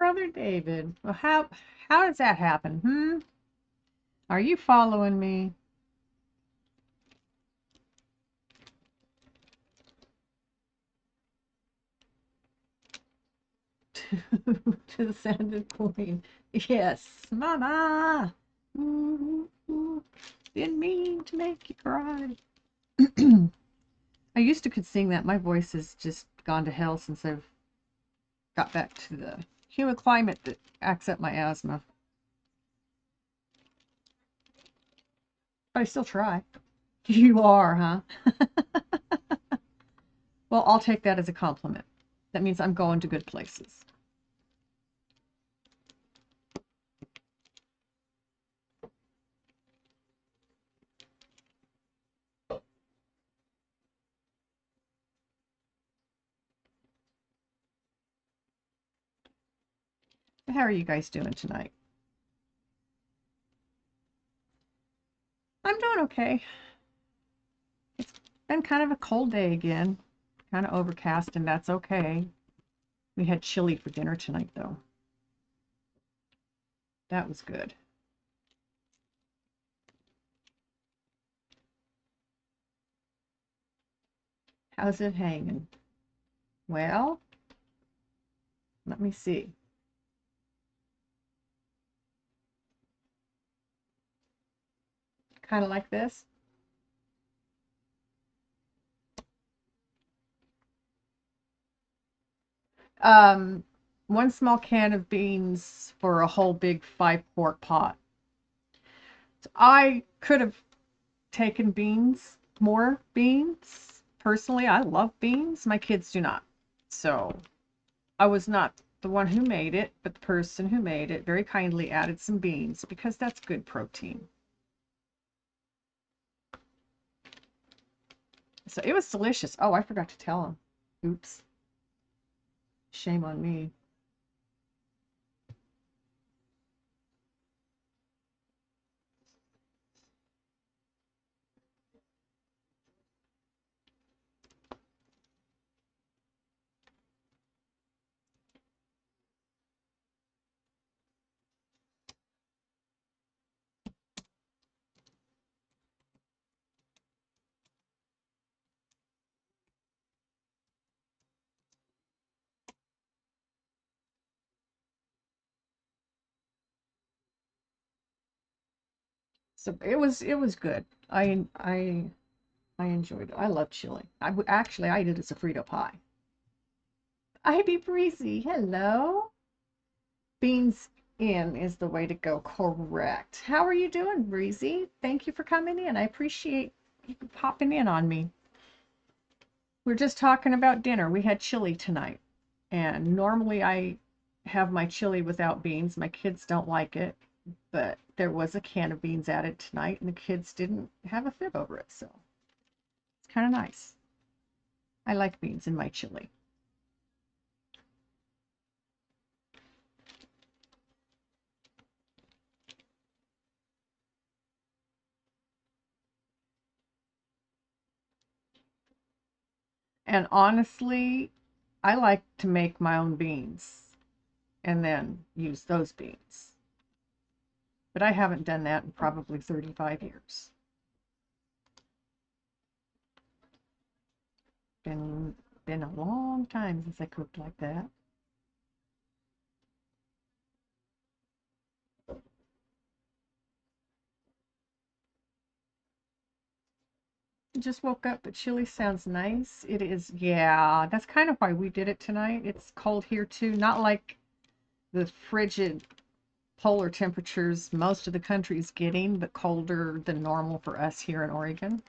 Brother David. Well, how does that happen? Are you following me? To the sounded coin. Yes, Mama. Didn't mean to make you cry. I used to could sing that. My voice has just gone to hell since I've got back to the humid climate that acts up my asthma. But I still try. You are, huh? Well, I'll take that as a compliment. That means I'm going to good places. How are you guys doing tonight? I'm doing okay. It's been kind of a cold day again. Kind of overcast, and that's okay. We had chili for dinner tonight, though. That was good. How's it hanging? Well, let me see. Kind of like this. Um, one small can of beans for a whole big 5-quart pot. So I could have taken beans, more beans. Personally, I love beans. My kids do not. So I was not the one who made it, but the person who made it very kindly added some beans because that's good protein. So it was delicious. Oh, I forgot to tell him. Oops. Shame on me. So it was good. I enjoyed it. I love chili. Actually I did it as a Frito pie. Ivy Breezy, hello. Beans in is the way to go. Correct. How are you doing, Breezy? Thank you for coming in. I appreciate you popping in on me. We're just talking about dinner. We had chili tonight. And normally I have my chili without beans. My kids don't like it, but there was a can of beans added tonight, and the kids didn't have a fib over it, so it's kind of nice. I like beans in my chili. And honestly, I like to make my own beans and then use those beans. But I haven't done that in probably 35 years. Been a long time since I cooked like that. Just woke up, but chili sounds nice. It is, yeah, that's kind of why we did it tonight. It's cold here too, not like the frigid polar temperatures most of the country is getting, but colder than normal for us here in Oregon.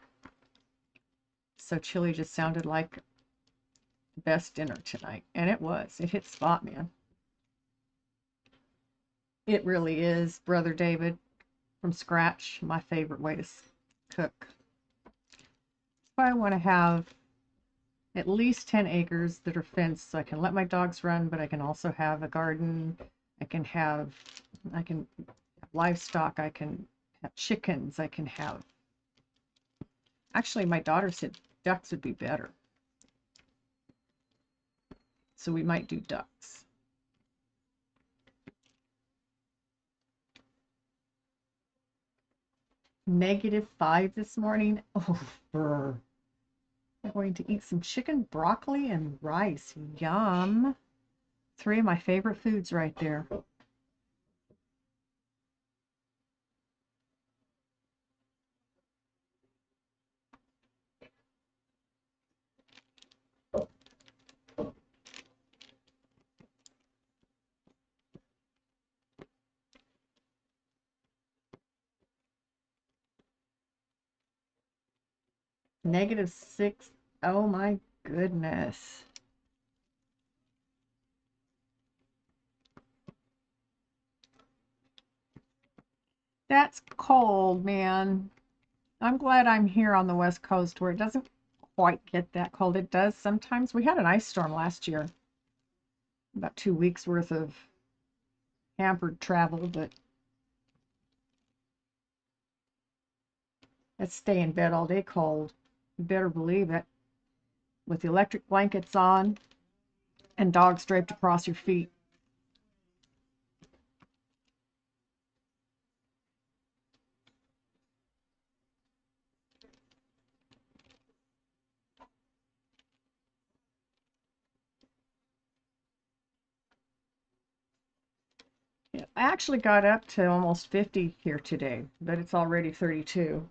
So chili just sounded like the best dinner tonight, and it was. It hit spot, man. It really is, Brother David, from scratch, my favorite way to cook. So I want to have at least 10 acres that are fenced so I can let my dogs run, but I can also have a garden. I can have livestock. I can have chickens. I can have, actually, my daughter said ducks would be better. So we might do ducks. -5 this morning. Oh, brr. I'm going to eat some chicken, broccoli, and rice. Yum. 3 of my favorite foods right there. -6. Oh my goodness. That's cold, man. I'm glad I'm here on the West Coast where it doesn't quite get that cold. It does sometimes. We had an ice storm last year, about 2 weeks worth of hampered travel, but let's stay in bed all day cold. You better believe it. With the electric blankets on and dogs draped across your feet. Yeah, I actually got up to almost 50 here today, but it's already 32.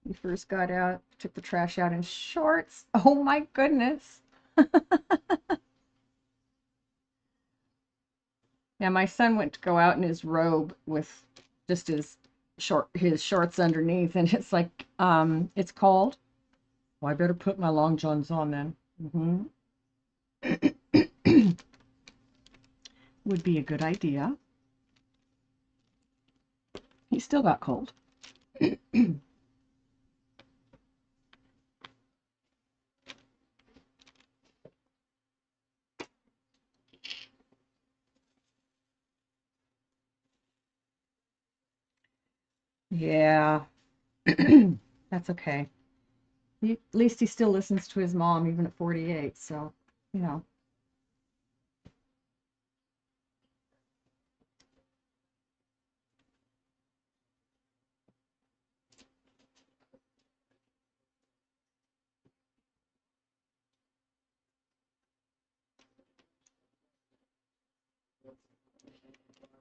We first got out, took the trash out in shorts. Oh my goodness. Yeah, my son went to go out in his robe with just his shorts underneath, and it's like, it's cold. Well, I better put my long johns on then. Would be a good idea. He still got cold. Yeah, that's okay. At least he still listens to his mom even at 48, so, you know.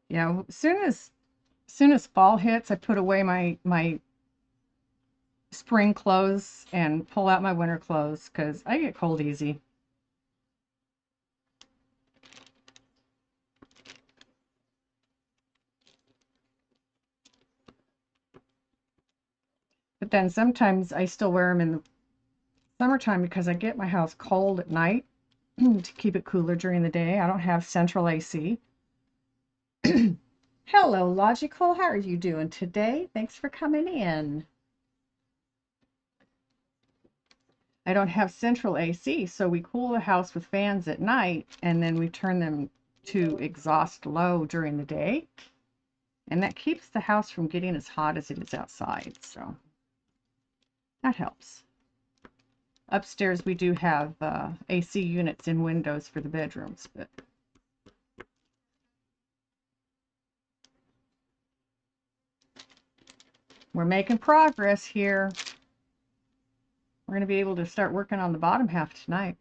Yeah, as soon as fall hits, I put away my spring clothes and pull out my winter clothes because I get cold easy. But then sometimes I still wear them in the summertime because I get my house cold at night to keep it cooler during the day. I don't have central AC. Hello, Logical. How are you doing today? Thanks for coming in. I don't have central AC, so we cool the house with fans at night, and then we turn them to exhaust low during the day. And that keeps the house from getting as hot as it is outside, so that helps. Upstairs, we do have AC units in windows for the bedrooms, but we're making progress here. We're going to be able to start working on the bottom half tonight.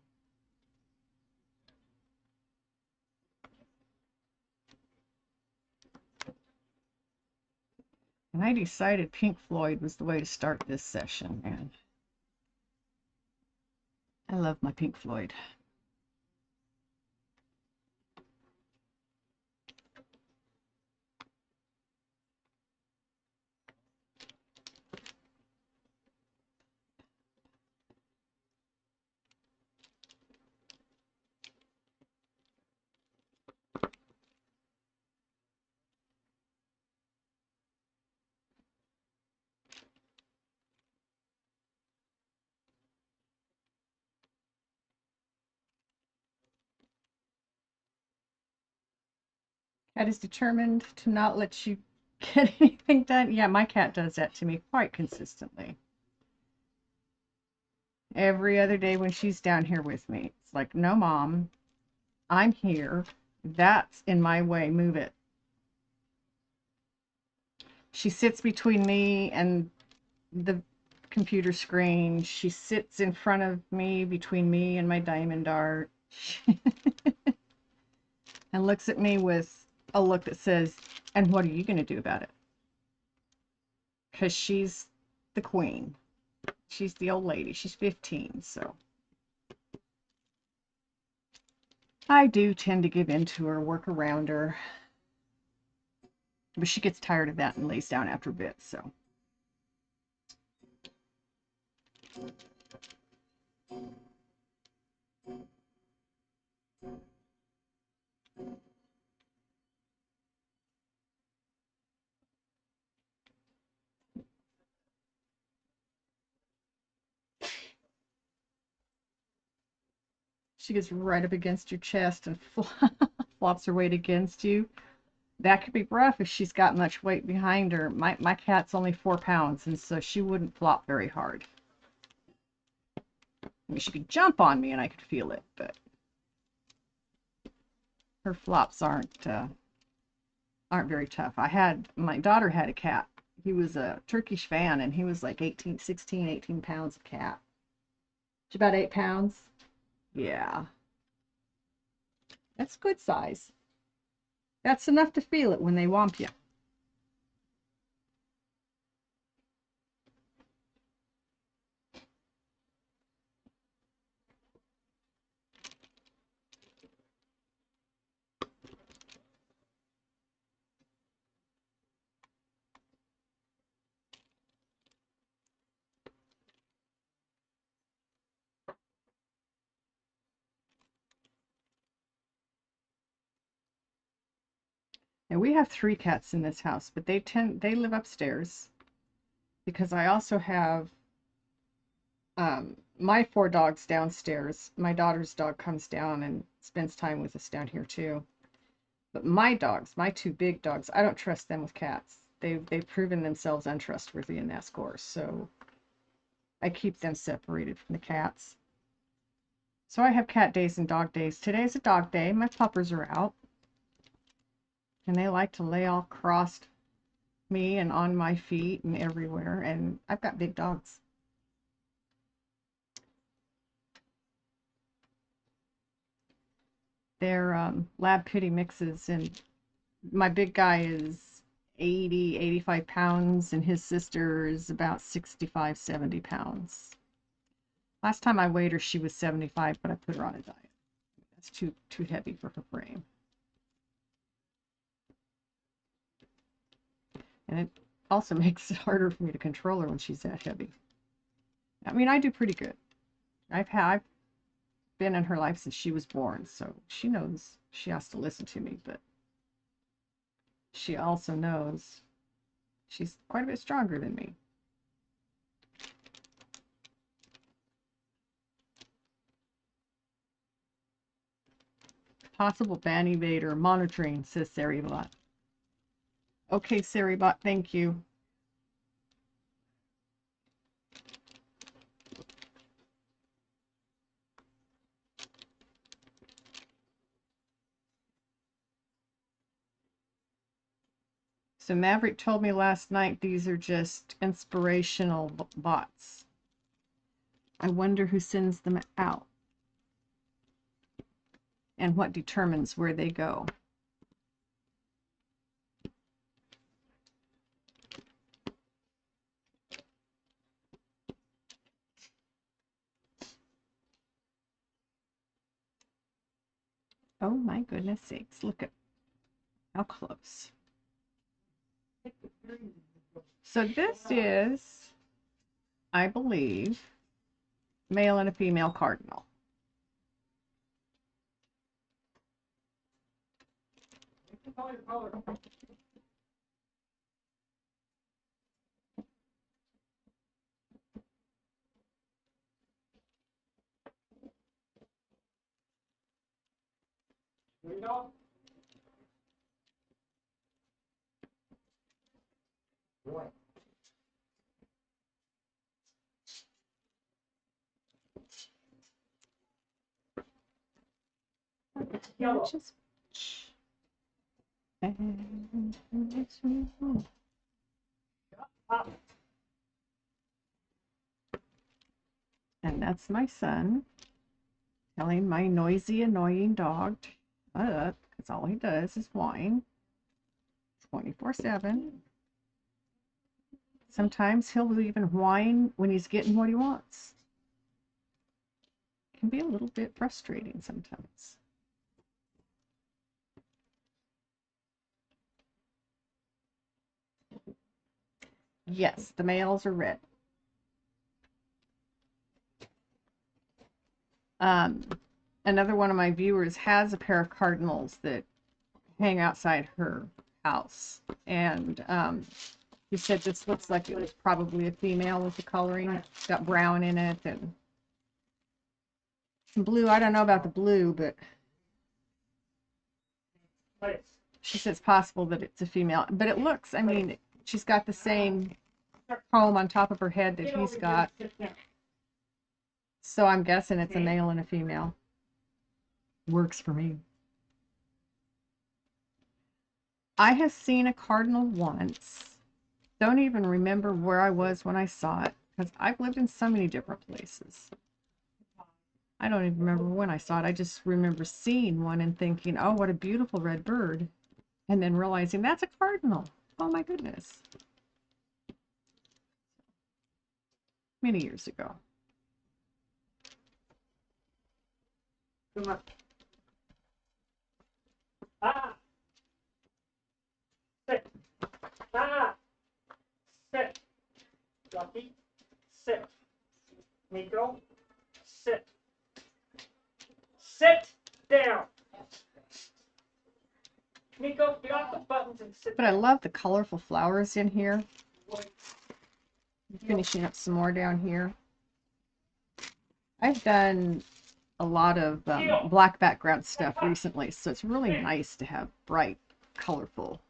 And I decided Pink Floyd was the way to start this session, man. I love my Pink Floyd. Cat is determined to not let you get anything done. Yeah, my cat does that to me quite consistently. Every other day when she's down here with me, it's like, no, Mom, I'm here. That's in my way. Move it. She sits between me and the computer screen. She sits in front of me, between me and my diamond art. And looks at me with a look that says, and what are you going to do about it? Because she's the queen. She's the old lady. She's 15, so I do tend to give in to her, work around her. But she gets tired of that and lays down after a bit, so. She gets right up against your chest and flops her weight against you. That could be rough if she's got much weight behind her. My cat's only 4 pounds, and so she wouldn't flop very hard. I mean, she could jump on me and I could feel it, but her flops aren't very tough. My daughter had a cat. He was a Turkish fan, and he was like 18 pounds of cat. She's about 8 pounds. Yeah. That's good size. That's enough to feel it when they whomp you. And we have 3 cats in this house, but they live upstairs because I also have my 4 dogs downstairs. My daughter's dog comes down and spends time with us down here too. But my dogs, my 2 big dogs, I don't trust them with cats. They've proven themselves untrustworthy in that score, so I keep them separated from the cats. So I have cat days and dog days. Today's a dog day. My puppers are out. And they like to lay all crossed me and on my feet and everywhere. And I've got big dogs. They're lab pity mixes, and my big guy is 85 pounds, and his sister is about 65, 70 pounds. Last time I weighed her, she was 75, but I put her on a diet. That's too heavy for her frame. And it also makes it harder for me to control her when she's that heavy. I mean, I do pretty good. I've been in her life since she was born, so she knows she has to listen to me, but she also knows she's quite a bit stronger than me. Possible ban evader monitoring, says Saribot. Okay, Saribot, thank you. So Maverick told me last night these are just inspirational bots. I wonder who sends them out and what determines where they go. Oh my goodness sakes, look at how close. So this is, I believe, male and a female cardinal. And that's my son telling my noisy, annoying dog to shut up, because all he does is whine 24/7. Sometimes he'll even whine when he's getting what he wants. It can be a little bit frustrating sometimes. Yes, the males are red. Another one of my viewers has a pair of cardinals that hang outside her house, and he said this looks like it was probably a female with the coloring. It's got brown in it and some blue. I don't know about the blue, but she says it's possible that it's a female. But it looks, I mean, she's got the same comb on top of her head that he's got. So I'm guessing it's a male and a female. Works for me. I have seen a cardinal once. Don't even remember where I was when I saw it, because I've lived in so many different places. I don't even remember when I saw it. I just remember seeing one and thinking, oh, what a beautiful red bird. And then realizing that's a cardinal. Oh my goodness. Many years ago. Come on. Ah. Sit. Ah. Sit. Lucky. Sit. Nico. Sit. Sit down. Nico, get off the buttons and sit But down. I love the colorful flowers in here. I'm finishing up some more down here. I've done a lot of black background stuff recently, so it's really nice to have bright, colorful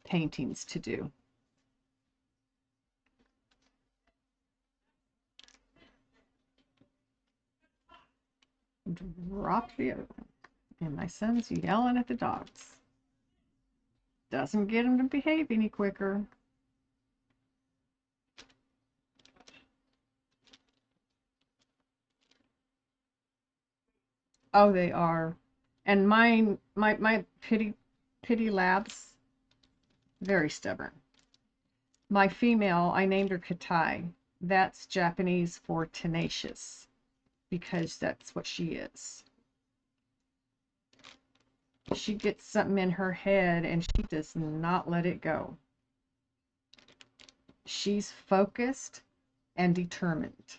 paintings to do. Drop the other one. And my son's yelling at the dogs. Doesn't get him to behave any quicker. Oh, they are. And mine, my pity labs, very stubborn. My female, I named her Katai. That's Japanese for tenacious, because that's what she is. She gets something in her head and she does not let it go. She's focused and determined.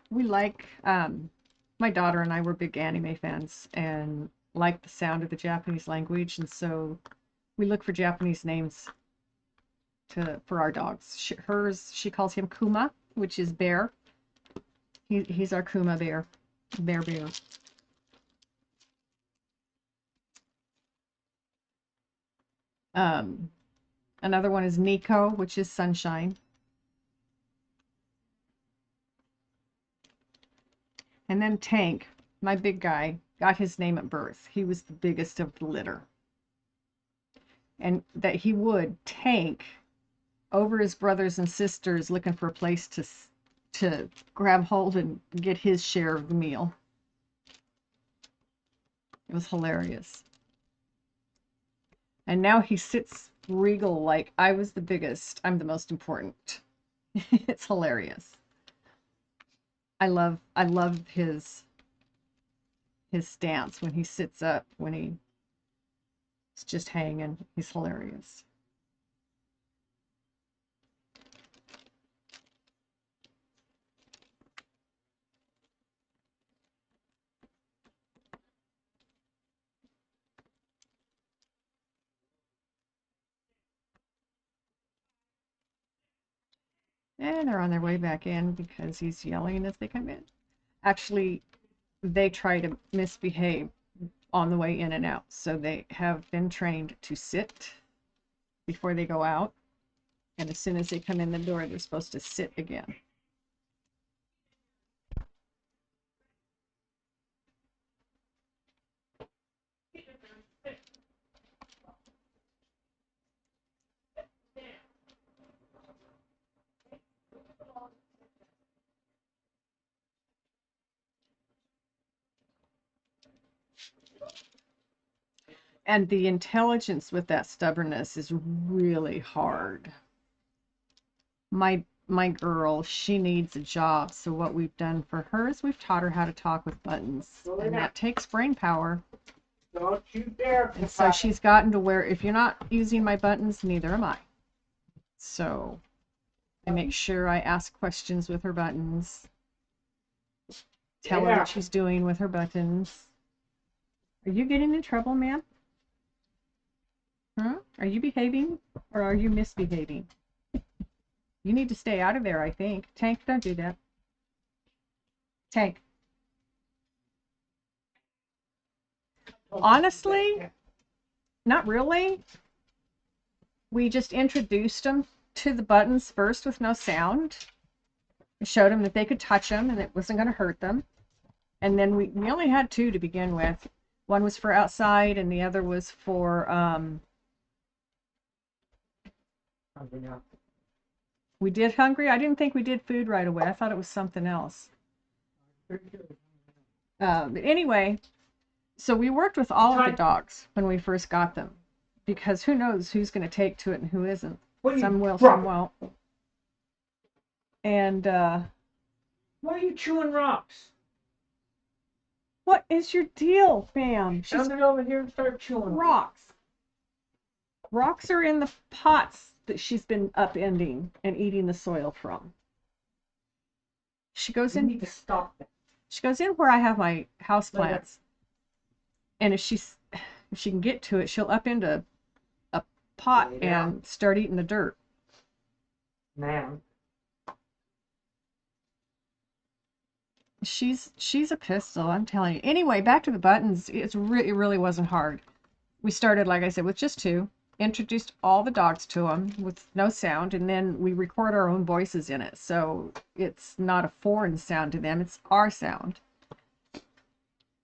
We like, my daughter and I were big anime fans and like the sound of the Japanese language, and so we look for Japanese names for our dogs. She calls him Kuma, which is bear. He's our Kuma bear. Bear. Another one is Nico, which is sunshine. And then Tank, my big guy, got his name at birth. He was the biggest of the litter. And that he would tank over his brothers and sisters looking for a place to grab hold and get his share of the meal. It was hilarious. And now he sits regal like I was the biggest. I'm the most important. It's hilarious. I love his stance when he sits up, when he's just hanging. He's hilarious. And they're on their way back in because he's yelling as they come in. Actually, they try to misbehave on the way in and out. So they have been trained to sit before they go out. And as soon as they come in the door, they're supposed to sit again. And the intelligence with that stubbornness is really hard. My girl, she needs a job, so what we've done for her is we've taught her how to talk with buttons, and that takes brain power. Don't you dare. And so she's gotten to where if you're not using my buttons, neither am I. So I make sure I ask questions with her buttons, tell her what she's doing with her buttons. Are you getting in trouble, ma'am? Huh? Are you behaving or are you misbehaving? You need to stay out of there, I think. Tank, don't do that. Tank. Honestly, not really. We just introduced them to the buttons first with no sound. We showed them that they could touch them and it wasn't going to hurt them. And then we only had two to begin with. One was for outside and the other was for we did hungry. I didn't think we did food right away. I thought it was something else. But anyway, so we worked with all of the dogs when we first got them, because who knows who's going to take to it and who isn't. Some will, some won't. And why are you chewing rocks? What is your deal, fam? She's over here and start chewing rocks. Rocks are in the pots that she's been upending and eating the soil from. She goes in. You need to stop that. She goes in where I have my house plants, and if she can get to it, she'll upend a pot and start eating the dirt. Ma'am. She's a pistol, I'm telling you. Anyway, back to the buttons. It really wasn't hard. We started, like I said, with just two. Introduced all the dogs to them with no sound, and then we record our own voices in it, so it's not a foreign sound to them, it's our sound.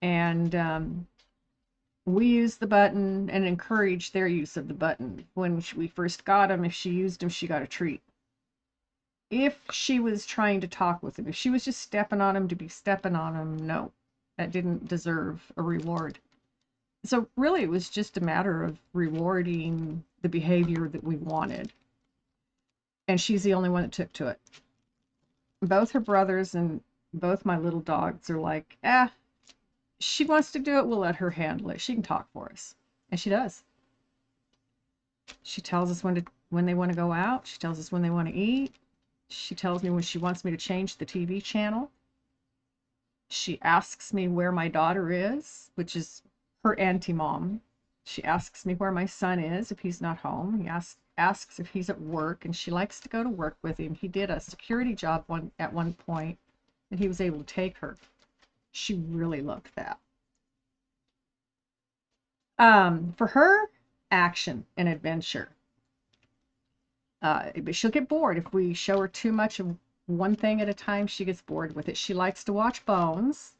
And we use the button and encourage their use of the button. When we first got them, if she used them, she got a treat. If she was trying to talk with them, if she was just stepping on them to be stepping on them, no, that didn't deserve a reward. So really, it was just a matter of rewarding the behavior that we wanted. And she's the only one that took to it. Both her brothers and both my little dogs are like, she wants to do it, we'll let her handle it. She can talk for us. And she does. She tells us when they want to go out. She tells us when they want to eat. She tells me when she wants me to change the TV channel. She asks me where my daughter is, which is her auntie mom. She asks me where my son is if he's not home. He asks if he's at work, and she likes to go to work with him. He did a security job at one point, and he was able to take her. She really loved that. For her, action and adventure. But she'll get bored if we show her too much of one thing at a time. She gets bored with it. She likes to watch Bones.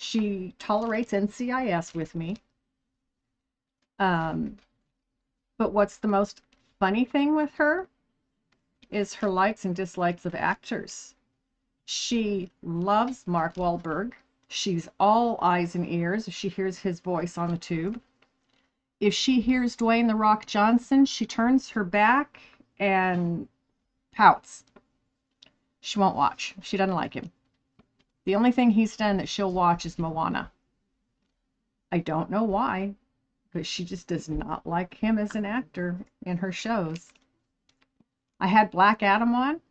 She tolerates NCIS with me. But what's the most funny thing with her is her likes and dislikes of actors. She loves Mark Wahlberg. She's all eyes and ears if she hears his voice on the tube. If she hears Dwayne "The Rock" Johnson, she turns her back and pouts. She won't watch. She doesn't like him. The only thing he's done that she'll watch is Moana. I don't know why, but she just does not like him as an actor in her shows. I had Black Adam on.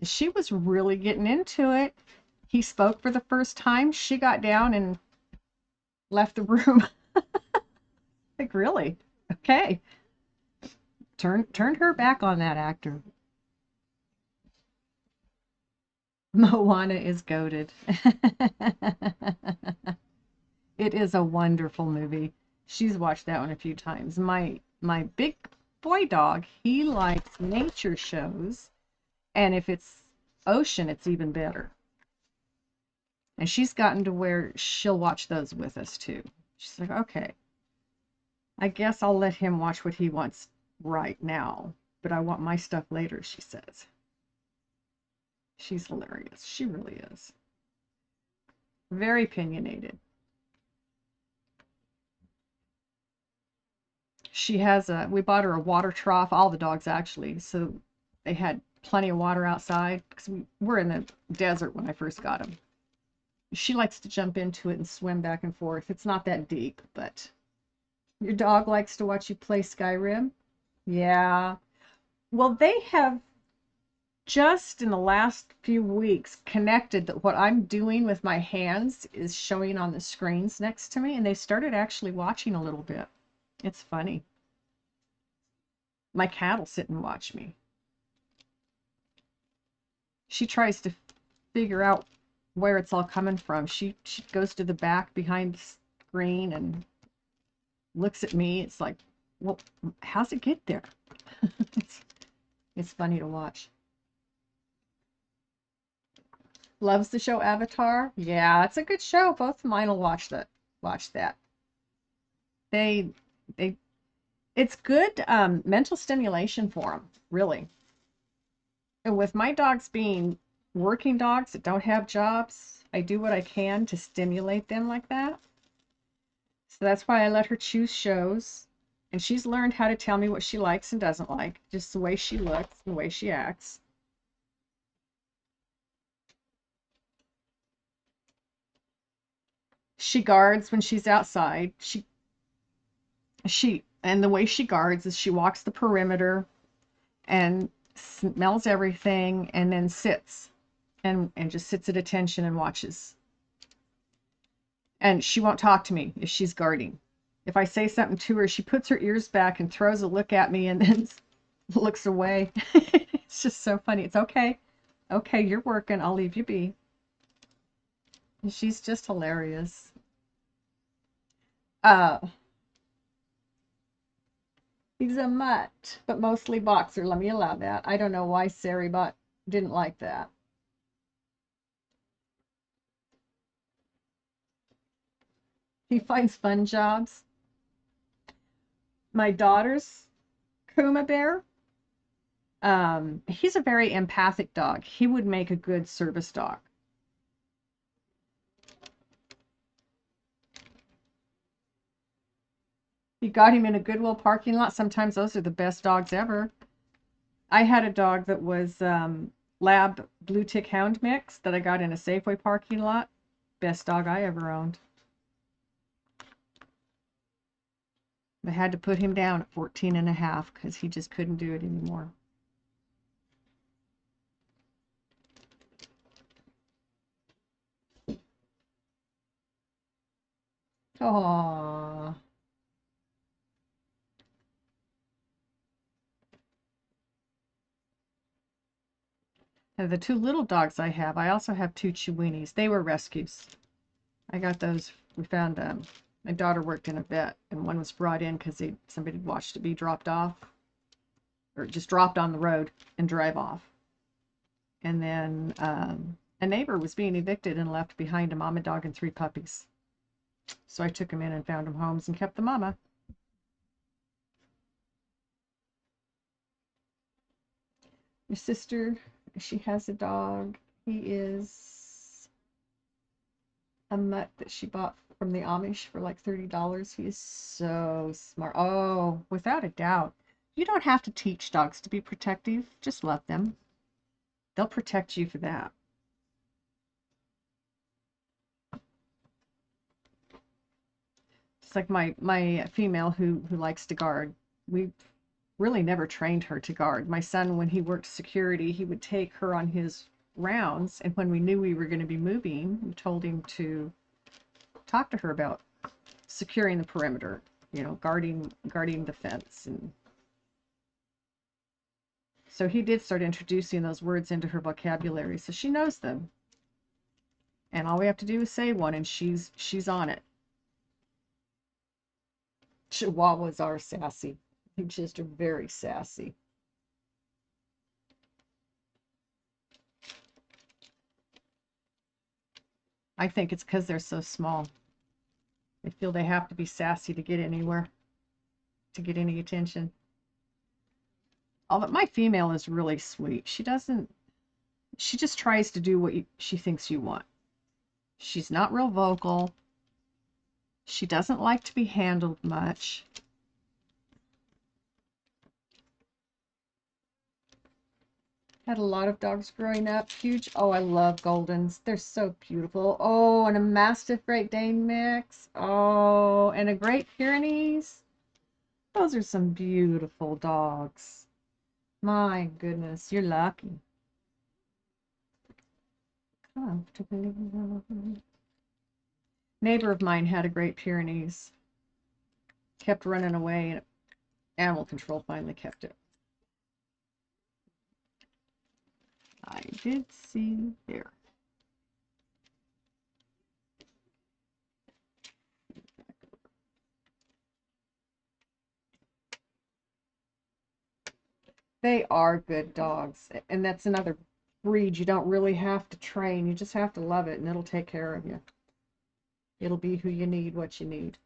She was really getting into it. He spoke for the first time. She got down and left the room. Like, really? Okay. Turned her back on that actor. Moana is goated. It is a wonderful movie. She's watched that one a few times. My big boy dog, he likes nature shows, and if it's ocean, it's even better. And she's gotten to where she'll watch those with us too. She's like, okay, I guess I'll let him watch what he wants right now, but I want my stuff later, she says. She's hilarious. She really is. Very opinionated. She has we bought her a water trough, all the dogs actually, so they had plenty of water outside because we were in the desert when I first got them. She likes to jump into it and swim back and forth. It's not that deep, but your dog likes to watch you play Skyrim? Yeah. Well, they have just in the last few weeks connected that what I'm doing with my hands is showing on the screens next to me, and they started actually watching a little bit. It's funny. My cat will sit and watch me. She tries to figure out where it's all coming from. She goes to the back behind the screen and looks at me. It's like, well, how's it get there? it's, it's funny to watch. Loves the show Avatar. Yeah, it's a good show. Both of mine will watch that. Watch that. They they it's good mental stimulation for them, really. And with my dogs being working dogs that don't have jobs, I do what I can to stimulate them like that. So that's why I let her choose shows. And she's learned how to tell me what she likes and doesn't like, just the way she looks and the way she acts. She guards when she's outside. And the way she guards is she walks the perimeter and smells everything and then sits and just sits at attention and watches. And she won't talk to me if she's guarding. If I say something to her, she puts her ears back and throws a look at me and then looks away. It's just so funny. It's okay. Okay, you're working. I'll leave you be. And she's just hilarious. Uh, he's a mutt, but mostly boxer. Let me allow that. I don't know why Sari didn't like that. He finds fun jobs. My daughter's Kuma Bear, he's a very empathic dog. He would make a good service dog. You got him in a Goodwill parking lot. Sometimes those are the best dogs ever. I had a dog that was Lab Blue Tick Hound mix that I got in a Safeway parking lot. Best dog I ever owned. I had to put him down at 14 and a half because he just couldn't do it anymore. Aww. And the two little dogs I have, I also have two Chiweenies. They were rescues. I got those. We found my daughter worked in a vet, and one was brought in because somebody watched it be dropped off, or just dropped on the road and drive off. And then a neighbor was being evicted and left behind a mama dog and three puppies. So I took them in and found them homes and kept the mama. Your sister, she has a dog. He is a mutt that she bought from the Amish for like $30. He is so smart. Oh, without a doubt. You don't have to teach dogs to be protective. Just love them. They'll protect you for that. It's like my female who likes to guard. We really never trained her to guard. My son, when he worked security, he would take her on his rounds, and when we knew we were going to be moving, we told him to talk to her about securing the perimeter, guarding the fence. And so he did start introducing those words into her vocabulary, so she knows them. And all we have to do is say one, and she's on it. Chihuahuas are sassy. They just are very sassy. I think it's because they're so small. They feel they have to be sassy to get anywhere, to get any attention. Although my female is really sweet. She just tries to do what she thinks you want. She's not real vocal. She doesn't like to be handled much. Had a lot of dogs growing up. Huge. Oh, I love Goldens. They're so beautiful. Oh, and a Mastiff Great Dane mix. Oh, and a Great Pyrenees. Those are some beautiful dogs. My goodness, you're lucky. Comfortably. Neighbor of mine had a Great Pyrenees. Kept running away, and animal control finally kept it. I did see there. They are good dogs, and that's another breed you don't really have to train. You just have to love it, and it'll take care of you. It'll be who you need, what you need.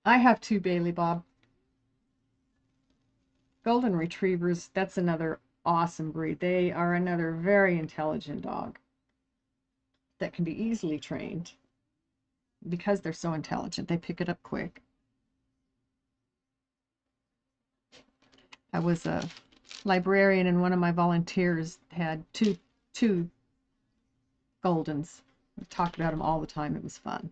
I have two Bailey Bob. Golden Retrievers, that's another awesome breed. They are another very intelligent dog that can be easily trained. Because they're so intelligent, they pick it up quick. I was a librarian, and one of my volunteers had two Goldens. We talked about them all the time. It was fun.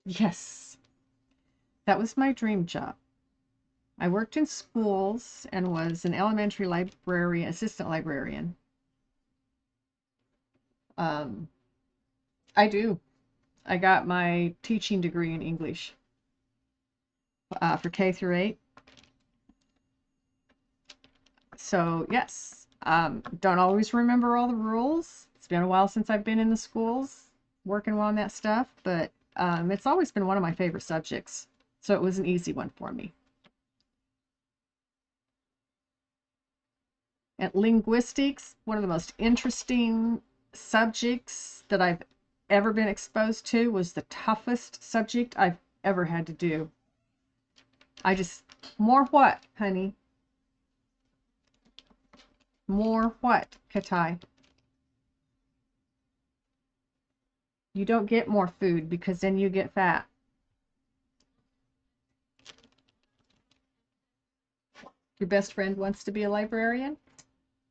Yes, that was my dream job. I worked in schools and was an elementary librarian, assistant librarian. Um, I do. I got my teaching degree in English for K through 8. So yes, don't always remember all the rules. It's been a while since I've been in the schools working on that stuff, but it's always been one of my favorite subjects. So it was an easy one for me. And linguistics, one of the most interesting subjects that I've ever been exposed to, was the toughest subject I've ever had to do. More what, honey? More what, Katai? You don't get more food because then you get fat. Your best friend wants to be a librarian?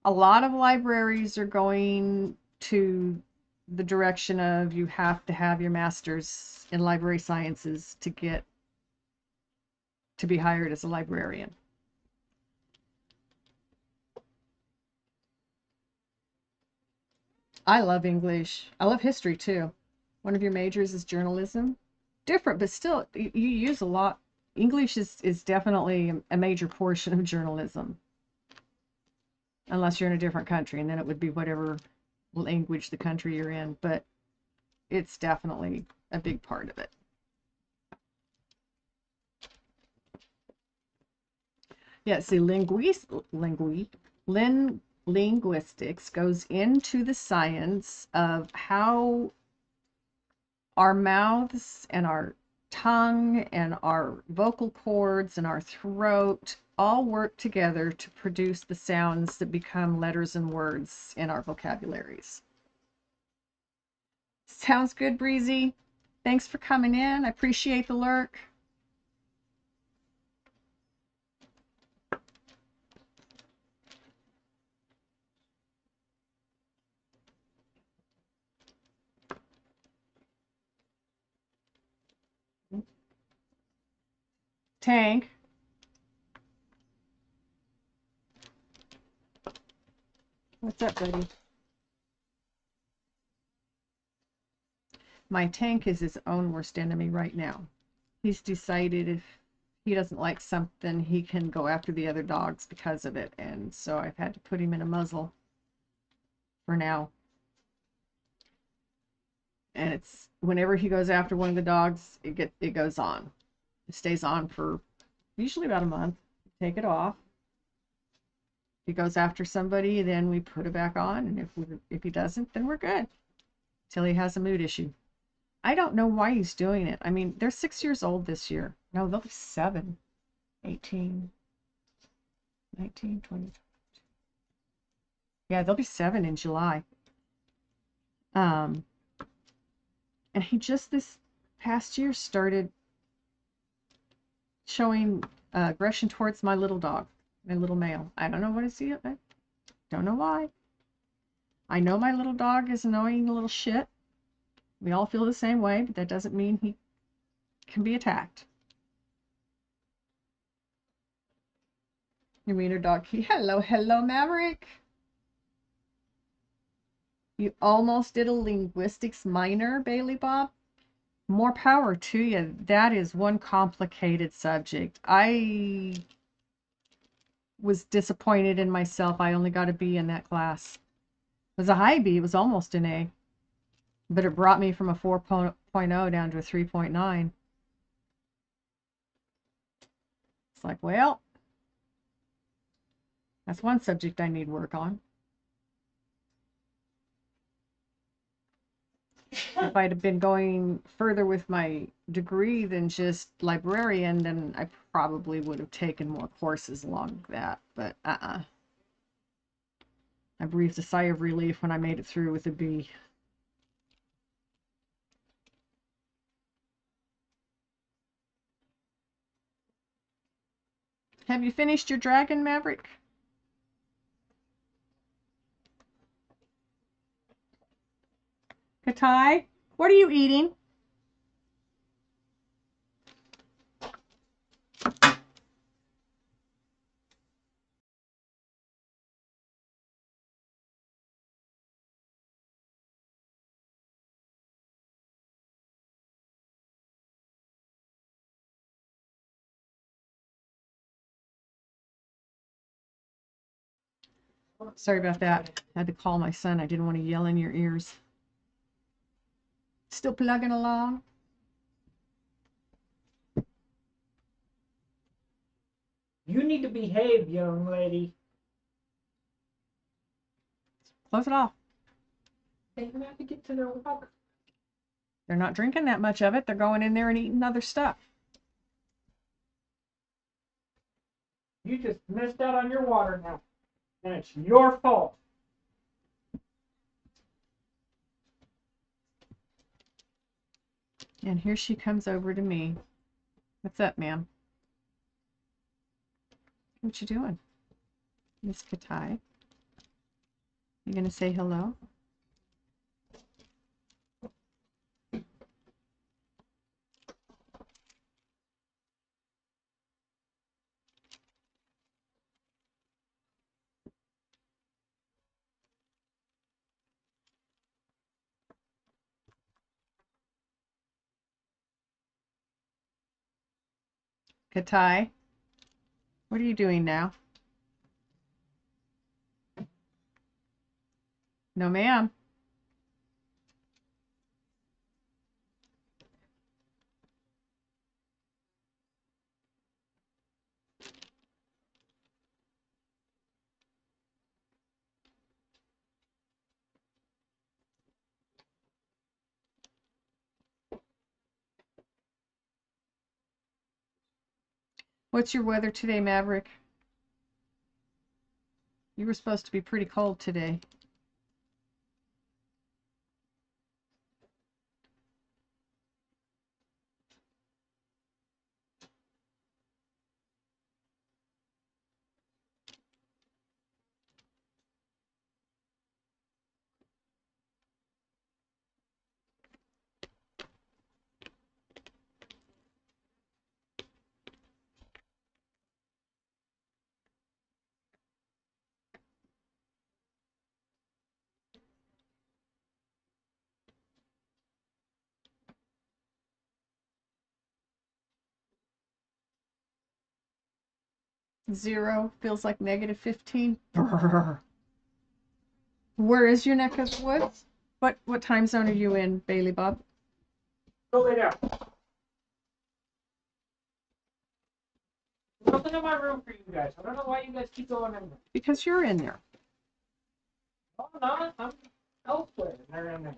A lot of libraries are going to the direction of you have to have your master's in library sciences to get to be hired as a librarian. I love English. I love history too. One of your majors is journalism. Different, but still, you use a lot. English is definitely a major portion of journalism, unless you're in a different country, and then it would be whatever language the country you're in, but it's definitely a big part of it. Yeah, see, linguistics goes into the science of how our mouths and our tongue and our vocal cords and our throat all work together to produce the sounds that become letters and words in our vocabularies. Sounds good, Breezy. Thanks for coming in. I appreciate the lurk. Tank. What's up, buddy? My Tank is his own worst enemy right now. He's decided if he doesn't like something, he can go after the other dogs because of it. And so I've had to put him in a muzzle for now. And it's whenever he goes after one of the dogs, it goes on. It stays on for usually about a month. Take it off. If he goes after somebody, then we put it back on, and if he doesn't, then we're good. Till he has a mood issue. I don't know why he's doing it. I mean, they're 6 years old this year. No, they'll be 7, 18, 19, 20. Yeah, they'll be 7 in July. And he just this past year started showing aggression towards my little dog, my little male. I don't know what is he. I don't know why. I know my little dog is annoying little shit. We all feel the same way, but that doesn't mean he can be attacked. You mean her dog? Hello, hello, Maverick. You almost did a linguistics minor, Bailey Bob. More power to you. That is one complicated subject. I was disappointed in myself. I only got a B in that class. It was a high B. It was almost an A. But it brought me from a 4.0 down to a 3.9. It's like, well, that's one subject I need work on. If I'd have been going further with my degree than just librarian, then I probably would have taken more courses along that. But I breathed a sigh of relief when I made it through with a B. Have you finished your dragon, Maverick? Katai, what are you eating? Sorry about that. I had to call my son. I didn't want to yell in your ears. Still plugging along? You need to behave, young lady. Close it off. They have to get to their water. They're not drinking that much of it. They're going in there and eating other stuff. You just missed out on your water now. And it's your fault. And here she comes over to me. What's up, ma'am? What you doing? Miss Katai? You gonna say hello? Katai? What are you doing now? No, ma'am. What's your weather today, Maverick? You were supposed to be pretty cold today. Zero feels like negative 15. Brr. Where is your neck of the woods? What time zone are you in, Bailey Bob? Go lay down. Nothing in my room for you guys. I don't know why you guys keep going in there. Because you're in there. Oh, no, I'm elsewhere. And they're in there.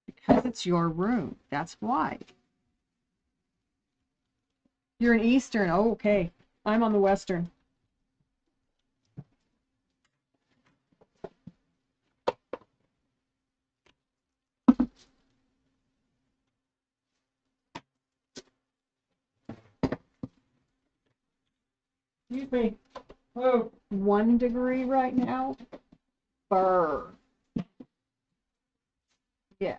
Because it's your room. That's why. You're in Eastern. Oh, okay. I'm on the Western. Excuse me. Oh, 1 degree right now. Burr. Yeah.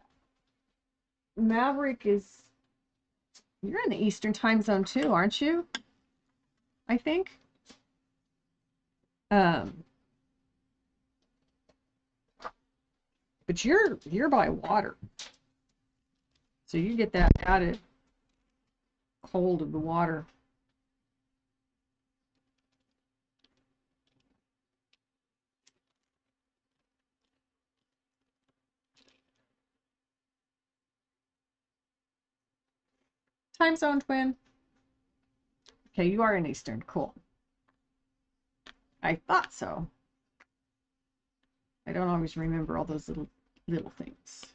Maverick is... You're in the Eastern time zone too, aren't you? I think. But you're by water. So you get that added cold of the water. Time zone twin. Okay, you are in Eastern. Cool. I thought so. I don't always remember all those little things.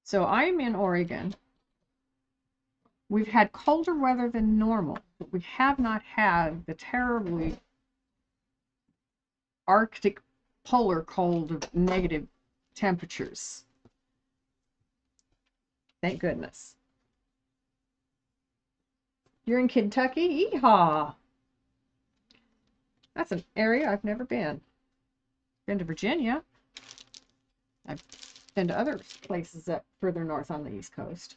So I'm in Oregon. We've had colder weather than normal, but we have not had the terribly Arctic polar cold of negative temperatures. Thank goodness. You're in Kentucky? Yeehaw! That's an area I've never been. Been to Virginia. I've been to other places up further north on the East Coast.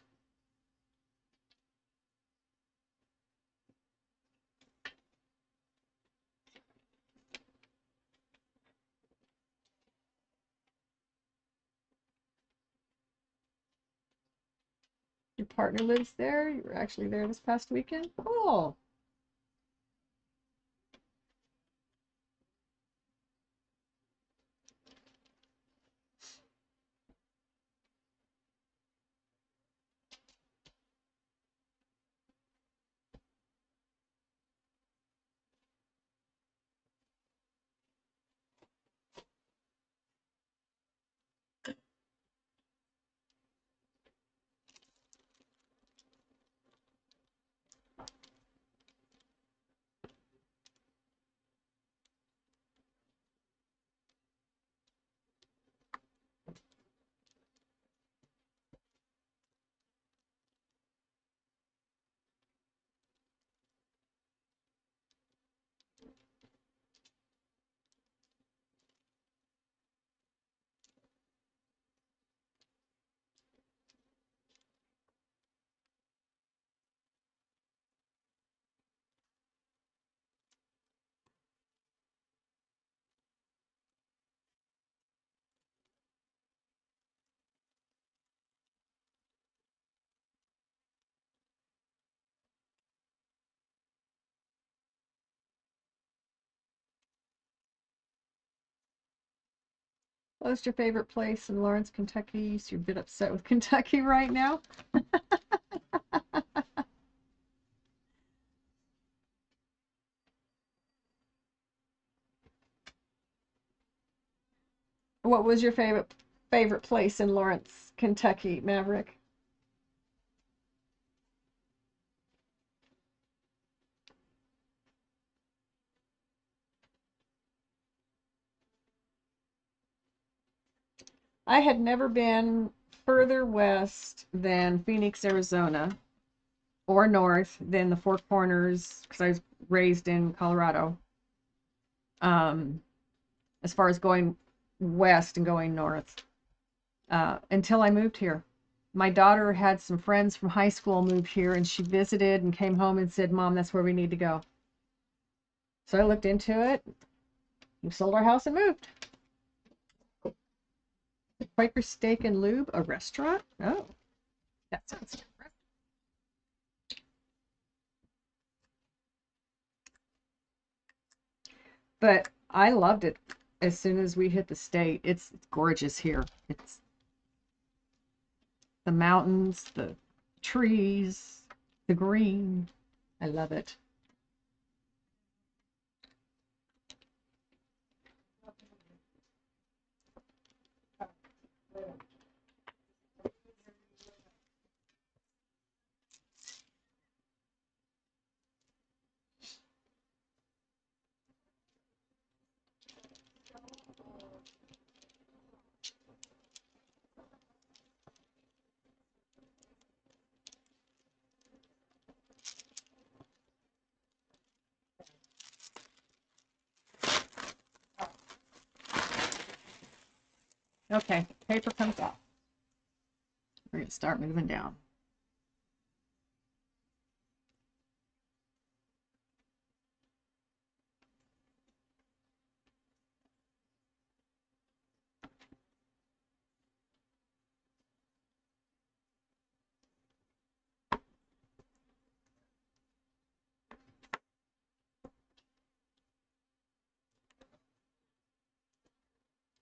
Your partner lives there? You were actually there this past weekend? Cool. What's your favorite place in Lawrence, Kentucky? So you're a bit upset with Kentucky right now? What was your favorite place in Lawrence, Kentucky, Maverick? I had never been further west than Phoenix, Arizona, or north than the Four Corners, because I was raised in Colorado. Um, as far as going west and going north, until I moved here. My daughter had some friends from high school moved here, and she visited and came home and said, "Mom, that's where we need to go." So I looked into it. We sold our house and moved. Quaker Steak and Lube, a restaurant? Oh, that sounds different. I loved it as soon as we hit the state. It's gorgeous here. It's the mountains, the trees, the green. I love it. Okay, paper comes off. We're going to start moving down.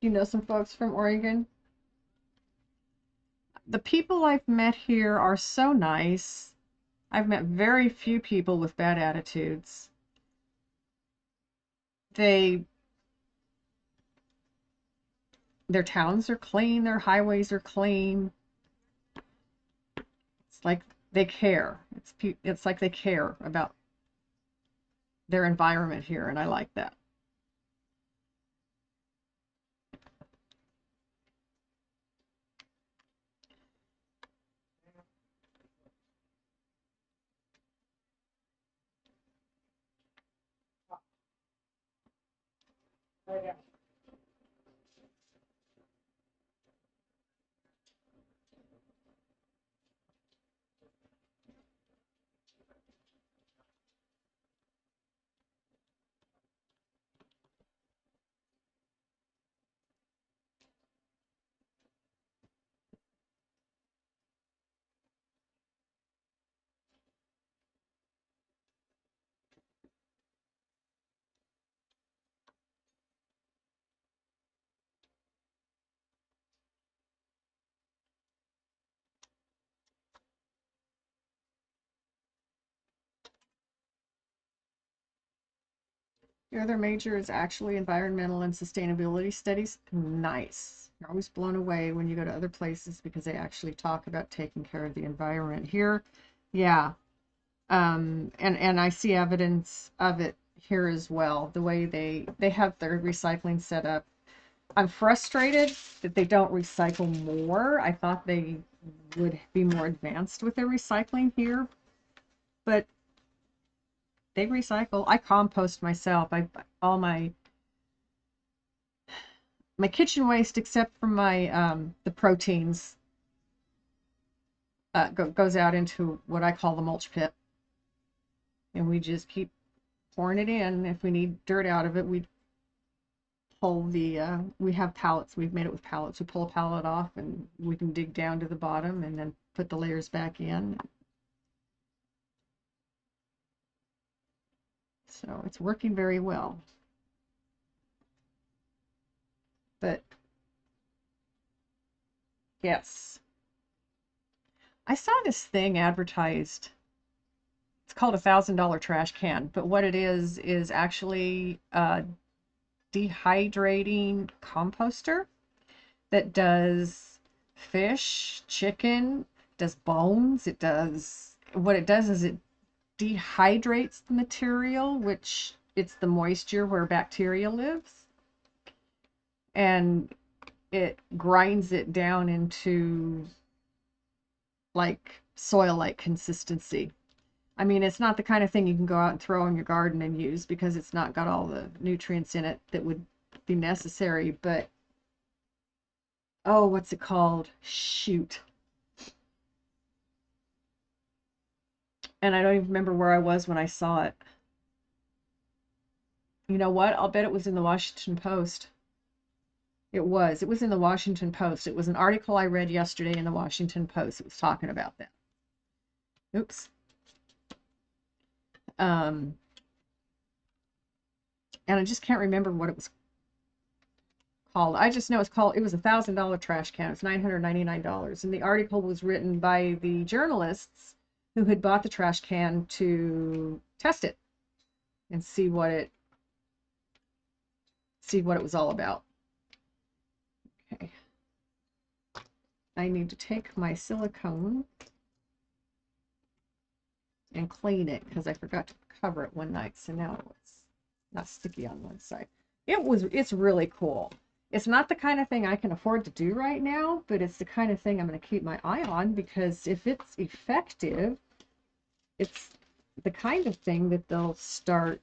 You know some folks from Oregon? The people I've met here are so nice. I've met very few people with bad attitudes. They their towns are clean, their highways are clean. It's like they care. It's like they care about their environment here, and I like that. Oh, yeah. Your other major is actually environmental and sustainability studies. Nice. You're always blown away when you go to other places because they actually talk about taking care of the environment. Here, yeah, and I see evidence of it here as well. The way they have their recycling set up. I'm frustrated that they don't recycle more. I thought they would be more advanced with their recycling here, but they recycle. I compost myself. I all my kitchen waste, except for my the proteins, goes out into what I call the mulch pit, and we just keep pouring it in. If we need dirt out of it, we pull the we have pallets. We've made it with pallets. We pull a pallet off, and we can dig down to the bottom, and then put the layers back in. So it's working very well. But yes, I saw this thing advertised. It's called $1,000 trash can, but what it is actually a dehydrating composter that does fish, chicken, does bones. It does, what it does is it dehydrates the material, which it's the moisture where bacteria lives, and it grinds it down into like soil-like consistency. I mean, it's not the kind of thing you can go out and throw in your garden and use because it's not got all the nutrients in it that would be necessary, but oh, what's it called? Shoot. And I don't even remember where I was when I saw it. You know what? I'll bet it was in the Washington Post. It was. It was in the Washington Post. It was an article I read yesterday in the Washington Post. It was talking about that. Oops. Um, and I just can't remember what it was called. I just know it was $1,000 trash can. It's $999. And the article was written by the journalists who had bought the trash can to test it and see what it was all about. Okay. I need to take my silicone and clean it because I forgot to cover it one night, so now it's not sticky on one side. It's really cool. It's not the kind of thing I can afford to do right now, but it's the kind of thing I'm going to keep my eye on, because if it's effective, it's the kind of thing that they'll start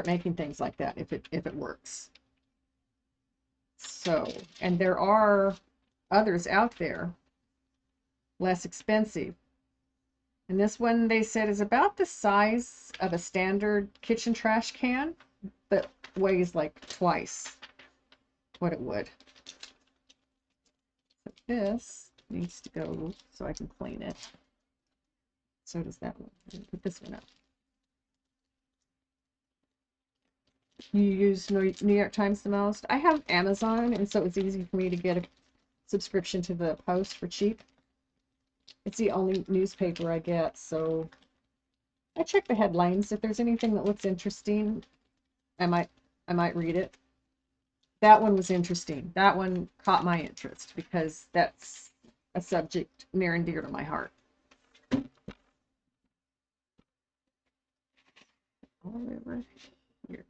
making things like that if it works. So, and there are others out there less expensive. And this one, they said, is about the size of a standard kitchen trash can, but weighs like twice what it would. But this needs to go so I can clean it. So does that one. Put this one up. You use New York Times the most? I have Amazon, and so it's easy for me to get a subscription to the Post for cheap. It's the only newspaper I get, so I check the headlines. If there's anything that looks interesting, I might read it. That one was interesting. That one caught my interest because that's a subject near and dear to my heart. All over here.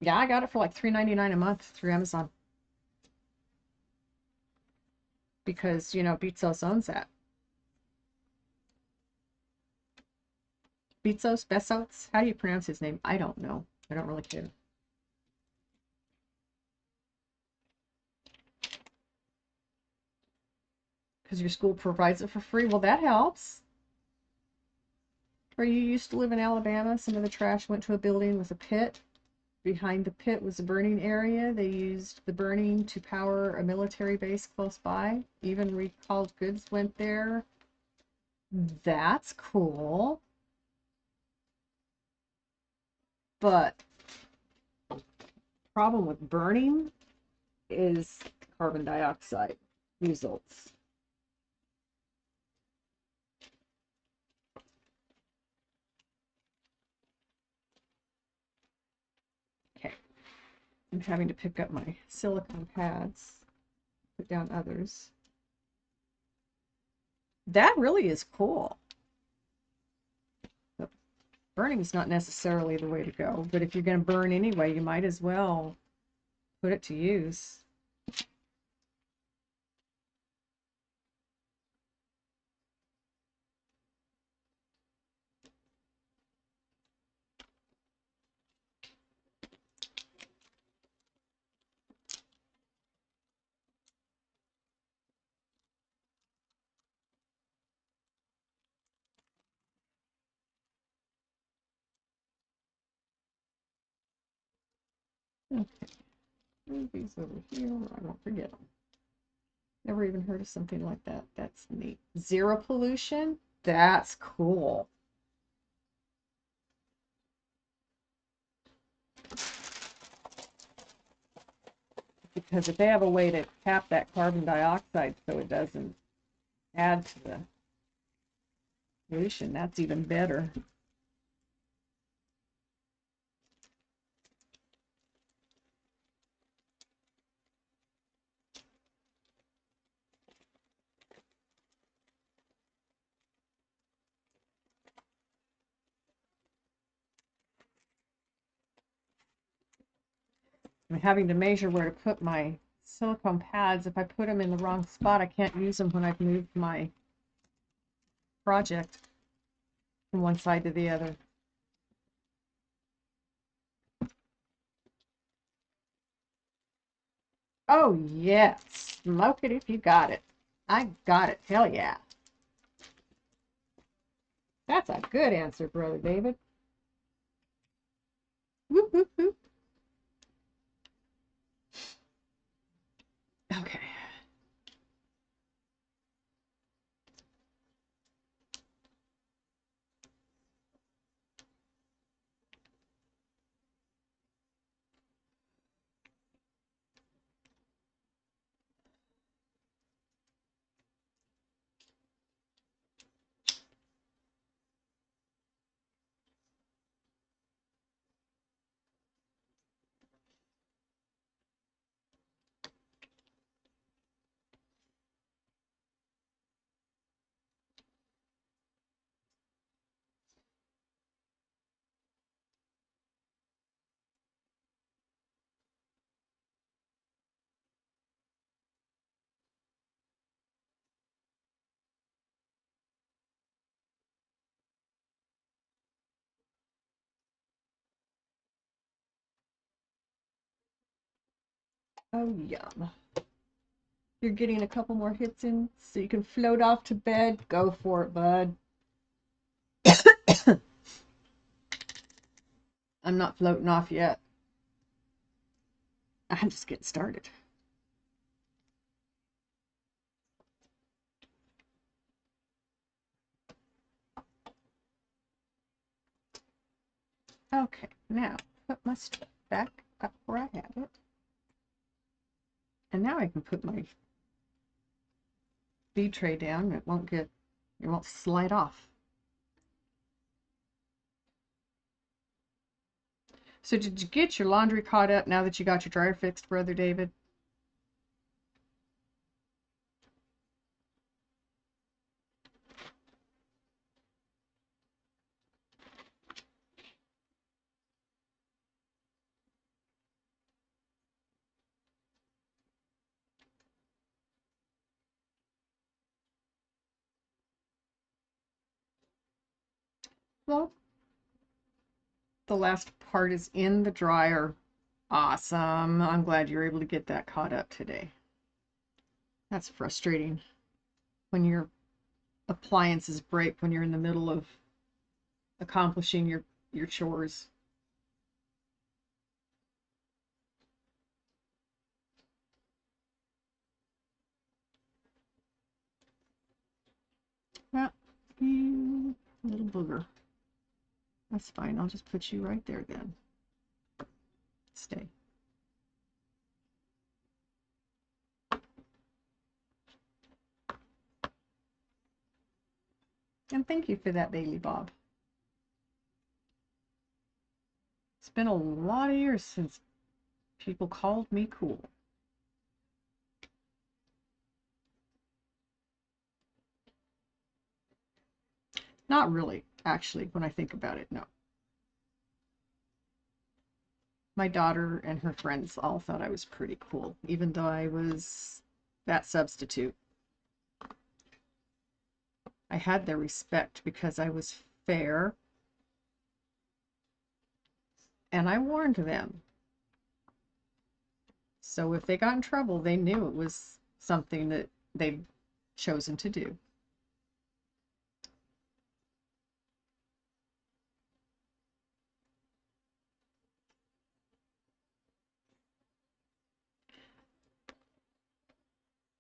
Yeah, I got it for like $3.99 a month through Amazon. Because, Bezos owns that. Bezos? How do you pronounce his name? I don't know. I don't really care. Because your school provides it for free. Well, that helps. Where you used to live in Alabama, some of the trash went to a building with a pit. Behind the pit was a burning area. They used the burning to power a military base close by. Even recalled goods went there. That's cool. But problem with burning is carbon dioxide results. Okay. I'm having to pick up my silicone pads, put down others. That really is cool. But burning is not necessarily the way to go, but if you're going to burn anyway, you might as well put it to use. Okay, move these over here. I won't forget them. Never even heard of something like that. That's neat. Zero pollution? That's cool. Because if they have a way to cap that carbon dioxide so it doesn't add to the pollution, that's even better. I'm having to measure where to put my silicone pads. If I put them in the wrong spot, I can't use them when I've moved my project from one side to the other. Oh, yes. Smoke it if you got it. I got it. Hell yeah. That's a good answer, Brother David. Whoop, whoop, whoop. Okay. Oh, yum. You're getting a couple more hits in so you can float off to bed. Go for it, bud. I'm not floating off yet. I'm just getting started. Okay, now put my stuff back up where I had it. And now I can put my bead tray down. It won't slide off. So did you get your laundry caught up now that you got your dryer fixed, Brother David? Well, the last part is in the dryer. Awesome. I'm glad you're able to get that caught up today. That's frustrating when your appliances break when you're in the middle of accomplishing your chores. Well, you little booger. That's fine. I'll just put you right there then. Stay. And thank you for that, Bailey Bob. It's been a lot of years since people called me cool. Not really, actually, when I think about it, no. My daughter and her friends all thought I was pretty cool, even though I was that substitute. I had their respect because I was fair, and I warned them. So if they got in trouble, they knew it was something that they'd chosen to do.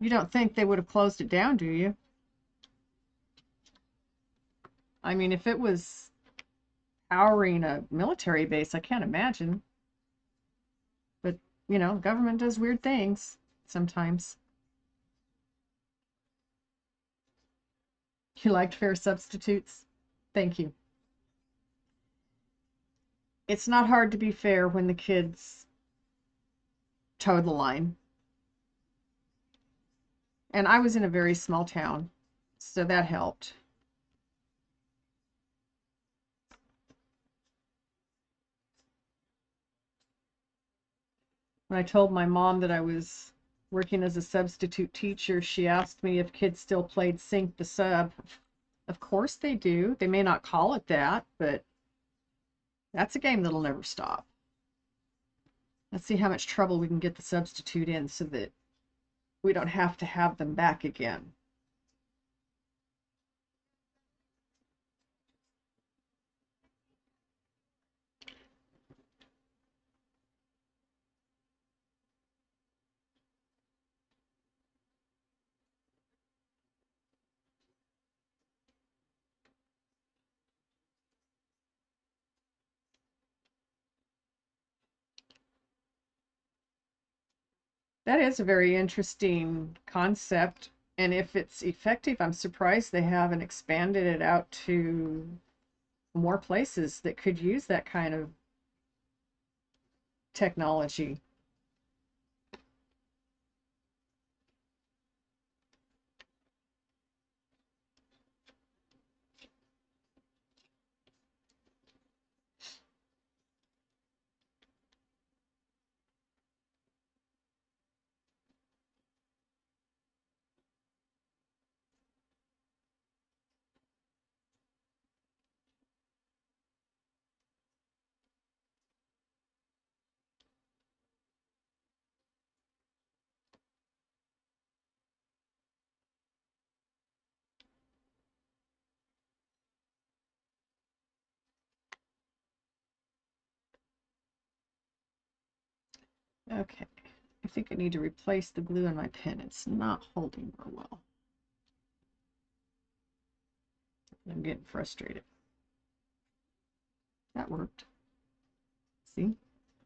You don't think they would have closed it down, do you? I mean, if it was powering a military base, I can't imagine. But, government does weird things sometimes. You liked fair substitutes? Thank you. It's not hard to be fair when the kids toe the line. And I was in a very small town, so that helped. When I told my mom that I was working as a substitute teacher, she asked me if kids still played Sink the Sub. Of course they do. They may not call it that, but that's a game that'll never stop. Let's see how much trouble we can get the substitute in so that we don't have to have them back again. That is a very interesting concept. And if it's effective, I'm surprised they haven't expanded it out to more places that could use that kind of technology. Okay, I think I need to replace the glue in my pen. It's not holding real well. I'm getting frustrated. That worked. See?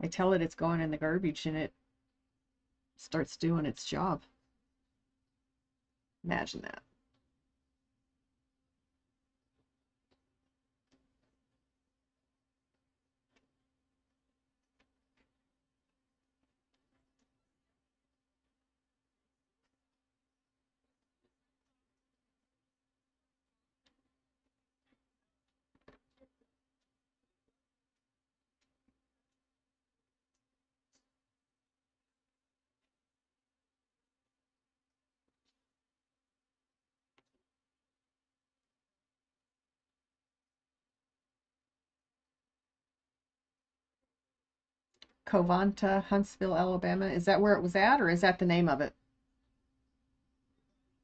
I tell it it's going in the garbage and it starts doing its job. Imagine that. Covanta, Huntsville, Alabama. Is that where it was at, or is that the name of it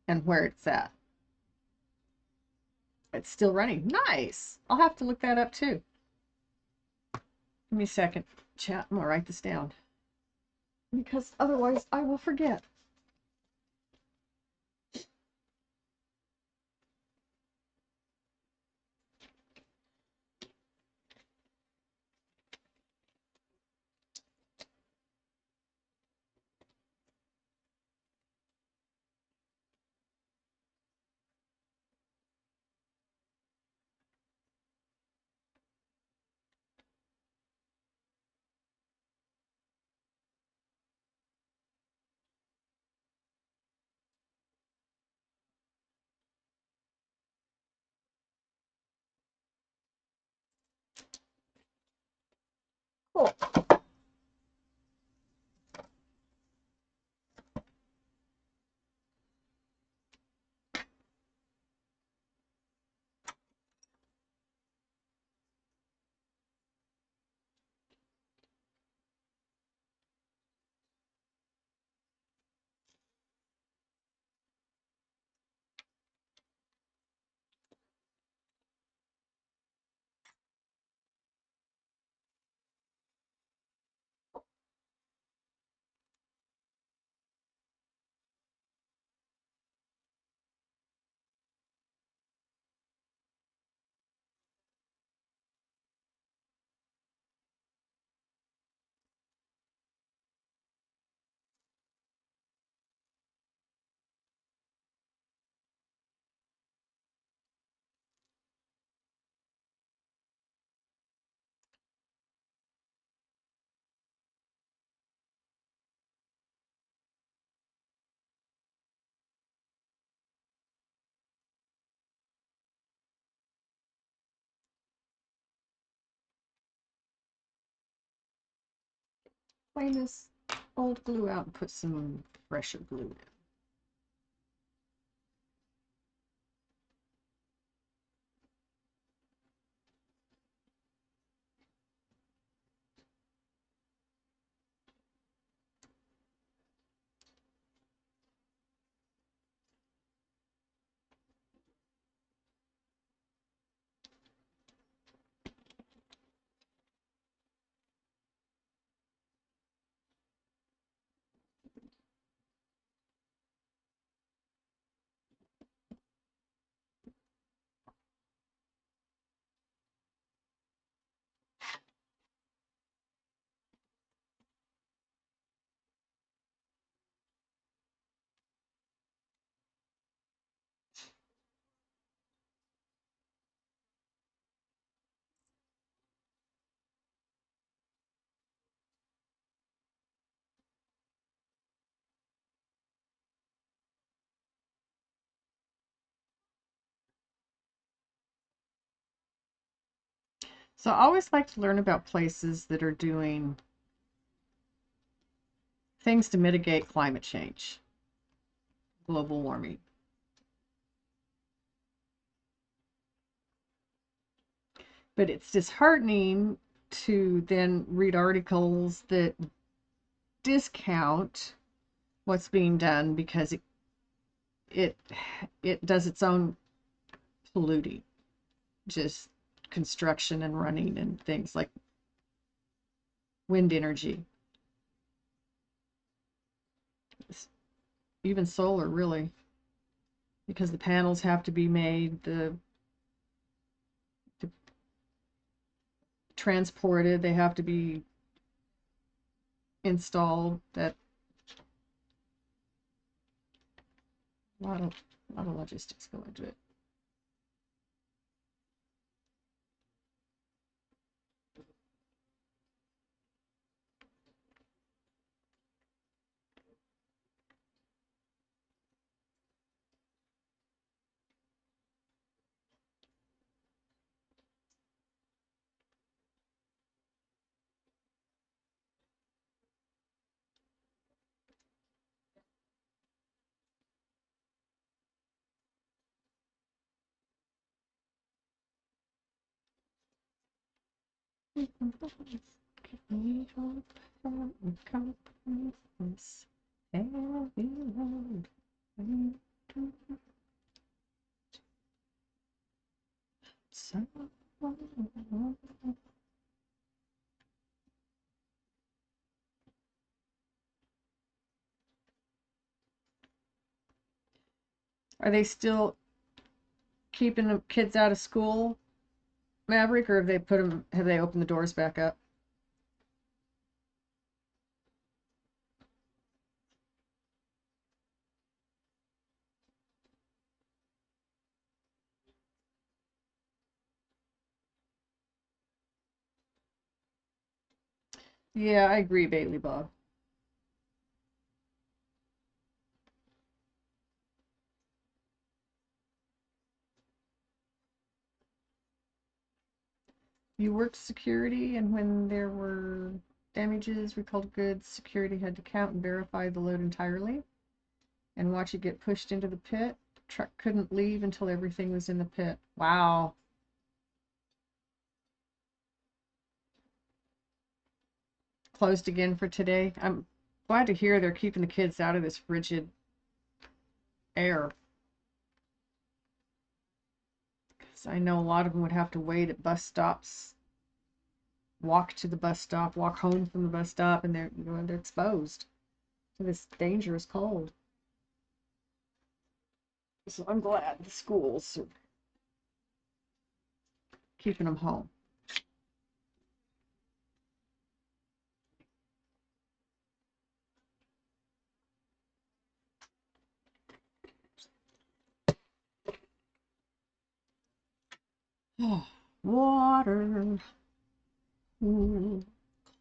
and where it's at? It's still running. Nice. I'll have to look that up too. Give me a second, chat. I'm gonna write this down because otherwise I will forget. Cool. Clean this old glue out and put some fresher glue in. So I always like to learn about places that are doing things to mitigate climate change, global warming. But it's disheartening to then read articles that discount what's being done because it it does its own polluting, just construction and running and things like wind energy, even solar, really, because the panels have to be made, the transported, they have to be installed. That a lot of logistics go into it. Are they still keeping the kids out of school, Maverick, or have they opened the doors back up? Yeah, I agree, Bailey Bob. You worked security, and when there were damages, recalled goods, security had to count and verify the load entirely and watch it get pushed into the pit. Truck couldn't leave until everything was in the pit. Wow. Closed again for today. I'm glad to hear they're keeping the kids out of this frigid air. 'Cause I know a lot of them would have to wait at bus stops, walk to the bus stop, walk home from the bus stop, and they're exposed to this dangerous cold. So I'm glad the schools are keeping them home. Oh, water, cool,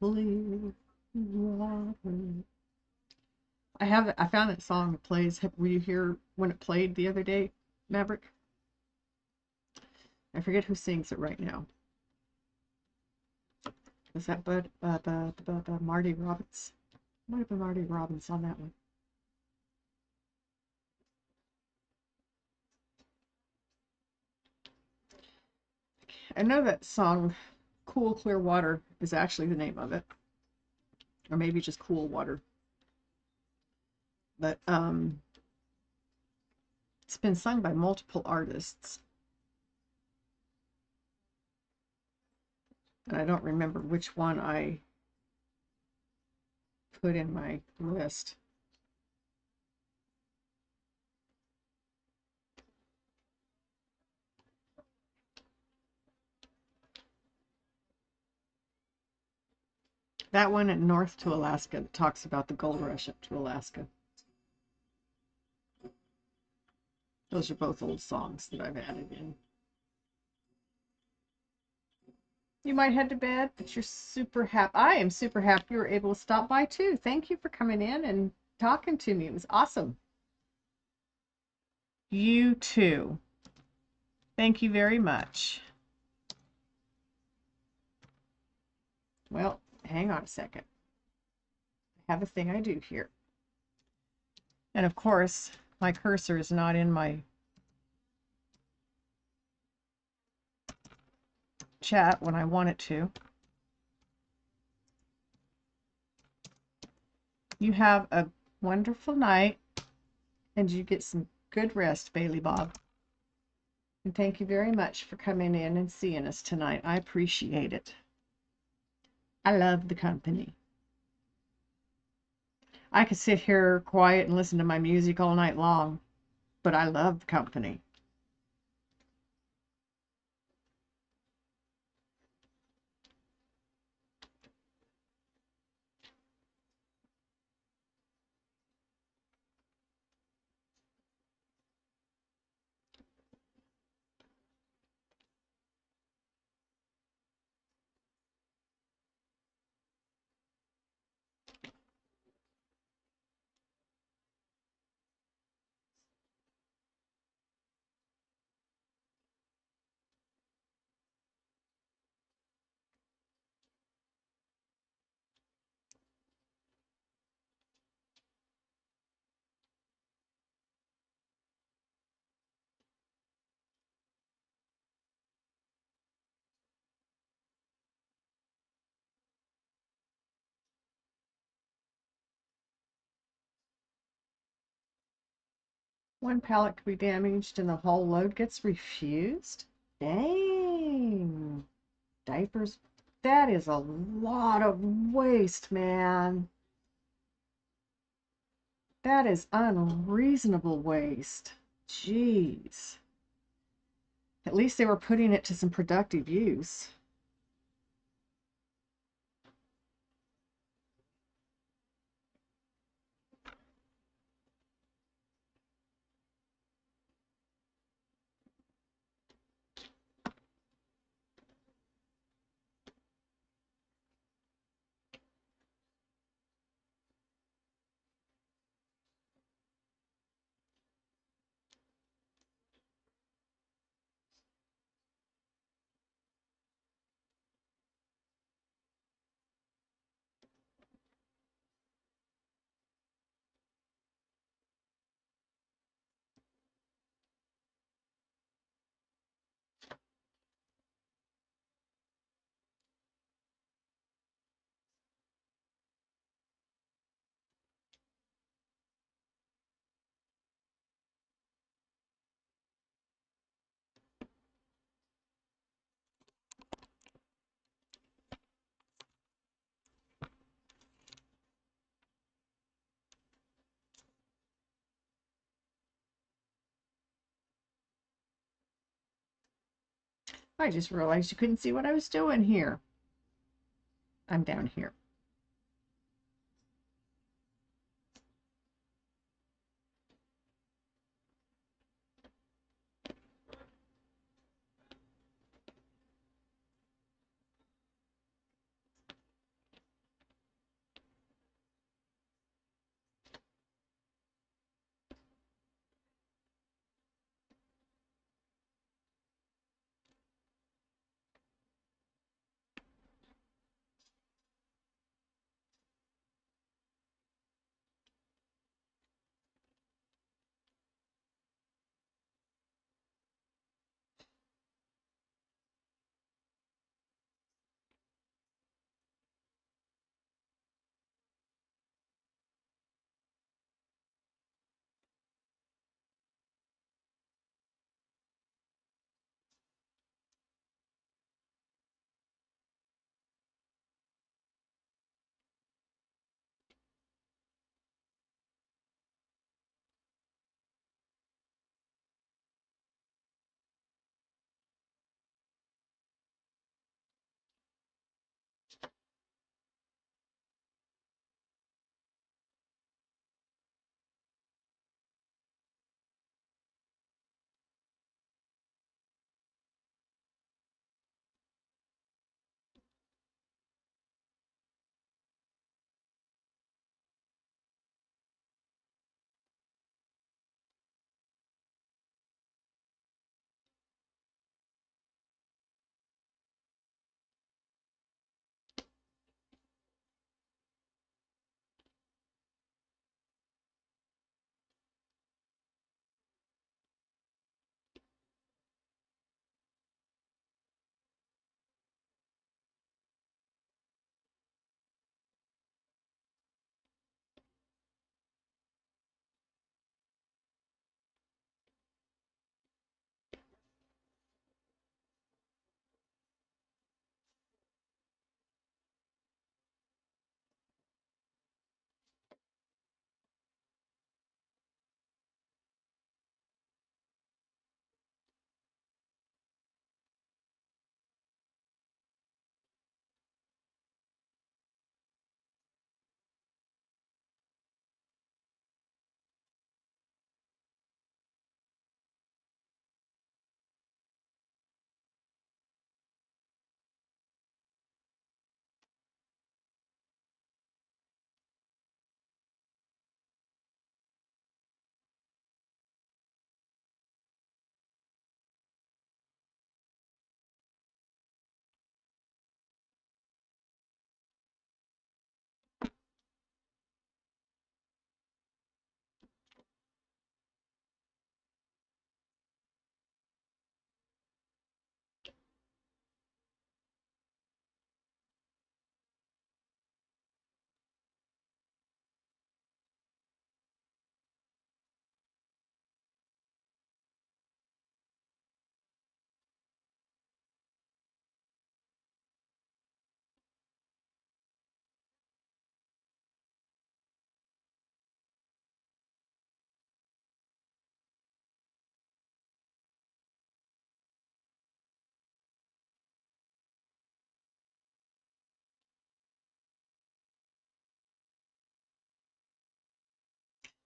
clear water. I found that song. It plays. Were you here when it played the other day, Maverick? I forget who sings it right now. Was that Marty Robbins? Might have been Marty Robbins on that one. I know that song, Cool Clear Water, is actually the name of it. Or maybe just Cool Water. But it's been sung by multiple artists. And I don't remember which one I put in my list. That one at North to Alaska that talks about the gold rush up to Alaska. Those are both old songs that I've added in. You might head to bed, but you're super happy. I am super happy you were able to stop by too. Thank you for coming in and talking to me. It was awesome. You too. Thank you very much. Well, hang on a second. I have a thing I do here. And of course, my cursor is not in my chat when I want it to. You have a wonderful night, and you get some good rest, Bailey Bob. And thank you very much for coming in and seeing us tonight. I appreciate it. I love the company. I could sit here quiet and listen to my music all night long, but I love the company. One pallet could be damaged and the whole load gets refused? Dang. Diapers. That is a lot of waste, man. That is unreasonable waste. Jeez. At least they were putting it to some productive use. I just realized you couldn't see what I was doing here. I'm down here.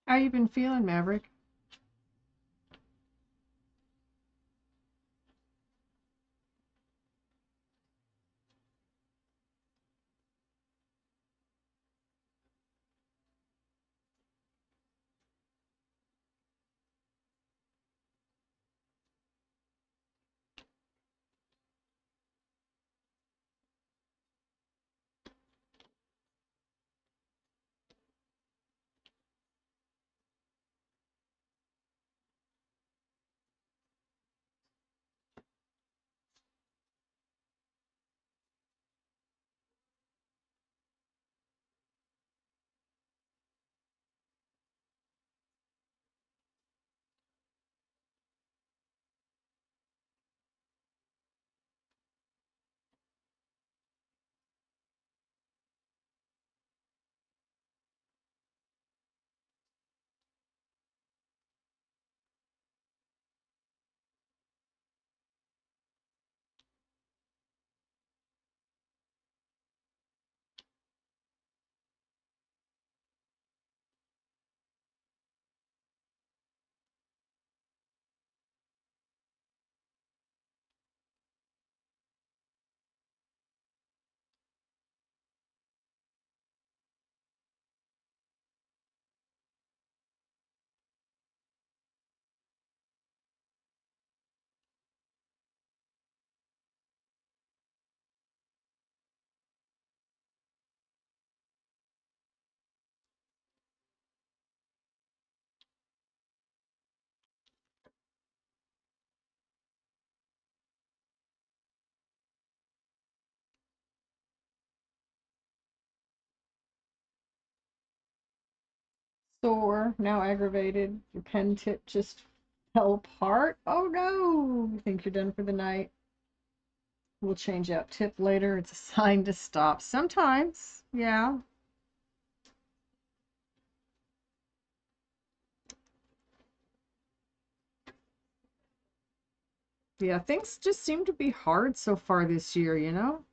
How you been feeling, Maverick? Sore, now aggravated. Your pen tip just fell apart. Oh no! You think you're done for the night? We'll change out tip later. It's a sign to stop. Sometimes, yeah. Yeah, things just seem to be hard so far this year, you know?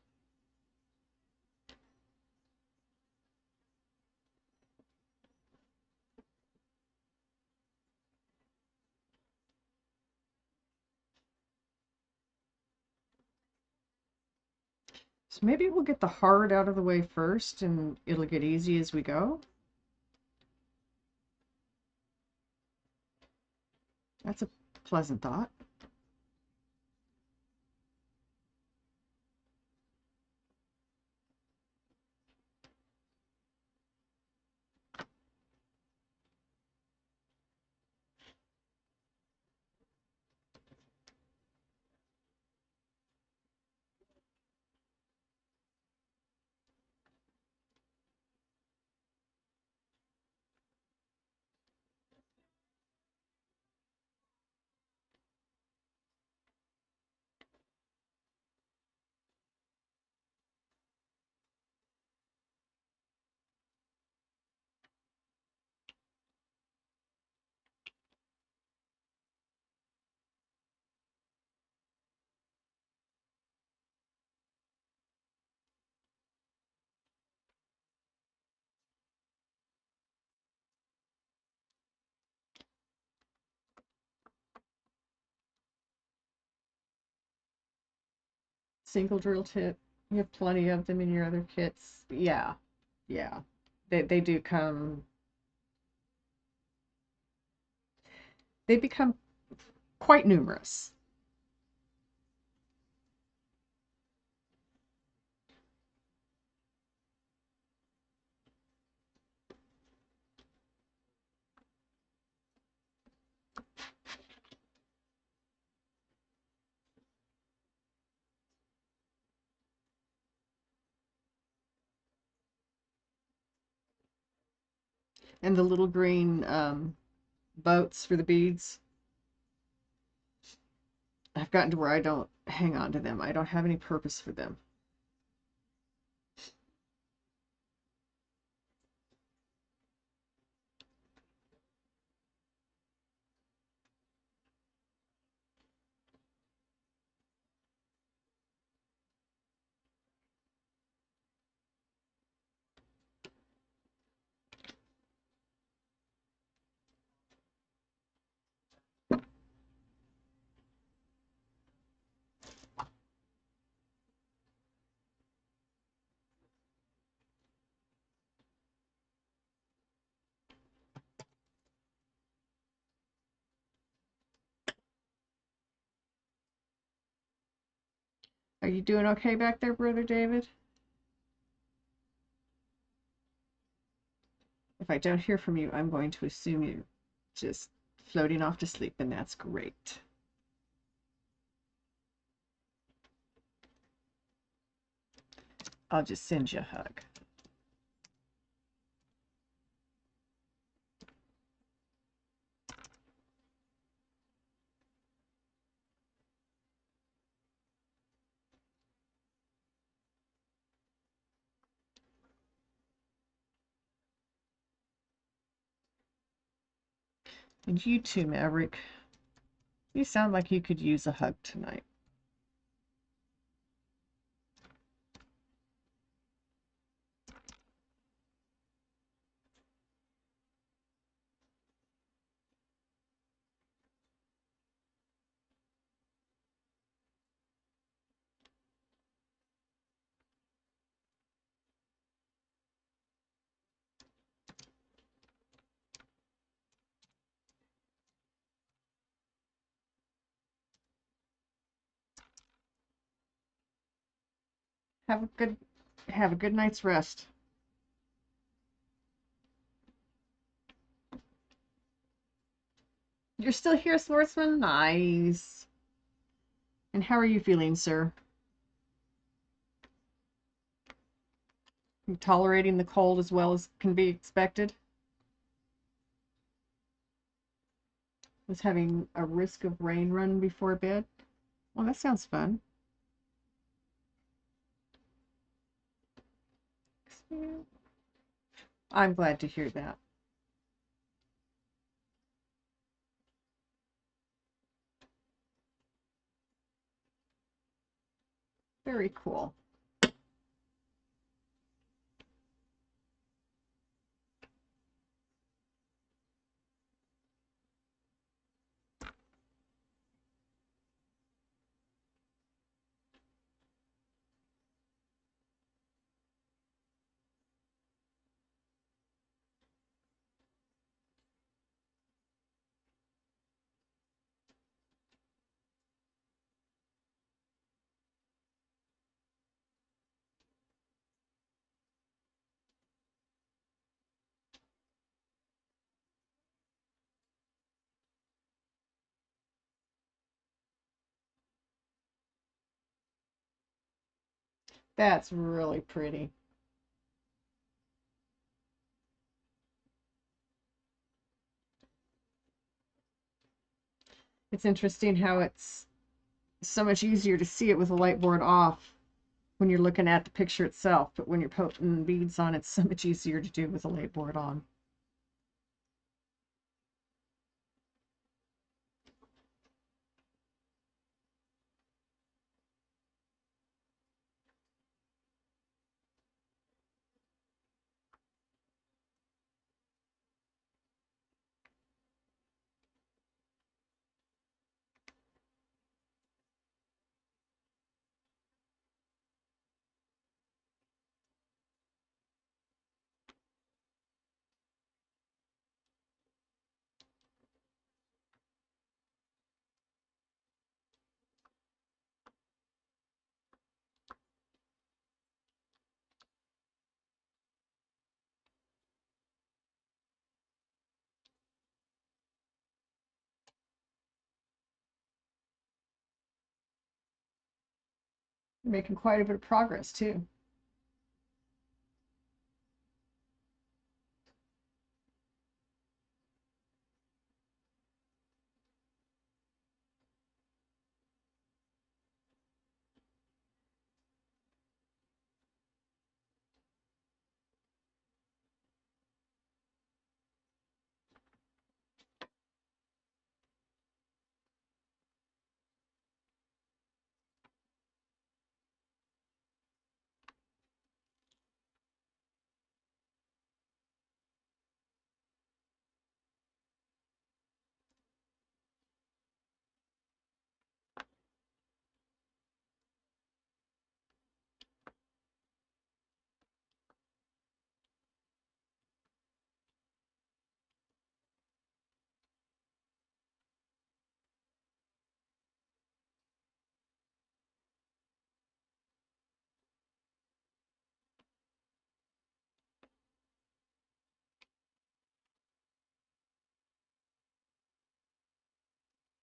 So maybe we'll get the hard out of the way first and it'll get easy as we go. That's a pleasant thought. Single drill tip. You have plenty of them in your other kits. Yeah, yeah. They do come, they become quite numerous. And the little green boats for the beads, I've gotten to where I don't hang on to them. I don't have any purpose for them. Are you doing okay back there, Brother David? If I don't hear from you, I'm going to assume you're just floating off to sleep, and that's great. I'll just send you a hug. And you too, Maverick. You sound like you could use a hug tonight. Have a good night's rest. You're still here, sportsman? Nice. And how are you feeling, sir? You tolerating the cold as well as can be expected? Was having a risk of rain run before bed? Well, that sounds fun. I'm glad to hear that. Very cool. That's really pretty. It's interesting how it's so much easier to see it with the light board off when you're looking at the picture itself, but when you're putting beads on, it's so much easier to do with the light board on. You're making quite a bit of progress too.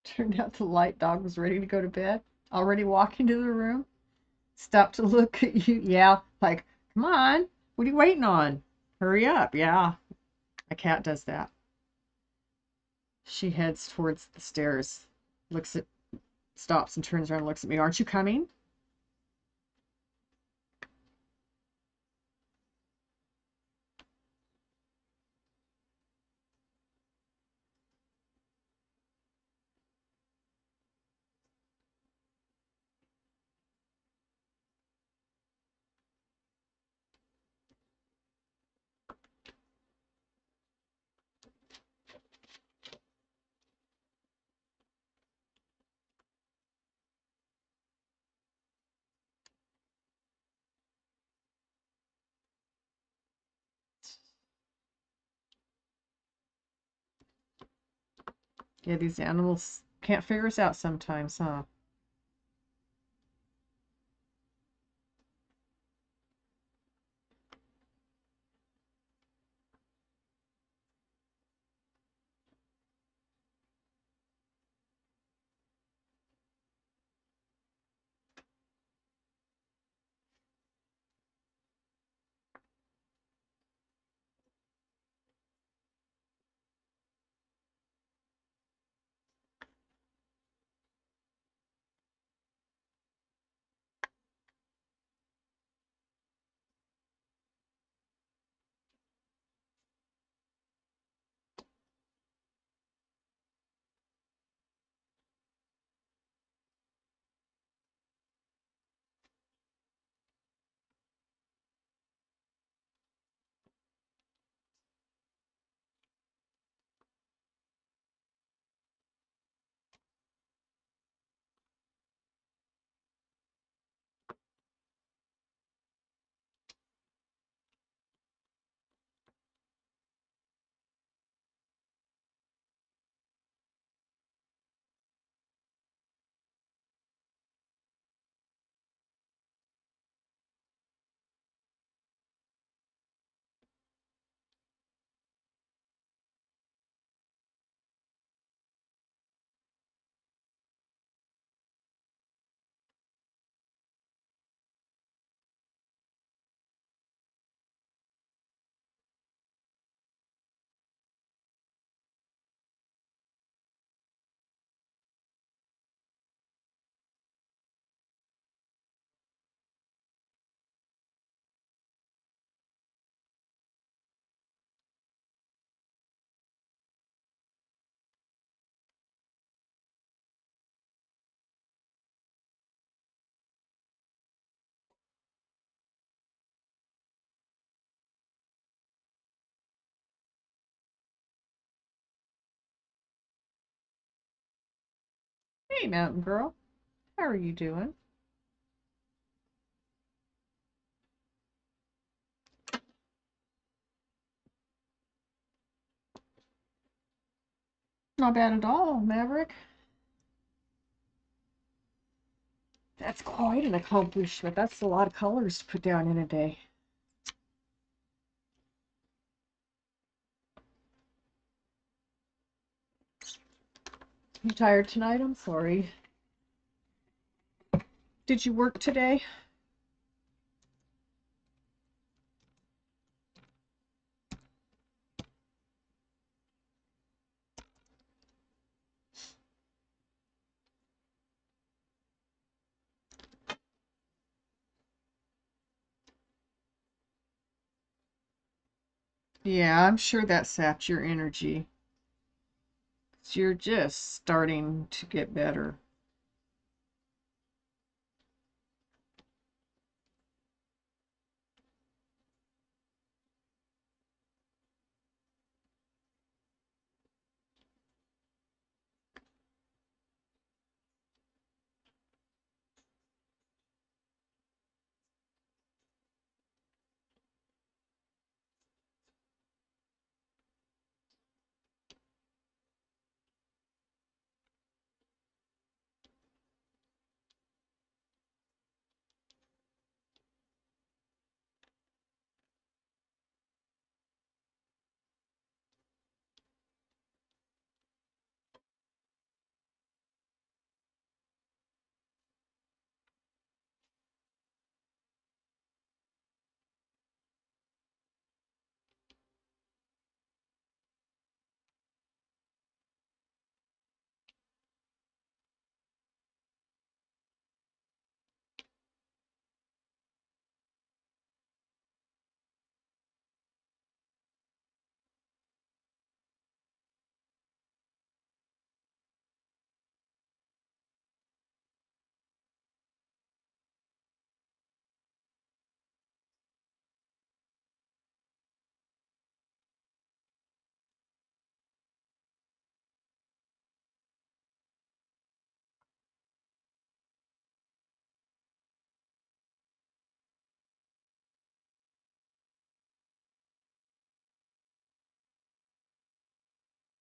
Turned out the light dog was ready to go to bed, already walking to the room. Stopped to look at you. Yeah, like, come on. What are you waiting on? Hurry up. Yeah, a cat does that. She heads towards the stairs, looks at, stops and turns around and looks at me. Aren't you coming? Yeah, these animals can't figure us out sometimes, huh? Hey, Mountain Girl. How are you doing? Not bad at all, Maverick. That's quite an accomplishment. That's a lot of colors to put down in a day. You tired tonight? I'm sorry. Did you work today? Yeah, I'm sure that sapped your energy. You're just starting to get better.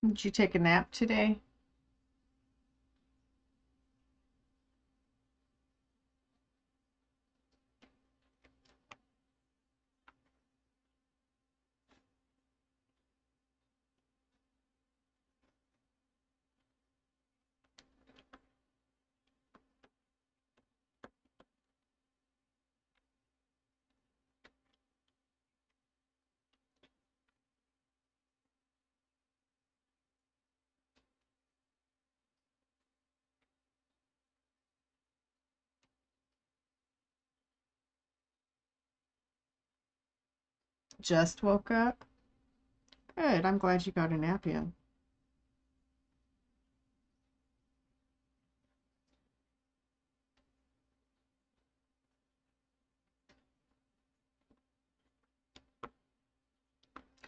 Did you take a nap today? Just woke up? Good. I'm glad you got a nap in.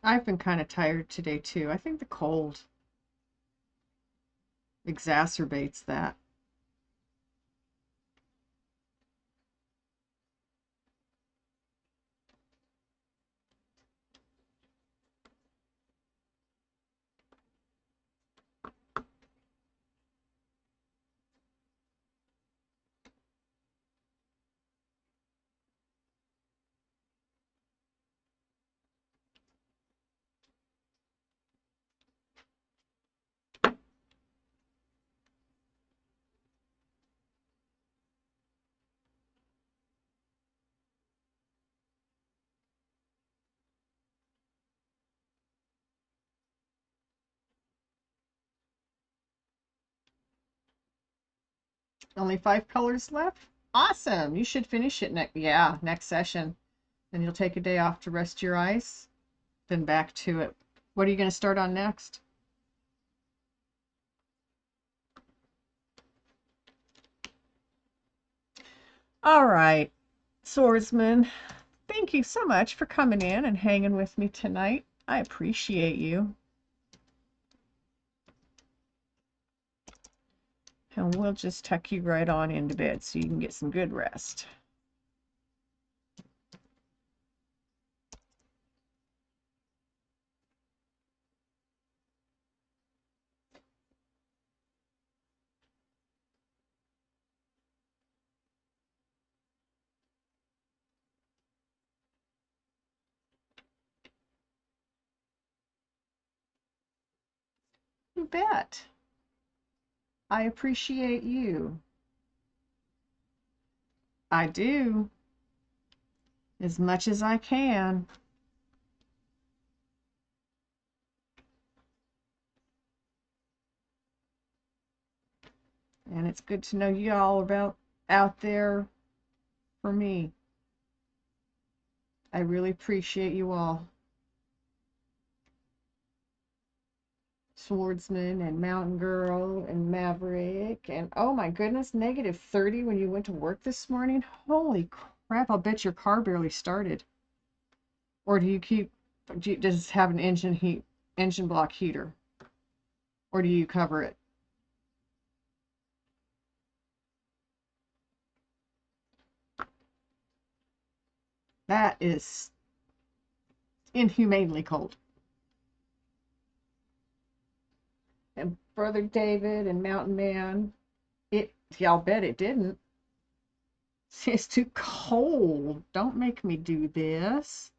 I've been kind of tired today too. I think the cold exacerbates that. Only 5 colors left? Awesome. You should finish it next session. Then you'll take a day off to rest your eyes, then back to it. What are you going to start on next? All right, swordsman. Thank you so much for coming in and hanging with me tonight. I appreciate you. And we'll just tuck you right on into bed so you can get some good rest. You bet. I appreciate you. I do. As much as I can. And it's good to know you all about out there for me. I really appreciate you all. Swordsman and Mountain Girl and Maverick and oh my goodness, -30 when you went to work this morning. Holy crap, I'll bet your car barely started. Or does it have an engine block heater? Or do you cover it? That is inhumanely cold. And Brother David and Mountain Man, I'll bet it didn't. It's too cold. Don't make me do this.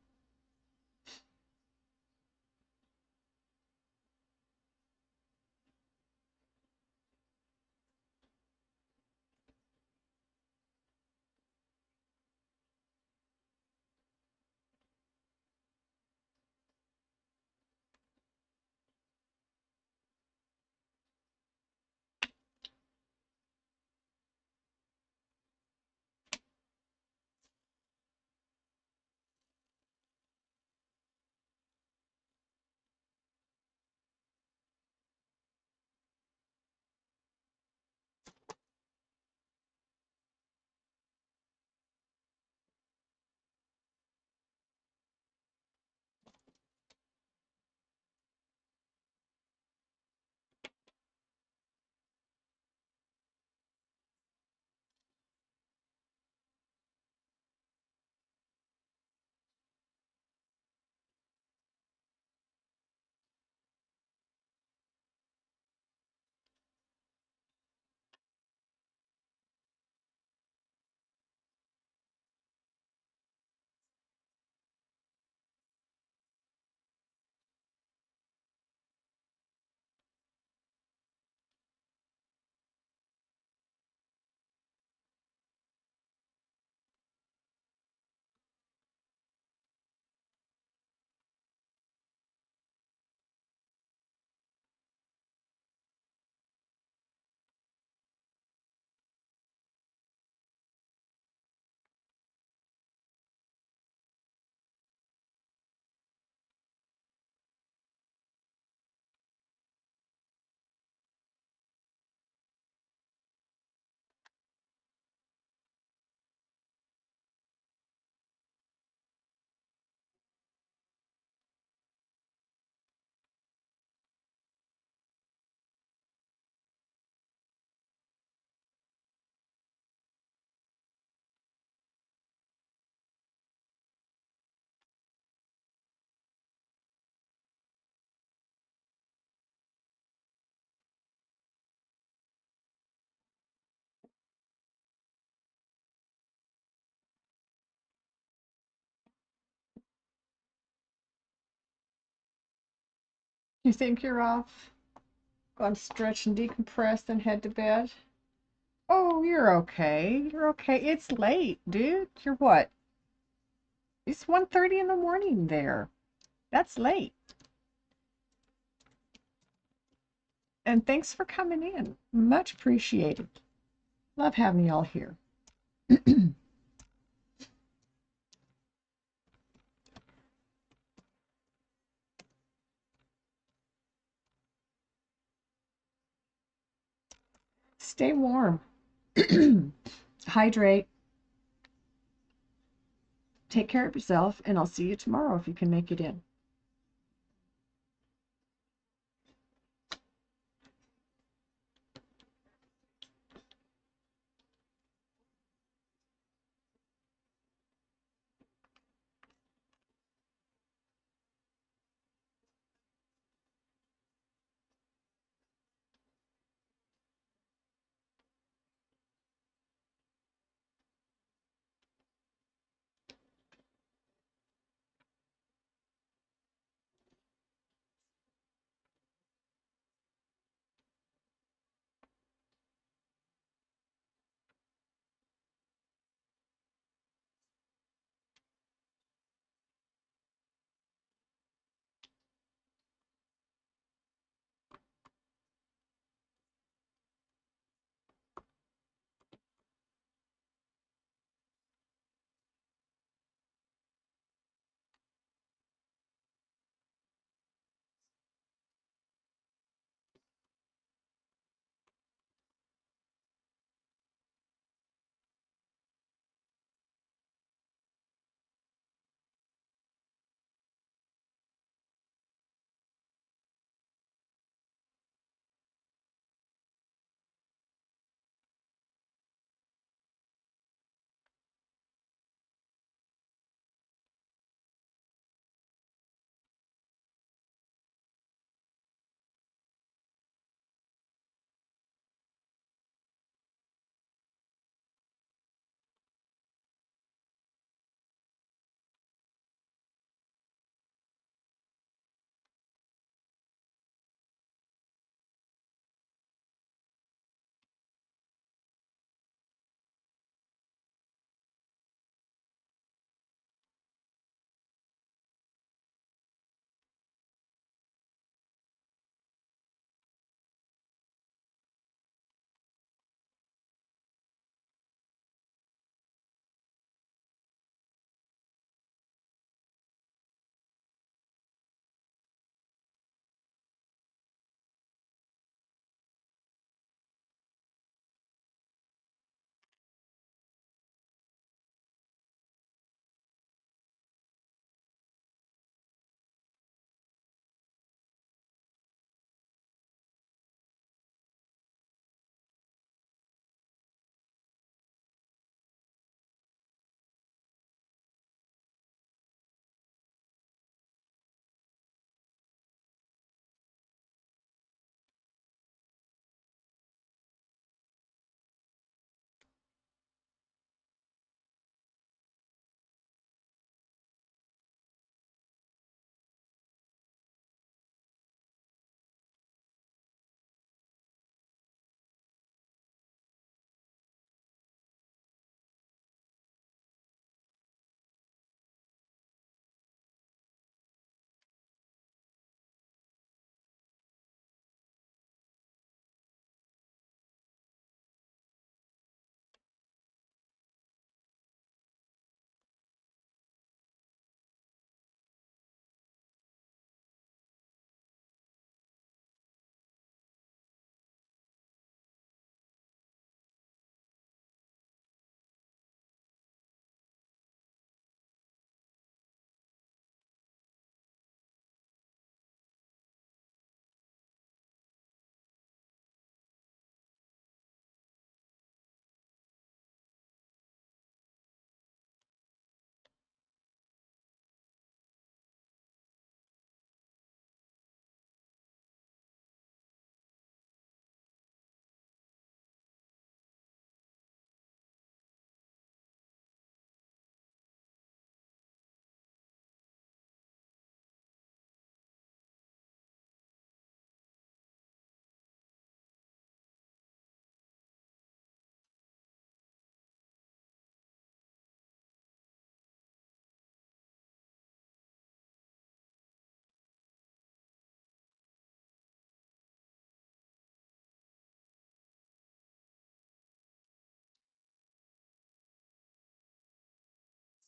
You think you're off? Go and stretch and decompress, then head to bed? Oh, you're okay. You're okay. It's late, dude. You're what? It's 1:30 in the morning there. That's late. And thanks for coming in. Much appreciated. Love having y'all here. Stay warm. Hydrate. Take care of yourself, and I'll see you tomorrow if you can make it in.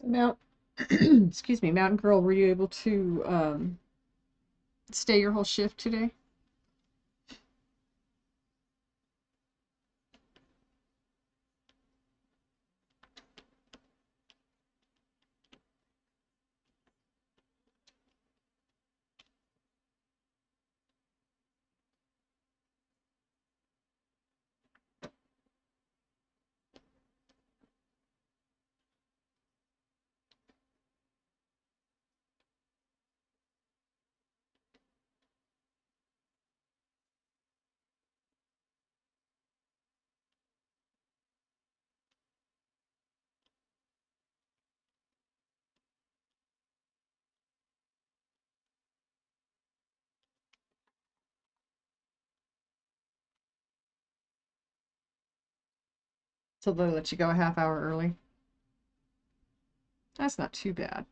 Mount, excuse me, Mountain Girl, were you able to stay your whole shift today? So they let you go a half hour early? That's not too bad.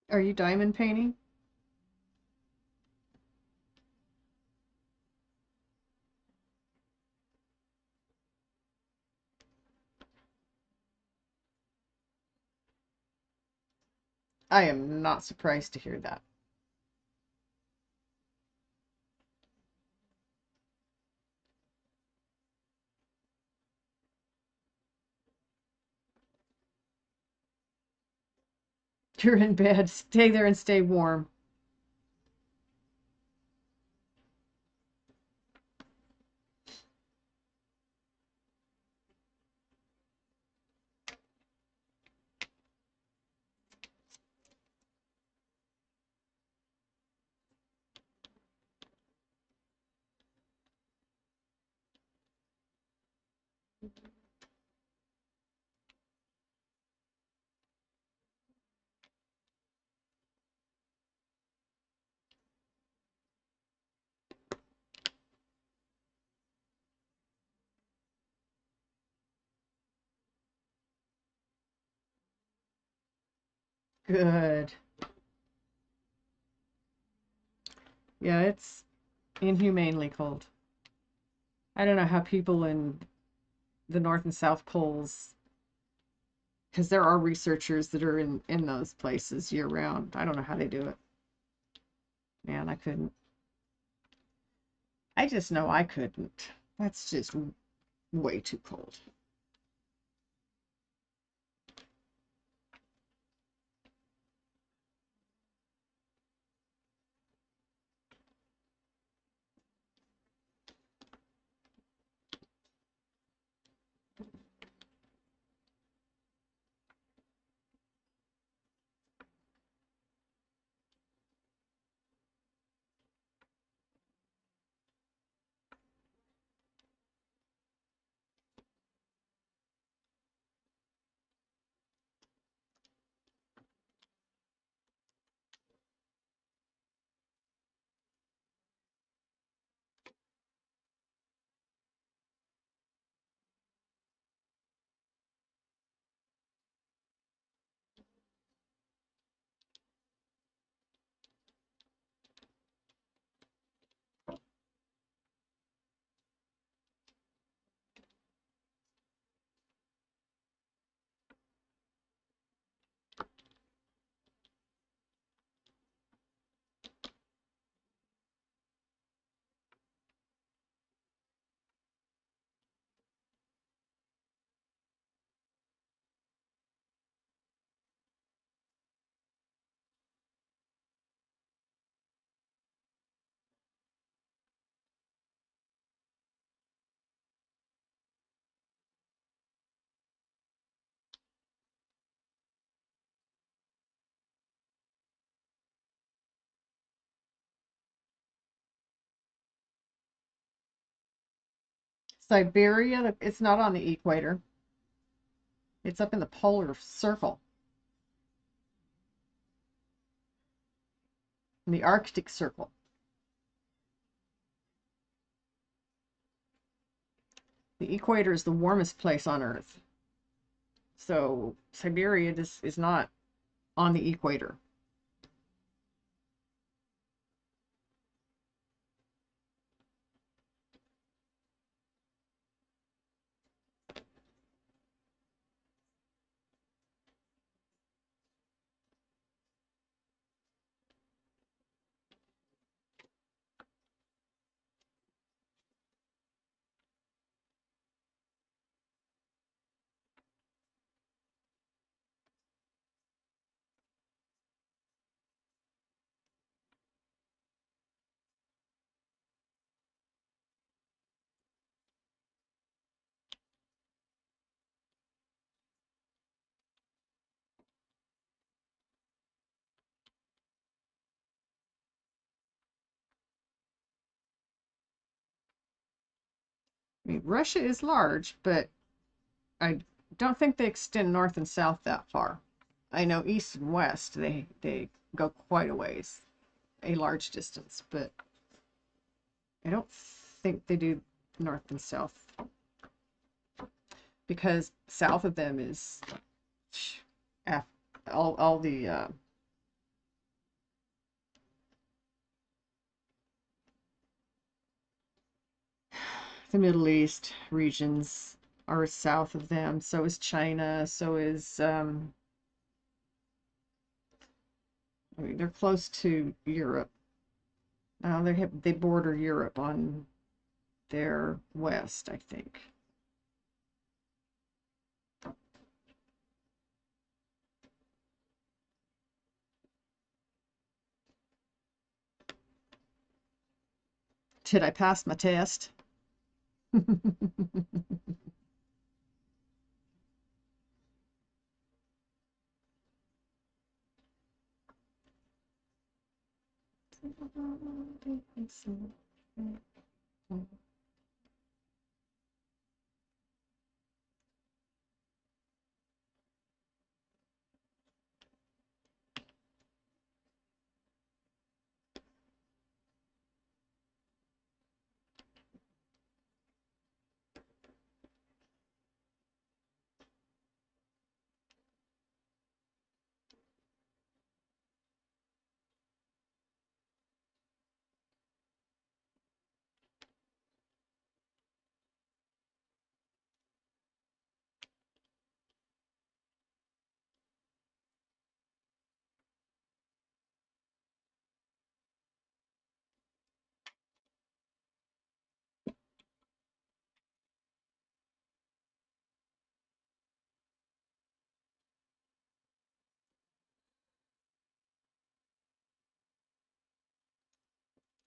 Are you diamond painting? I am not surprised to hear that. You're in bed. Stay there and stay warm. Good. Yeah, it's inhumanely cold. I don't know how people in the North and South Poles, because there are researchers that are in those places year round. I don't know how they do it. Man, I couldn't. I just know I couldn't. That's just way too cold. Siberia, it's not on the equator. It's up in the polar circle, in the Arctic Circle. The equator is the warmest place on Earth. So Siberia is not on the equator. I mean, Russia is large, but I don't think they extend north and south that far. I know east and west, they go quite a ways, a large distance, but I don't think they do north and south, because south of them is all the Middle East regions are south of them. So is China. So is I mean, they're close to Europe. They border Europe on their west, I think. Did I pass my test?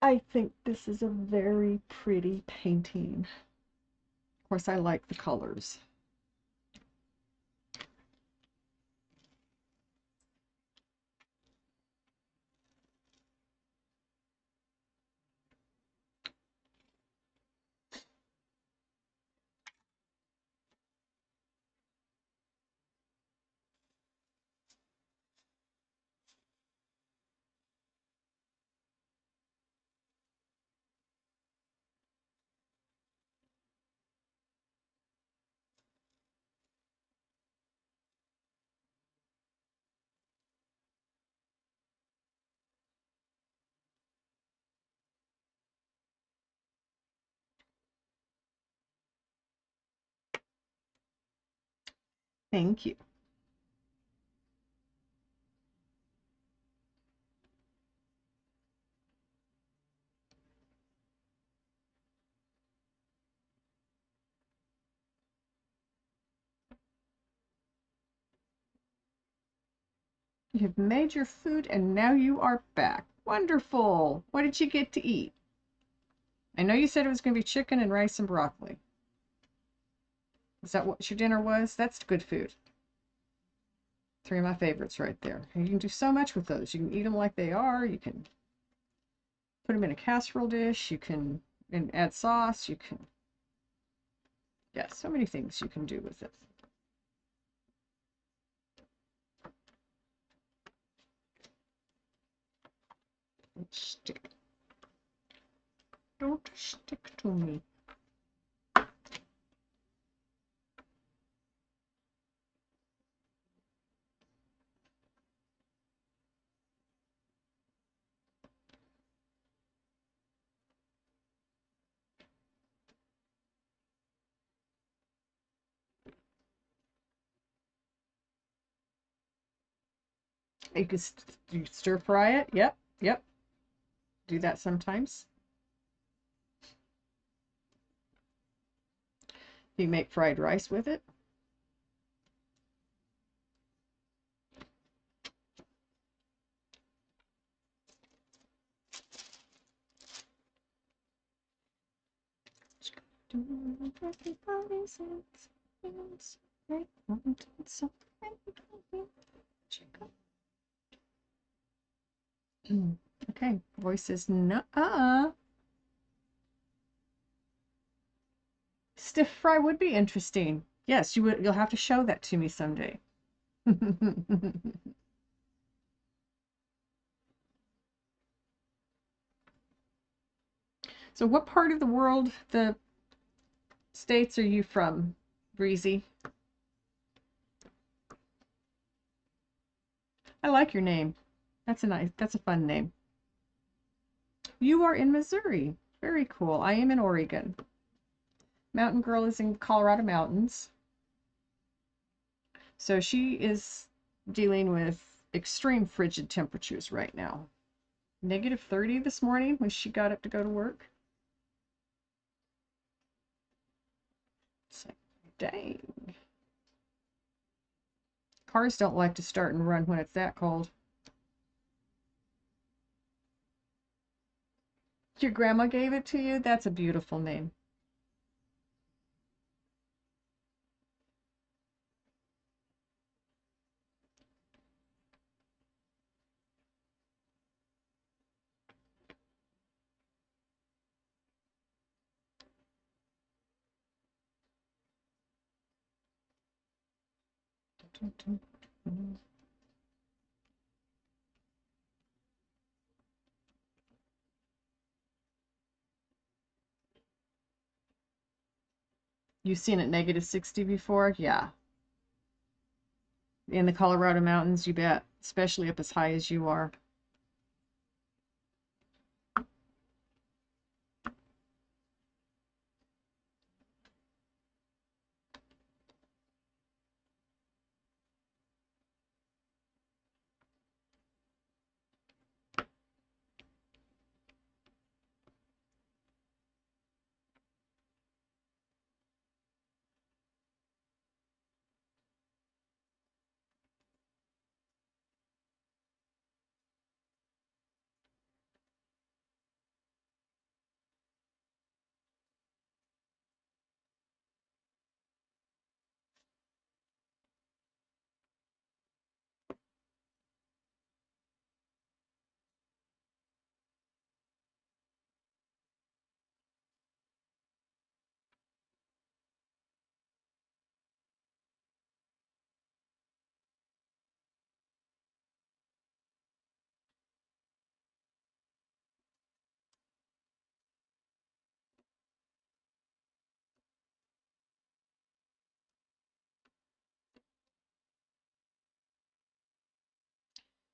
I think this is a very pretty painting. Of course, I like the colors. Thank you. You've made your food and now you are back. Wonderful. What did you get to eat? I know you said it was going to be chicken and rice and broccoli. Is that what your dinner was? That's good food. 3 of my favorites right there. And you can do so much with those. You can eat them like they are. You can put them in a casserole dish. You can and add sauce. You can Yeah, so many things you can do with it. Stick. Don't stick to me. You can stir fry it. Yep, yep. Do that sometimes. You make fried rice with it. Okay, voice is nuh-uh. Stiff fry would be interesting. Yes, you'll have to show that to me someday. So what part of the world, the States, are you from, Breezy? I like your name. That's a fun name. You are in Missouri. Very cool. I am in Oregon. Mountain Girl is in Colorado mountains. So she is dealing with extreme frigid temperatures right now. -30 this morning when she got up to go to work. It's like, dang. Cars don't like to start and run when it's that cold. Your grandma gave it to you? That's a beautiful name. You've seen it -60 before? Yeah. In the Colorado mountains, you bet. Especially up as high as you are.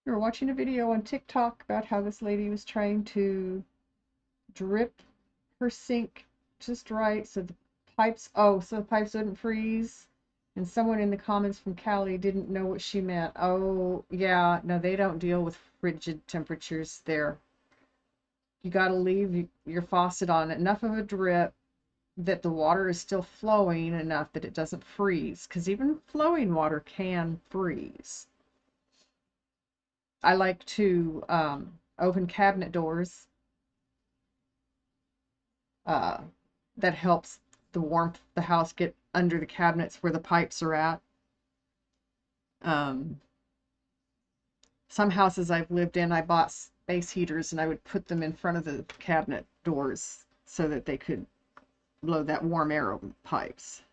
We were watching a video on TikTok about how this lady was trying to drip her sink just right so the pipes wouldn't freeze. And someone in the comments from Cali didn't know what she meant. Oh, yeah, no, they don't deal with frigid temperatures there. You got to leave your faucet on enough of a drip that the water is still flowing enough that it doesn't freeze, because even flowing water can freeze. I like to open cabinet doors. Uh, that helps the warmth of the house get under the cabinets where the pipes are at. Some houses I've lived in, I bought space heaters and I would put them in front of the cabinet doors so that they could blow that warm air over the pipes.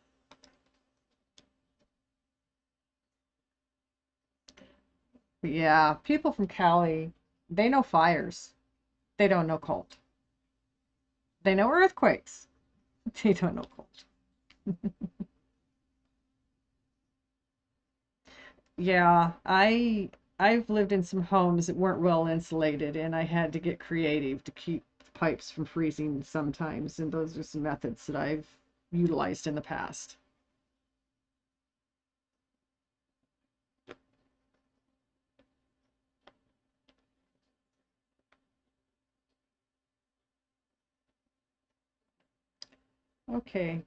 Yeah, people from Cali, they know fires. They don't know cold. They know earthquakes. They don't know cold. Yeah, I've lived in some homes that weren't well insulated, and I had to get creative to keep the pipes from freezing sometimes, and those are some methods that I've utilized in the past. Okay,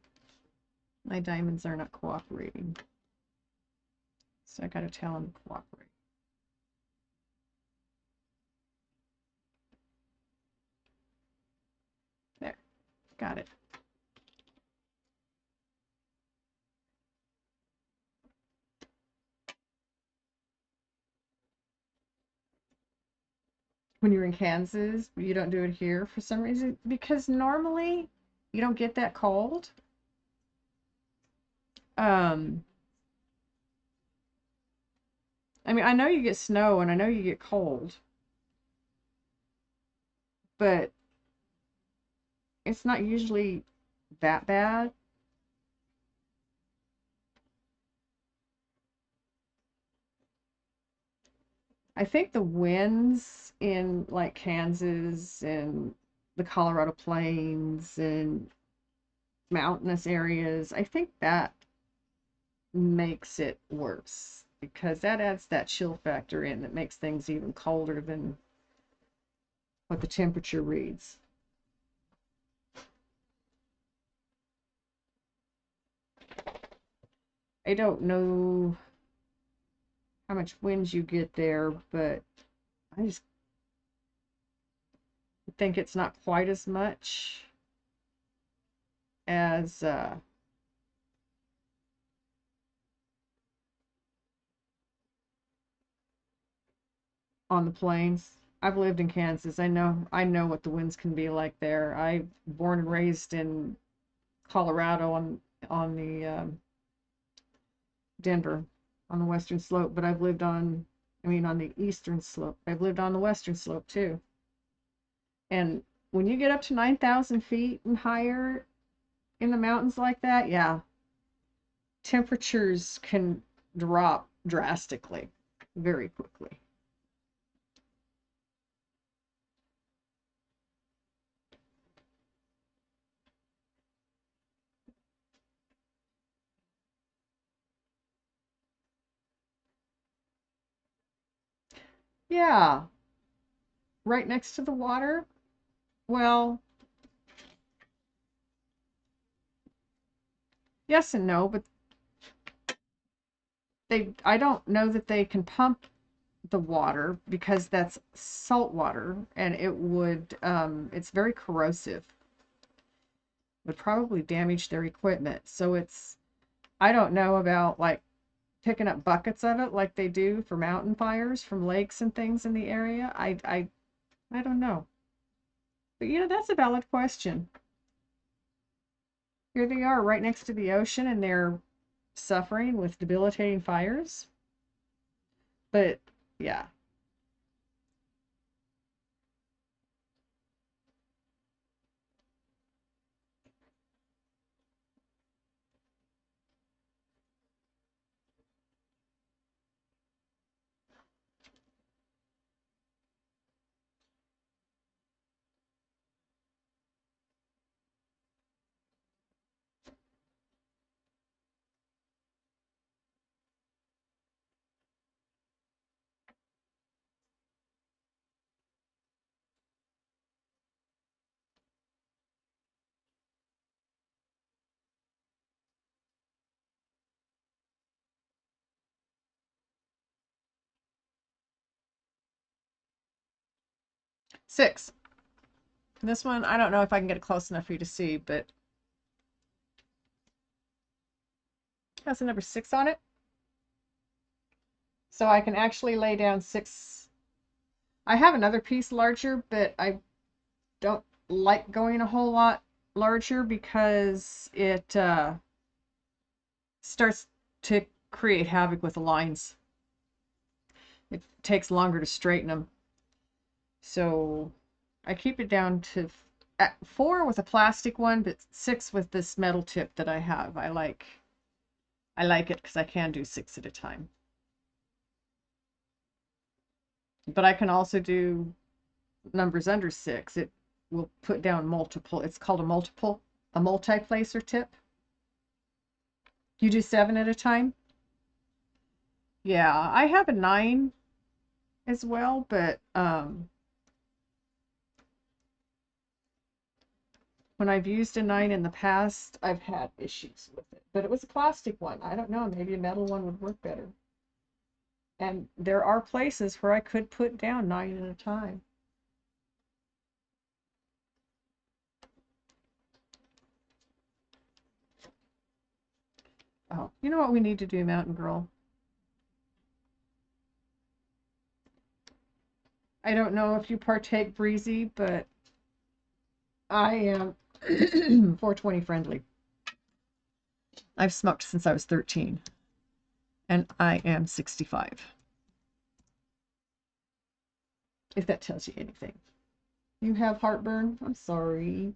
my diamonds are not cooperating, so I gotta tell them to cooperate. There, got it. When you're in Kansas, but you don't do it here for some reason, because normally you don't get that cold. Um, I mean, I know you get snow and I know you get cold, but it's not usually that bad. I think the winds in like Kansas and the Colorado Plains and mountainous areas, I think that makes it worse because that adds that chill factor in that makes things even colder than what the temperature reads. I don't know how much wind you get there, but I just think it's not quite as much as on the plains. I've lived in Kansas. I know what the winds can be like there. I born and raised in Colorado on the Denver on the western slope, but I've lived on I mean on the eastern slope. I've lived on the western slope too. And when you get up to 9,000 feet and higher in the mountains like that, yeah, temperatures can drop drastically very quickly. Yeah, right next to the water. Well, yes and no, but I don't know that they can pump the water because that's salt water and it's very corrosive. Would probably damage their equipment. So I don't know about like picking up buckets of it like they do for mountain fires from lakes and things in the area. I don't know. But that's a valid question. Here they are right next to the ocean and they're suffering with debilitating fires. But yeah. 6. This one, I don't know if I can get it close enough for you to see, but it has a number 6 on it. So I can actually lay down 6. I have another piece larger, but I don't like going a whole lot larger because it starts to create havoc with the lines. It takes longer to straighten them. So I keep it down to 4 with a plastic one, but 6 with this metal tip that I have. I like it because I can do 6 at a time. But I can also do numbers under 6. It will put down multiple. It's called a multi-placer tip. You do 7 at a time? Yeah, I have a 9 as well, but when I've used a 9 in the past, I've had issues with it. But it was a plastic one. I don't know, maybe a metal one would work better. And there are places where I could put down 9 at a time. Oh, you know what we need to do, Mountain Girl? I don't know if you partake, Breezy, but I am 420 friendly. I've smoked since I was 13, and I am 65. If that tells you anything. You have heartburn? I'm sorry.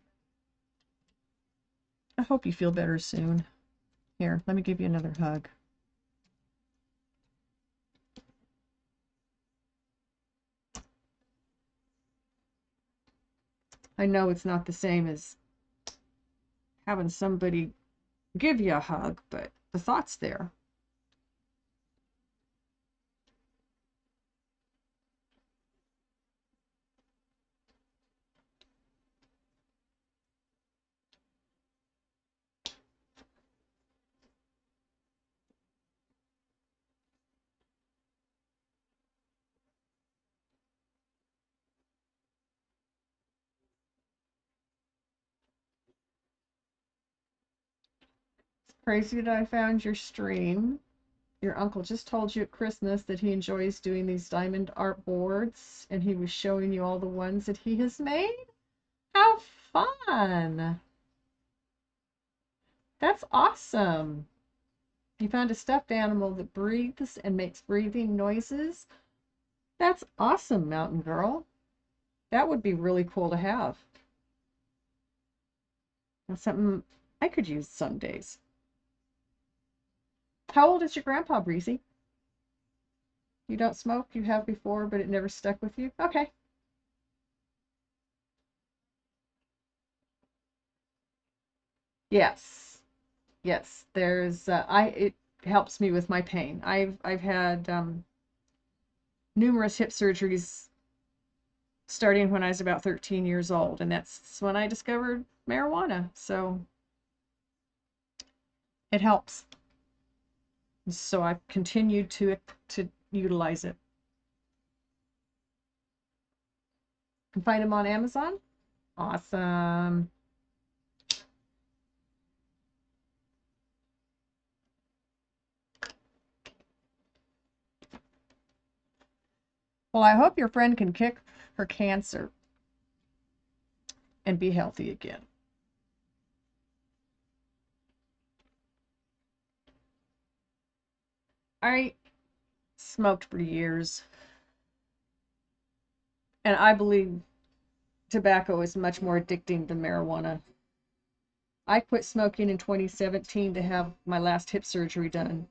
I hope you feel better soon. Here, let me give you another hug. I know it's not the same as having somebody give you a hug, but the thought's there. It's crazy that I found your stream. Your uncle just told you at Christmas that he enjoys doing these diamond art boards, and he was showing you all the ones that he has made. How fun! That's awesome. He found a stuffed animal that breathes and makes breathing noises. That's awesome, Mountain Girl. That would be really cool to have. That's something I could use some days. How old is your grandpa, Breezy? You don't smoke? You have before, but it never stuck with you? Okay. Yes. Yes. There's it helps me with my pain. I've had numerous hip surgeries starting when I was about 13 years old, and that's when I discovered marijuana. So it helps. So I've continued to utilize it. You can find them on Amazon. Awesome. Well, I hope your friend can kick her cancer and be healthy again. I smoked for years, and I believe tobacco is much more addicting than marijuana. I quit smoking in 2017 to have my last hip surgery done.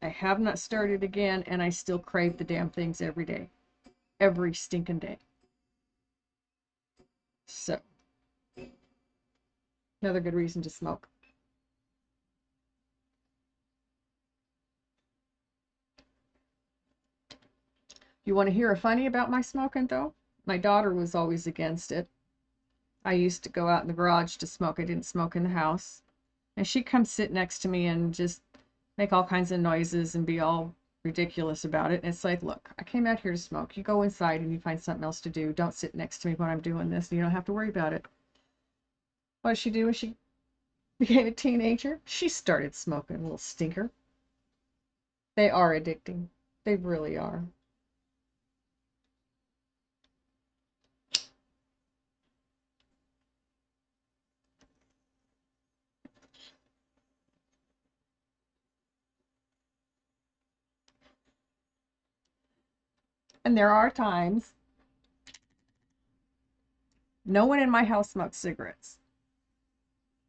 I have not started again, and I still crave the damn things every day. Every stinking day. So, another good reason to smoke. You want to hear a funny about my smoking, though? My daughter was always against it. I used to go out in the garage to smoke. I didn't smoke in the house. And she'd come sit next to me and just make all kinds of noises and be all ridiculous about it. And it's like, look, I came out here to smoke. You go inside and you find something else to do. Don't sit next to me when I'm doing this. And you don't have to worry about it. What did she do when she became a teenager? She started smoking, a little stinker. They are addicting. They really are. And there are times no one in my house smokes cigarettes.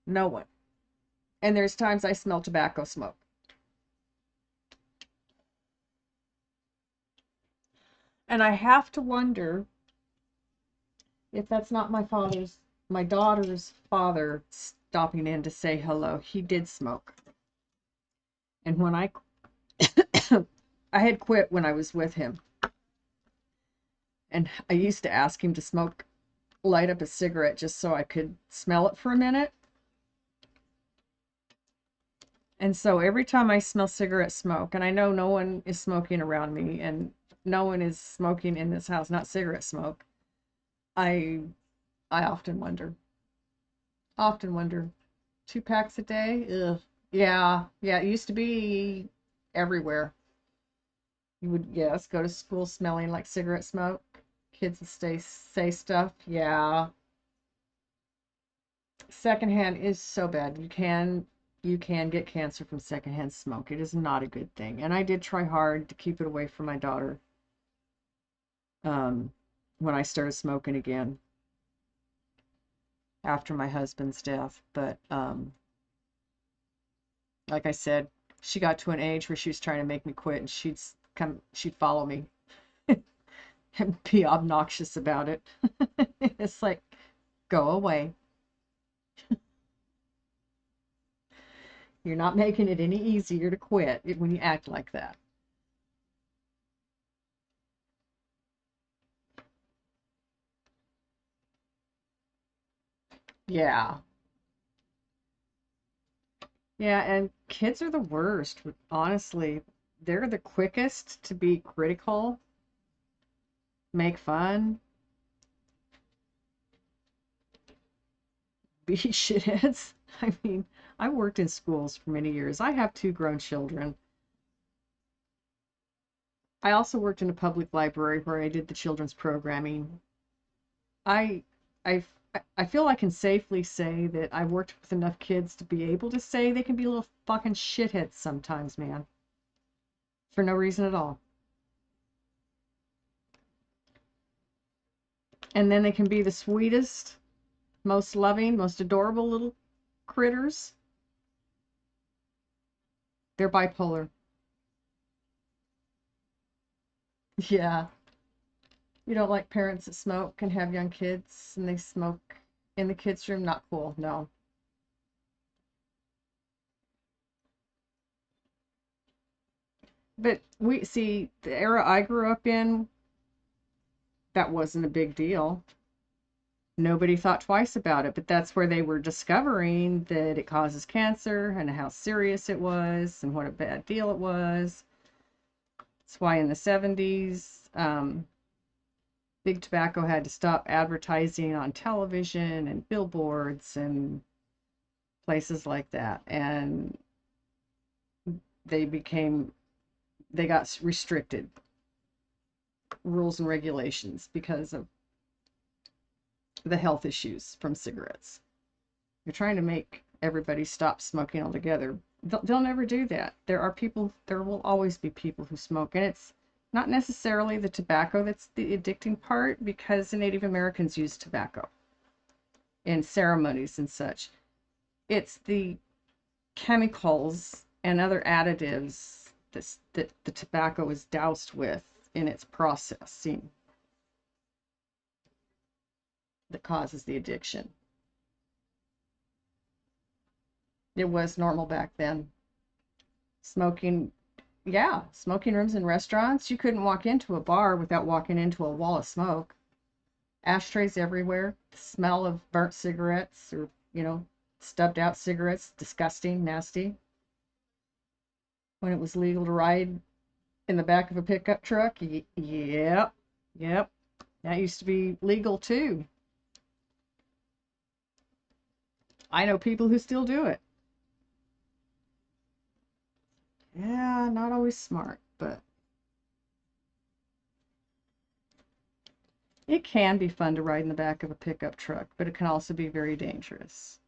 No one. And there's times I smell tobacco smoke. And I have to wonder if that's not my daughter's father stopping in to say hello. He did smoke. And when I had quit when I was with him. And I used to ask him to light up a cigarette just so I could smell it for a minute. And so every time I smell cigarette smoke, and I know no one is smoking around me and no one is smoking in this house, not cigarette smoke, I often wonder, 2 packs a day? Ugh. Yeah, yeah, it used to be everywhere. You would, yes, go to school smelling like cigarette smoke. Kids would say stuff. Yeah. Secondhand is so bad. You can get cancer from secondhand smoke. It is not a good thing. And I did try hard to keep it away from my daughter um, when I started smoking again after my husband's death. But like I said, she got to an age where she was trying to make me quit, and she'd follow me and be obnoxious about it. It's like, go away. You're not making it any easier to quit when you act like that. Yeah. Yeah, and kids are the worst, honestly. They're the quickest to be critical, make fun, be shitheads. I mean, I worked in schools for many years. I have 2 grown children. I also worked in a public library where I did the children's programming. I I I feel I can safely say that I've worked with enough kids to be able to say they can be little fucking shitheads sometimes, man, for no reason at all. And then they can be the sweetest, most loving, most adorable little critters. They're bipolar. Yeah. You don't like parents that smoke and have young kids and they smoke in the kids' room? Not cool. No. But we see the era I grew up in, that wasn't a big deal. Nobody thought twice about it, but that's where they were discovering that it causes cancer and how serious it was and what a bad deal it was. That's why in the 70s, big tobacco had to stop advertising on television and billboards and places like that. And they became, they got restricted rules and regulations because of the health issues from cigarettes. You're trying to make everybody stop smoking altogether. They'll never do that. There will always be people who smoke, and it's not necessarily the tobacco that's the addicting part, because the Native Americans used tobacco in ceremonies and such. It's the chemicals and other additives that the tobacco is doused with in its processing that causes the addiction. It was normal back then. Smoking, yeah, smoking rooms in restaurants. You couldn't walk into a bar without walking into a wall of smoke. Ashtrays everywhere. The smell of burnt cigarettes or, stubbed out cigarettes. Disgusting, nasty. When it was legal to ride in the back of a pickup truck, yep, yep. That used to be legal too. I know people who still do it. Yeah, not always smart, but it can be fun to ride in the back of a pickup truck, but it can also be very dangerous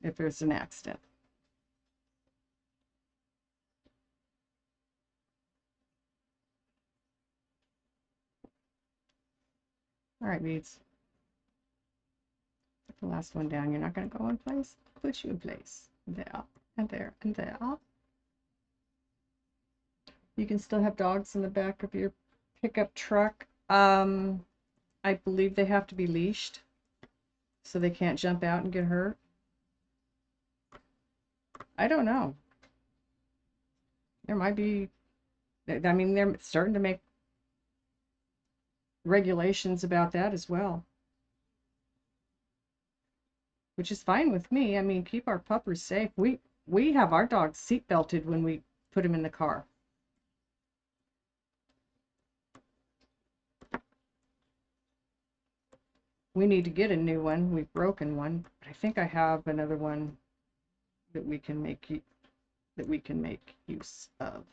if there's an accident. All right, Beads. Put the last one down. You're not going to go in place? Put you in place. There, and there, and there. You can still have dogs in the back of your pickup truck. I believe they have to be leashed, so they can't jump out and get hurt. I don't know. There might be, I mean, they're starting to make regulations about that as well, which is fine with me. I mean, keep our puppers safe. We have our dogs seat belted when we put them in the car. We need to get a new one. We've broken one, but I think I have another one that we can make use of.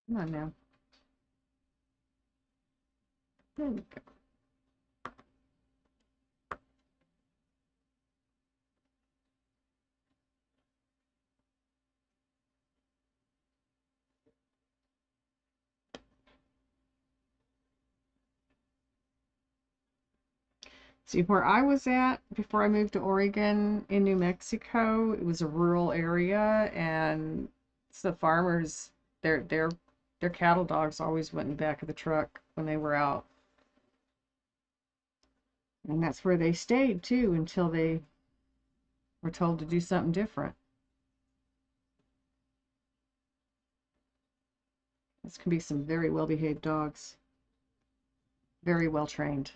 Come on now. There we go. See, where I was at before I moved to Oregon in New Mexico, it was a rural area, and the farmers, their cattle dogs always went in the back of the truck when they were out. And that's where they stayed too until they were told to do something different. This can be some very well-behaved dogs, very well trained.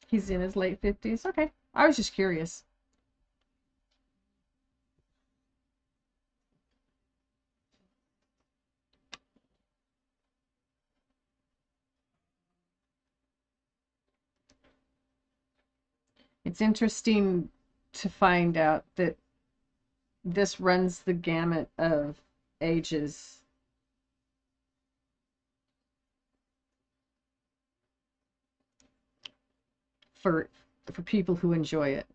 He's in his late 50s. Okay. I was just curious. It's interesting to find out that this runs the gamut of ages. For people who enjoy it.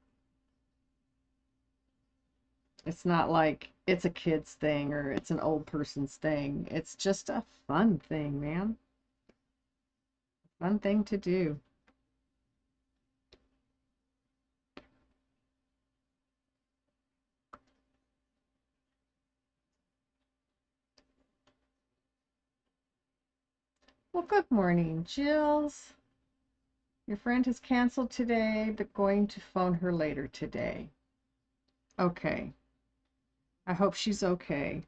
It's not like it's a kid's thing or it's an old person's thing. It's just a fun thing, man. Fun thing to do. Well, good morning, Jills. Your friend has canceled today, but going to phone her later today. Okay. I hope she's okay.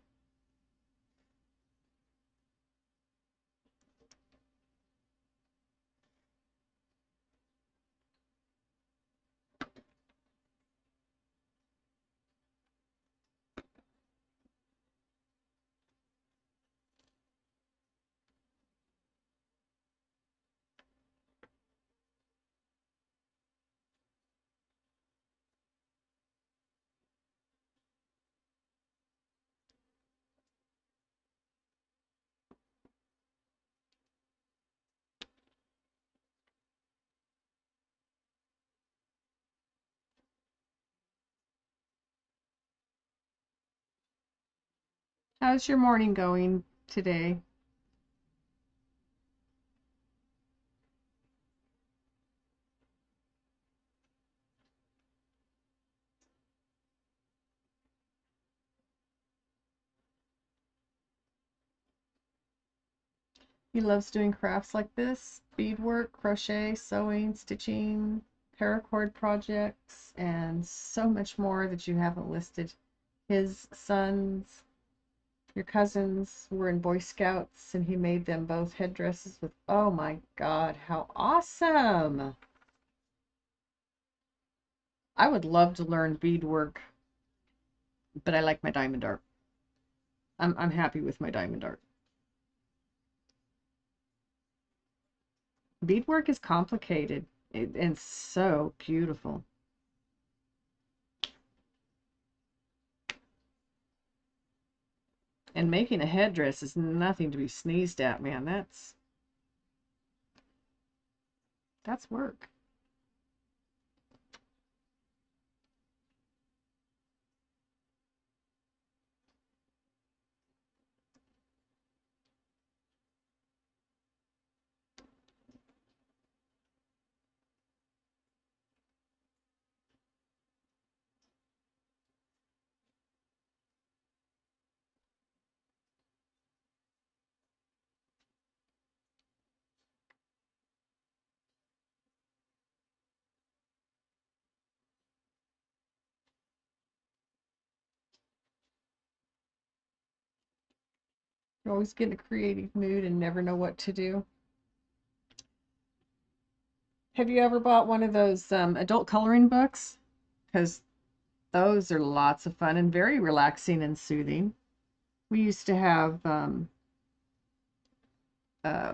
How's your morning going today? He loves doing crafts like this, beadwork, crochet, sewing, stitching, paracord projects, and so much more that you haven't listed. His sons, your cousins, were in Boy Scouts, and he made them both headdresses with, oh my God, how awesome! I would love to learn beadwork, but I like my diamond art. I'm happy with my diamond art. Beadwork is complicated and so beautiful. And making a headdress is nothing to be sneezed at, man. That's work. You always get in a creative mood and never know what to do. Have you ever bought one of those adult coloring books? Because those are lots of fun and very relaxing and soothing. We used to have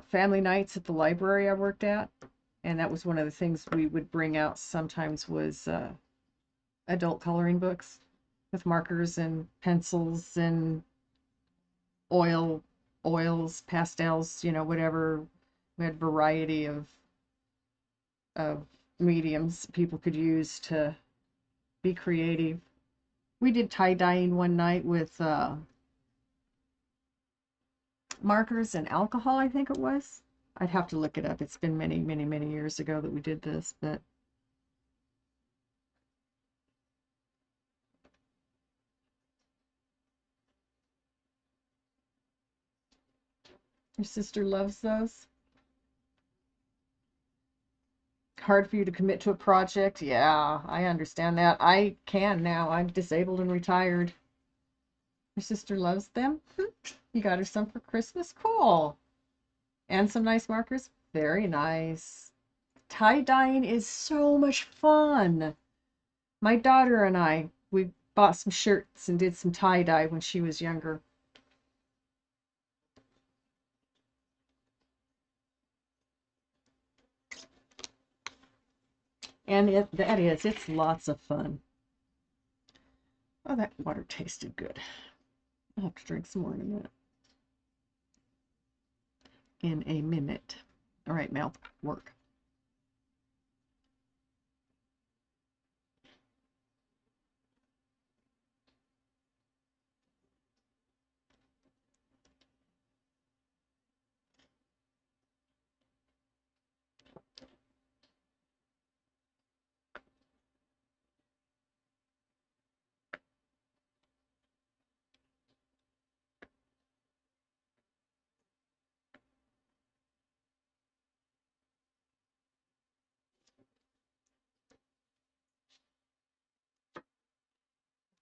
family nights at the library I worked at, and that was one of the things we would bring out sometimes was adult coloring books with markers and pencils and oil oils, pastels, whatever. We had variety of mediums people could use to be creative. We did tie-dyeing one night with markers and alcohol, I think it was. I'd have to look it up. It's been many, many, many years ago that we did this, but your sister loves those. Hard for you to commit to a project. Yeah, I understand that. I can now. I'm disabled and retired. Your sister loves them. You got her some for Christmas? Cool. And some nice markers? Very nice. Tie-dyeing is so much fun. My daughter and we bought some shirts and did some tie-dye when she was younger. And it's lots of fun. Oh, that water tasted good. I'll have to drink some more in a minute. All right, mouth work.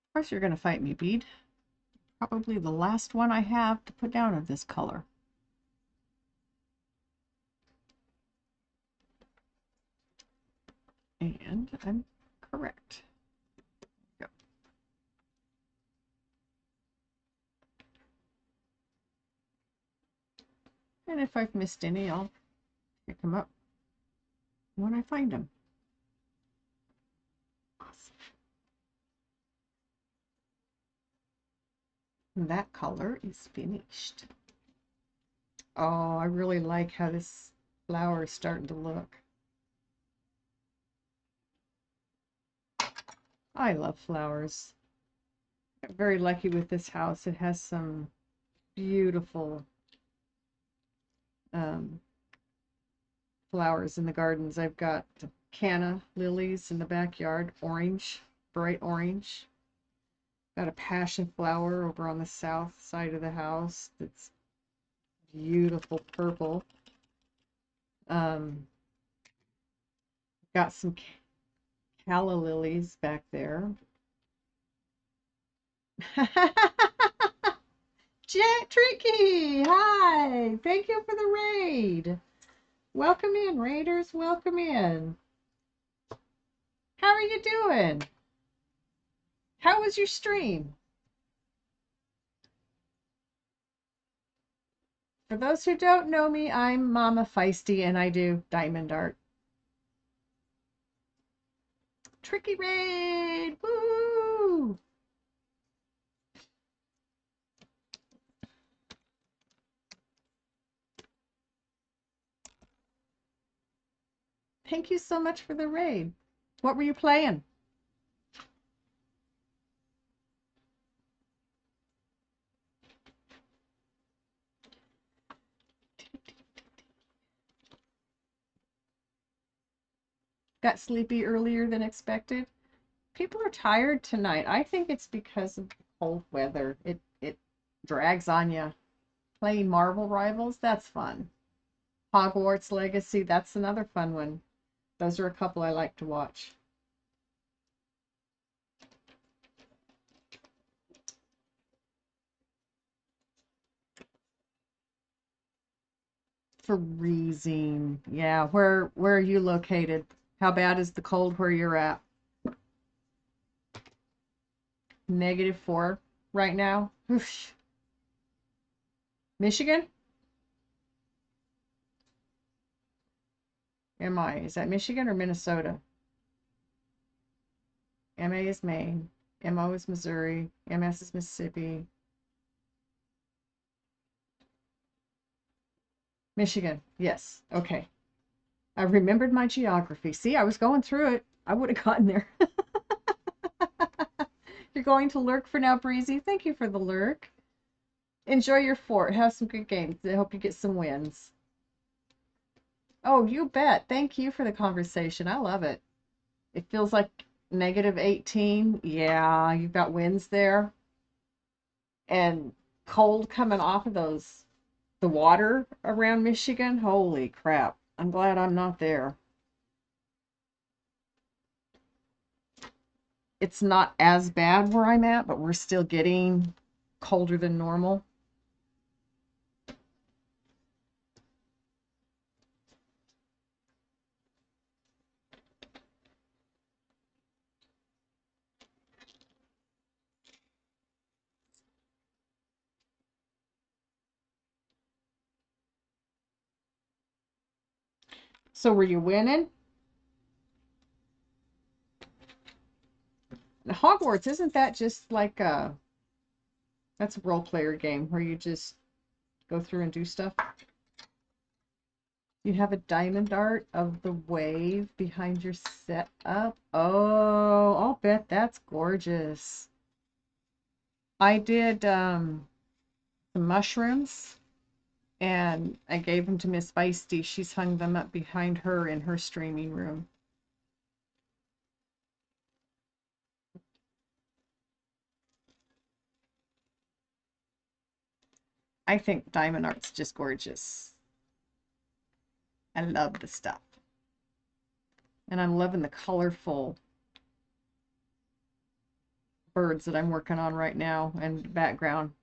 Of course you're going to fight me, bead. Probably the last one I have to put down of this color. And I'm correct. Go. And if I've missed any, I'll pick them up when I find them. Awesome. And that color is finished. Oh, I really like how this flower is starting to look. I love flowers. I'm very lucky with this house. It has some beautiful um, flowers in the gardens. I've got canna lilies in the backyard, orange, bright orange. Got a passion flower over on the south side of the house that's beautiful purple. Got some calla lilies back there. Jack Tricky, hi! Thank you for the raid. Welcome in, raiders. Welcome in. How are you doing? How was your stream? For those who don't know me, I'm Mama Feisty and I do diamond art. Tricky raid! Woo! Thank you so much for the raid. What were you playing? Got sleepy earlier than expected. People are tired tonight. I think it's because of cold weather. It drags on you. Playing Marvel Rivals, that's fun. Hogwarts Legacy, that's another fun one. Those are a couple I like to watch. Freezing. Yeah, where are you located? How bad is the cold where you're at? -4 right now. Oof. Michigan? MI. Is that Michigan or Minnesota? MA is Maine. MO is Missouri. MS is Mississippi. Michigan. Yes. Okay. I remembered my geography. See, I was going through it. I would have gotten there. You're going to lurk for now, Breezy. Thank you for the lurk. Enjoy your fort. Have some good games. I hope you get some wins. Oh, you bet. Thank you for the conversation. I love it. It feels like -18. Yeah, you've got winds there. And cold coming off of the water around Michigan. Holy crap. I'm glad I'm not there. It's not as bad where I'm at, but we're still getting colder than normal. So were you winning? Hogwarts, isn't that just like that's a role player game where you just go through and do stuff? You have a diamond art of the wave behind your setup. Oh, I'll bet that's gorgeous. I did some mushrooms and I gave them to Miss Feisty. She's hung them up behind her in her streaming room. I think diamond art's just gorgeous. I love the stuff. And I'm loving the colorful birds that I'm working on right now and background.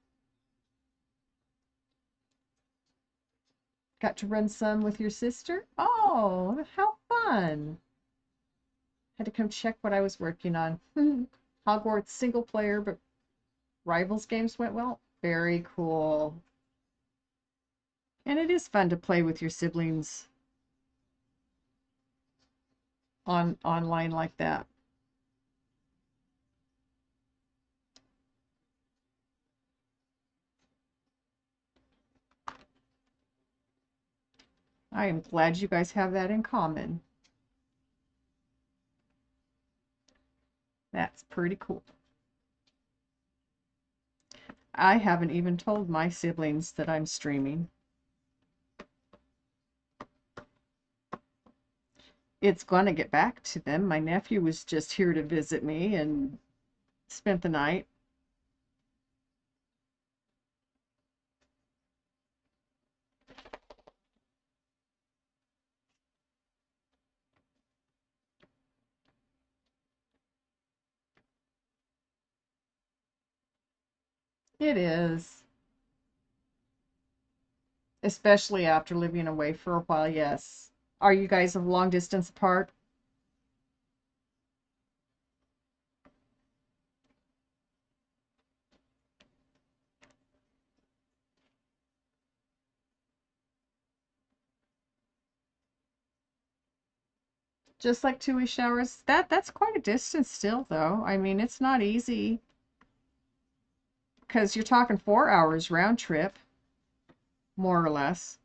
Got to run some with your sister? Oh, how fun. Had to come check what I was working on. Hogwarts single player, but Rivals games went well. Very cool. And it is fun to play with your siblings online like that. I am glad you guys have that in common. That's pretty cool. I haven't even told my siblings that I'm streaming. It's going to get back to them. My nephew was just here to visit me and spent the night. It is. Especially after living away for a while, yes. Are you guys a long distance apart? Just like 2 week showers? That's quite a distance still, though. I mean, it's not easy because you're talking 4 hours round trip, more or less.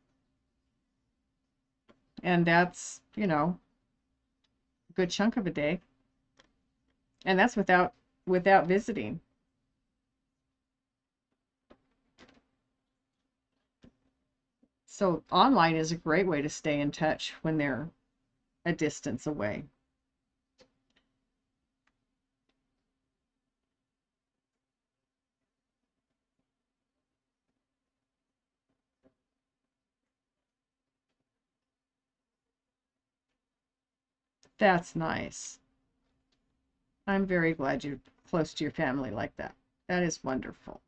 And that's, a good chunk of a day. And that's without visiting. So online is a great way to stay in touch when they're a distance away. That's nice. I'm very glad you're close to your family like that. That is wonderful.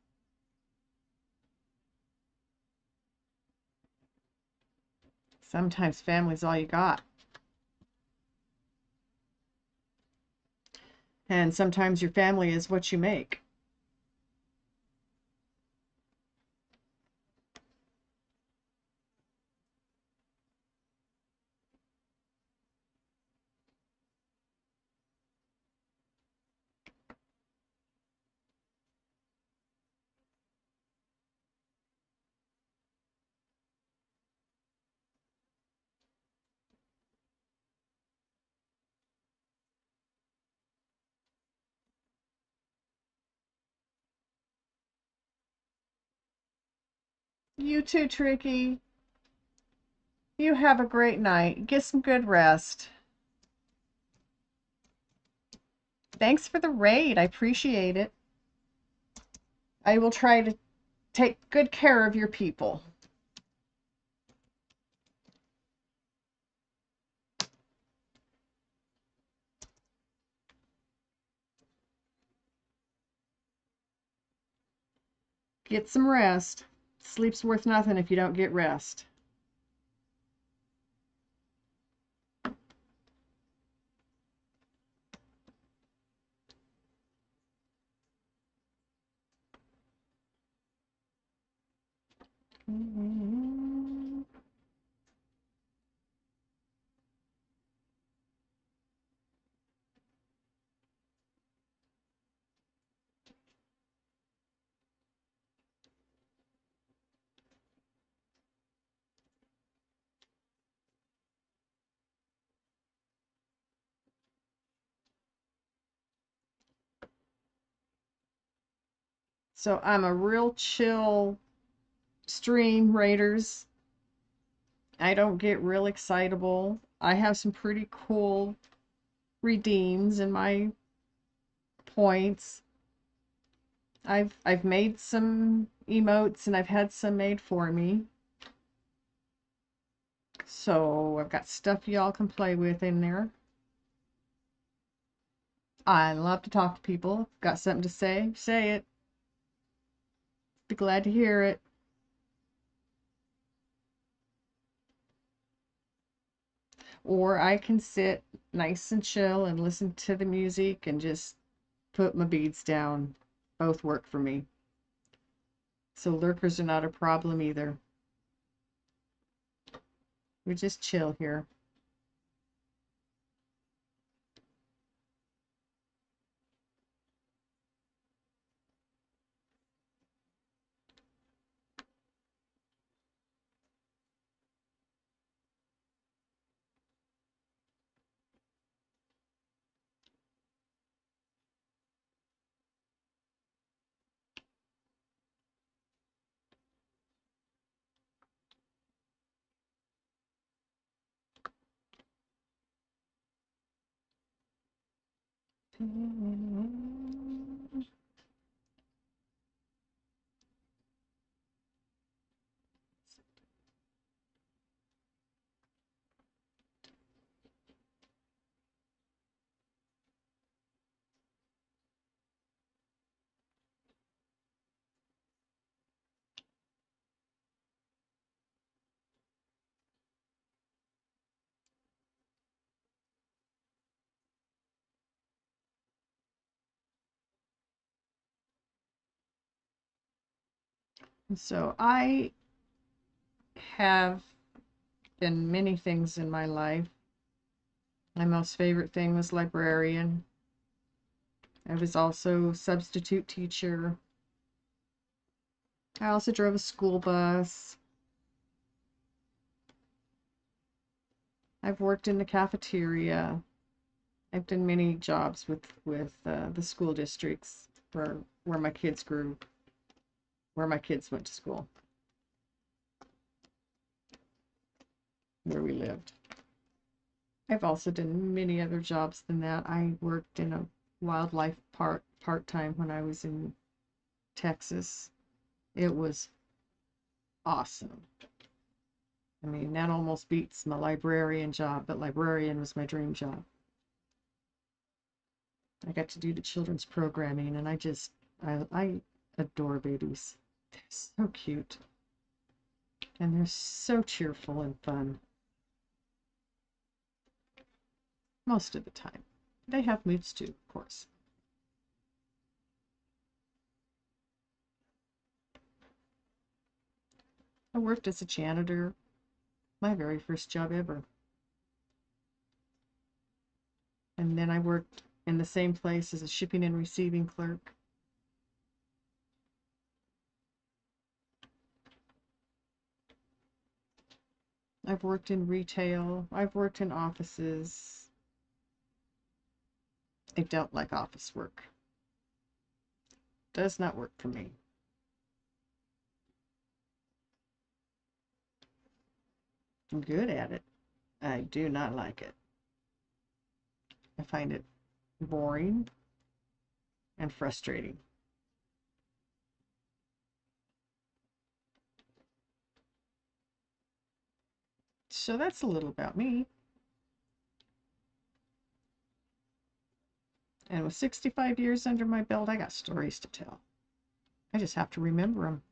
Sometimes family's all you got. And sometimes your family is what you make. You too, Tricky. You have a great night. Get some good rest. Thanks for the raid. I appreciate it. I will try to take good care of your people. Get some rest. Sleep's worth nothing if you don't get rest. So I'm a real chill stream raiders. I don't get real excitable. I have some pretty cool redeems in my points. I've made some emotes and I've had some made for me. So I've got stuff y'all can play with in there. I love to talk to people. Got something to say? Say it. Be glad to hear it. Or I can sit nice and chill and listen to the music and just put my beads down. Both work for me. So lurkers are not a problem either. We just chill here. So I have been many things in my life. My most favorite thing was librarian. I was also substitute teacher. I also drove a school bus. I've worked in the cafeteria. I've done many jobs with the school districts where my kids grew, where my kids went to school, where we lived. I've also done many other jobs than that. I worked in a wildlife park part-time when I was in Texas. It was awesome. I mean, that almost beats my librarian job, but librarian was my dream job. I got to do the children's programming, and I adore babies. They're so cute, and they're so cheerful and fun most of the time. They have moods too, of course. I worked as a janitor, my very first job ever. And then I worked in the same place as a shipping and receiving clerk. I've worked in retail. I've worked in offices. I don't like office work. Does not work for me. I'm good at it. I do not like it. I find it boring and frustrating. So that's a little about me. And with 65 years under my belt, I got stories to tell. I just have to remember them.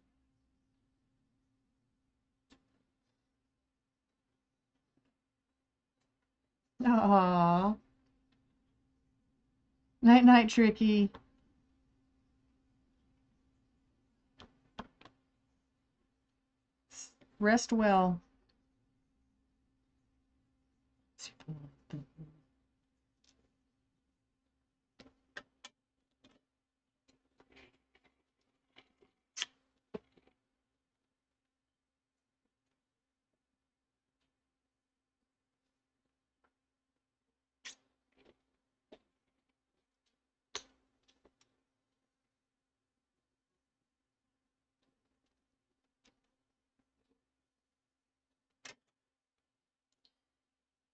Aww. Night night, Tricky. Rest well.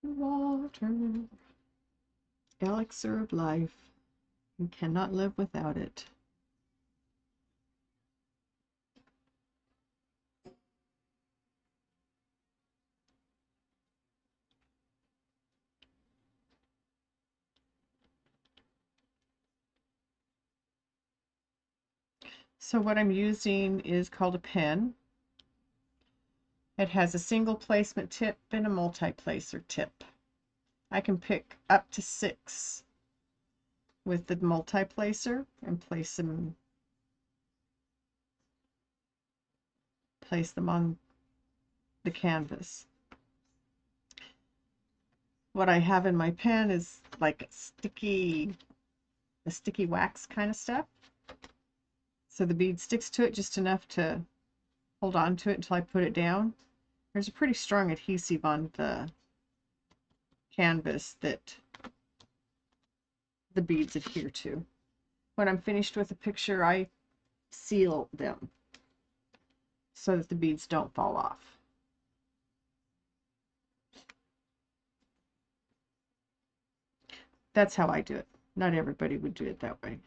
Water. Elixir of life. You cannot live without it. So what I'm using is called a pen. It has a single placement tip and a multi-placer tip. I can pick up to 6 with the multi-placer and place them on the canvas. What I have in my pen is like sticky wax kind of stuff. So the bead sticks to it just enough to hold on to it until I put it down. There's a pretty strong adhesive on the canvas that the beads adhere to. When I'm finished with a picture, I seal them so that the beads don't fall off. That's how I do it. Not everybody would do it that way.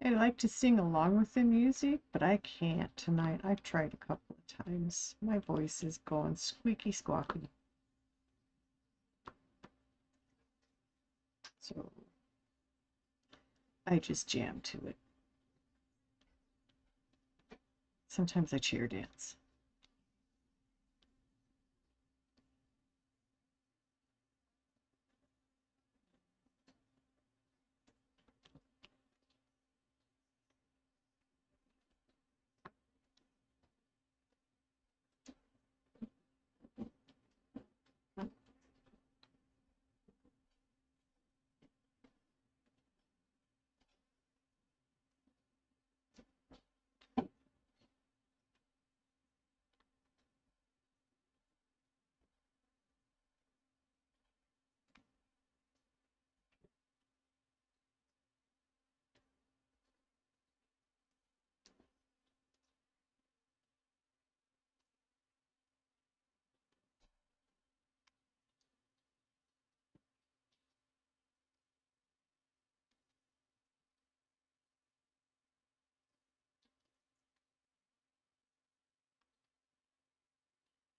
I like to sing along with the music, but I can't tonight. I've tried a couple of times. My voice is going squeaky squawky. So I just jam to it. Sometimes I chair dance.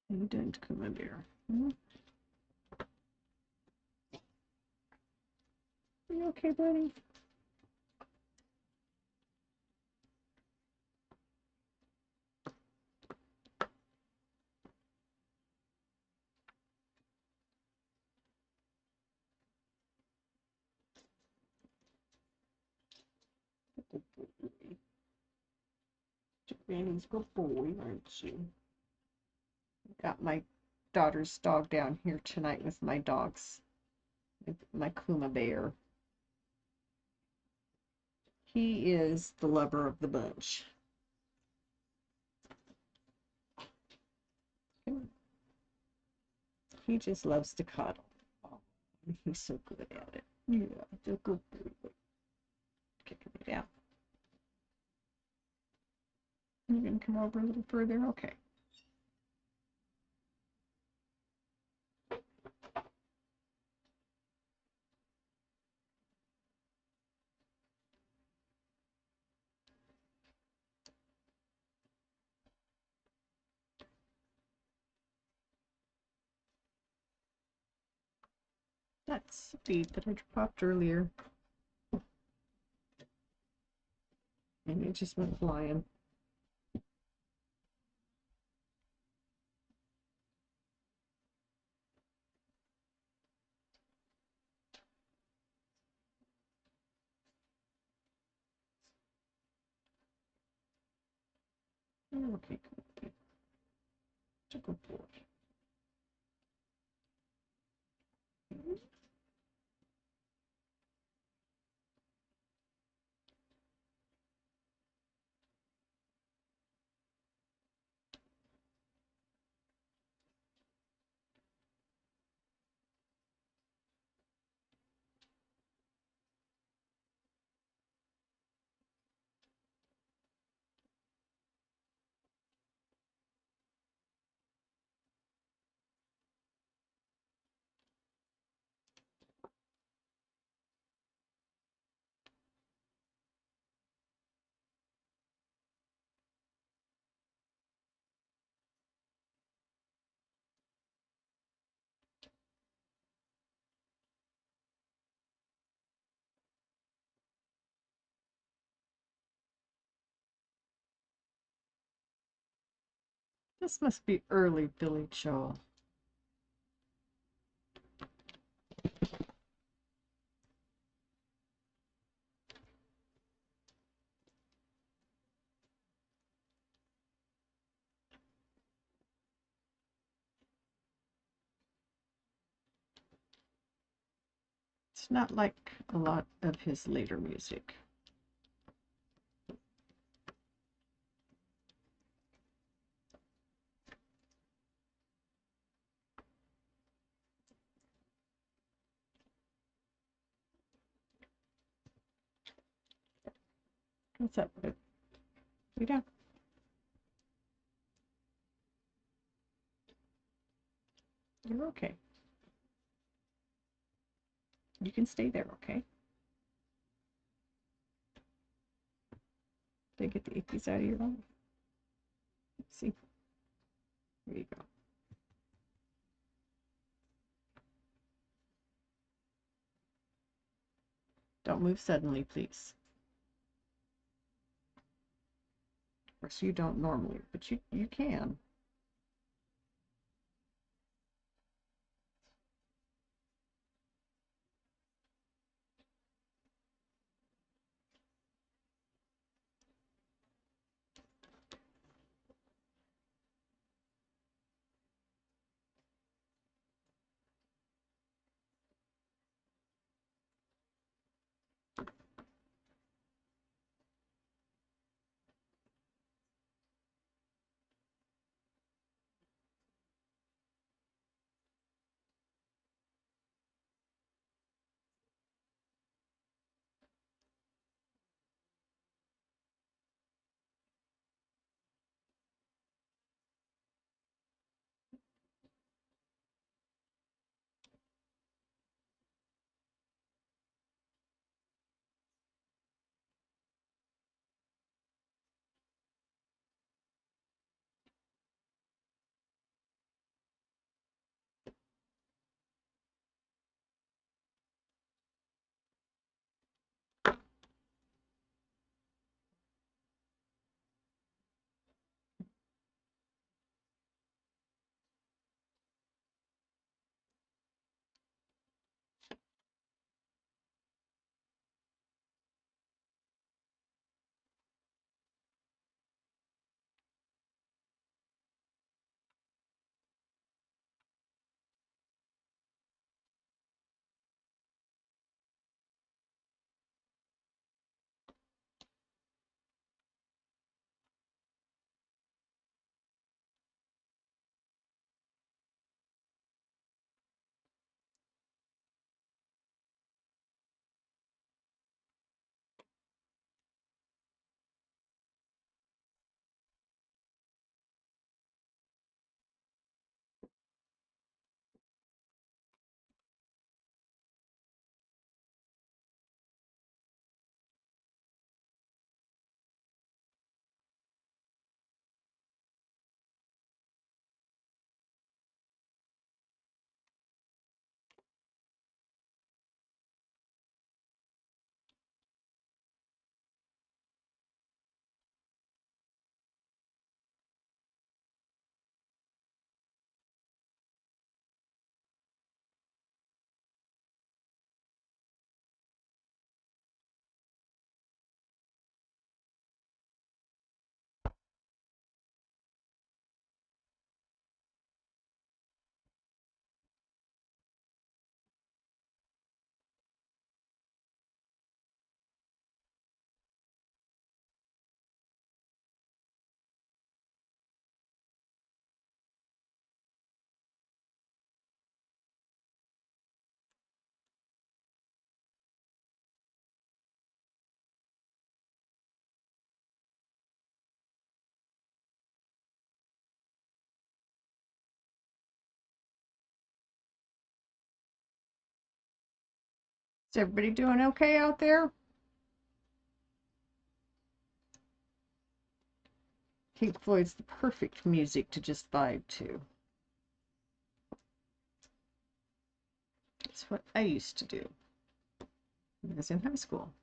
You didn't come in here. Are you okay, buddy? Good boy. Granny's good boy, aren't you? Got my daughter's dog down here tonight with my dogs. My Kuma bear. He is the lover of the bunch. He just loves to cuddle. Oh, he's so good at it. Yeah, he's a good boy. Kicking me down. You gonna come over a little further? Okay. That's a bead that I popped earlier. And it just went flying. Okay, good. It's a good boy. This must be early Billy Joel. It's not like a lot of his later music. What's up, babe? You down? You're okay. You can stay there, okay? to get the ickies out of your eye. Let's see. There you go. Don't move suddenly, please. Of course, you don't normally, but you can. Is everybody doing okay out there? Pink Floyd's the perfect music to just vibe to. That's what I used to do when I was in high school.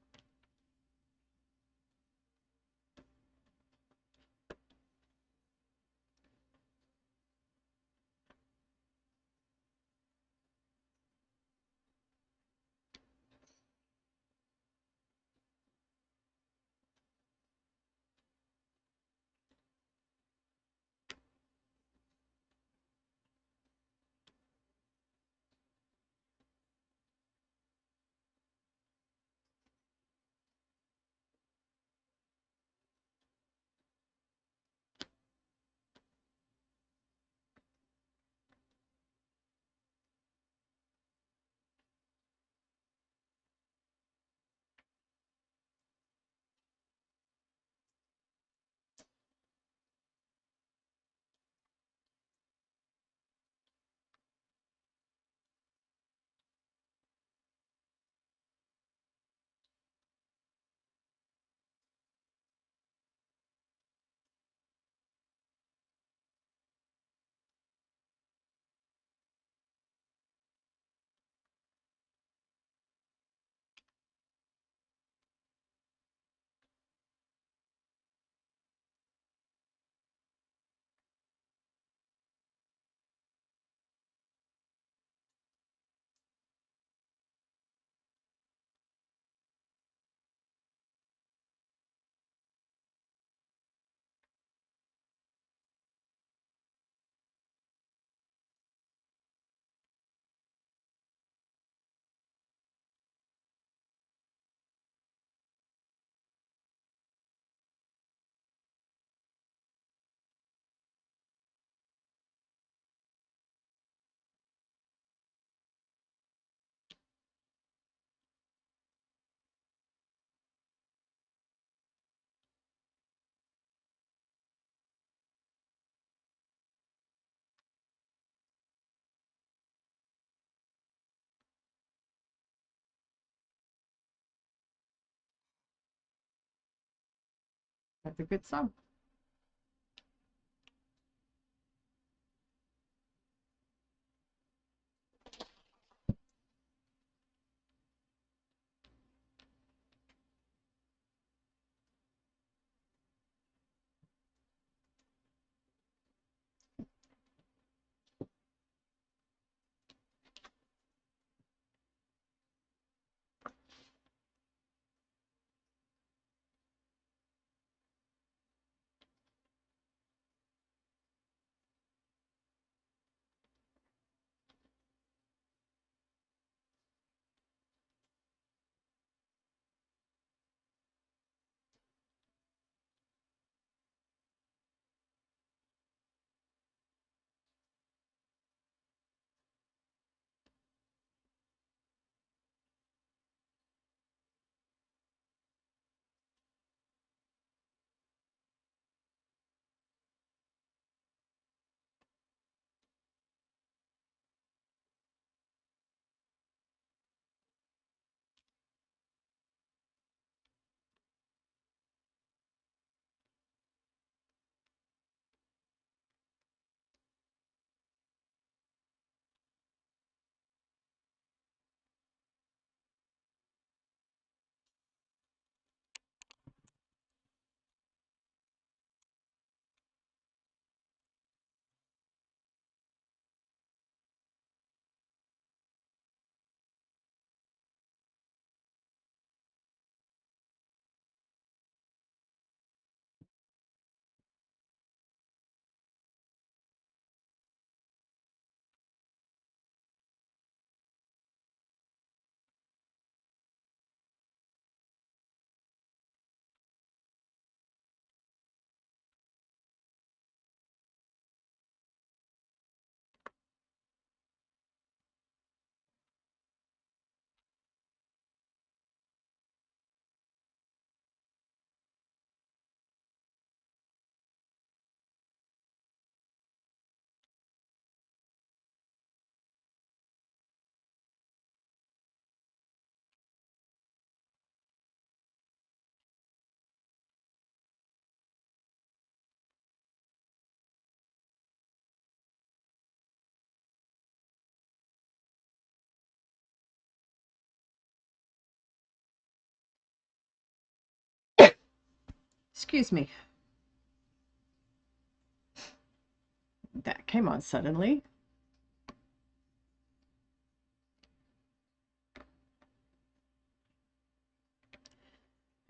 That's a good song. Excuse me. That came on suddenly.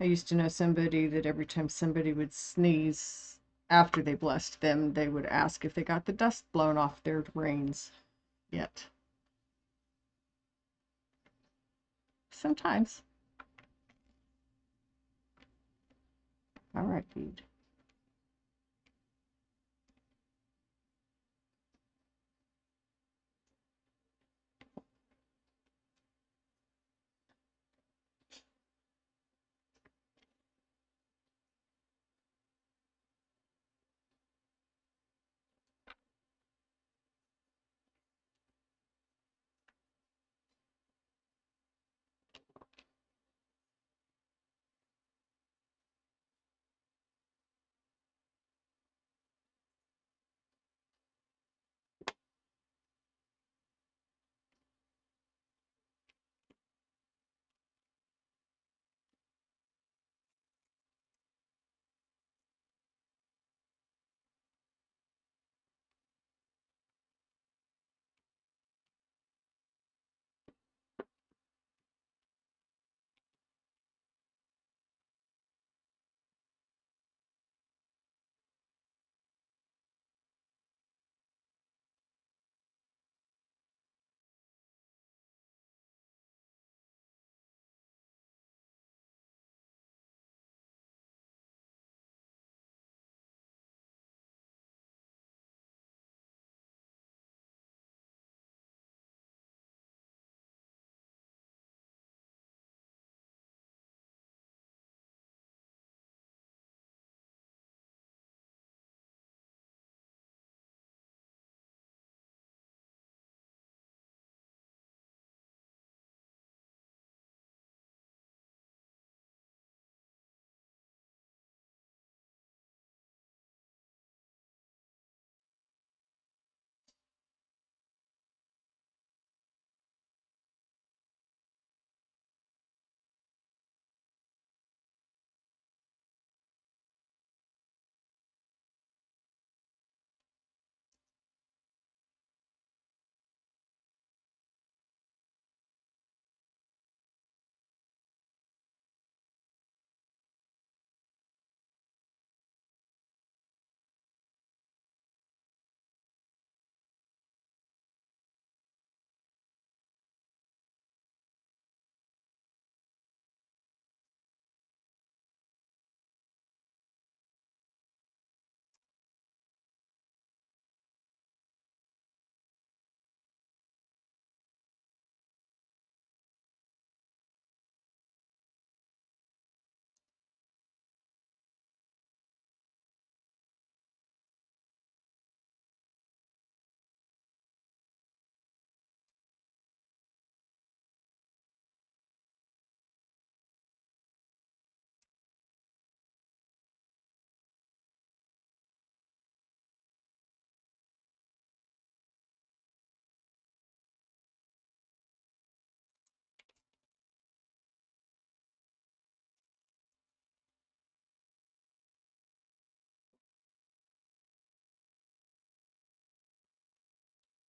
I used to know somebody that every time somebody would sneeze after they blessed them, they would ask if they got the dust blown off their brains yet. Sometimes. All right, Bede.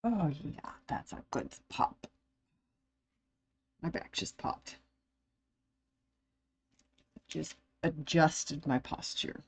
Oh, yeah, that's a good pop. My back just popped. Just adjusted my posture.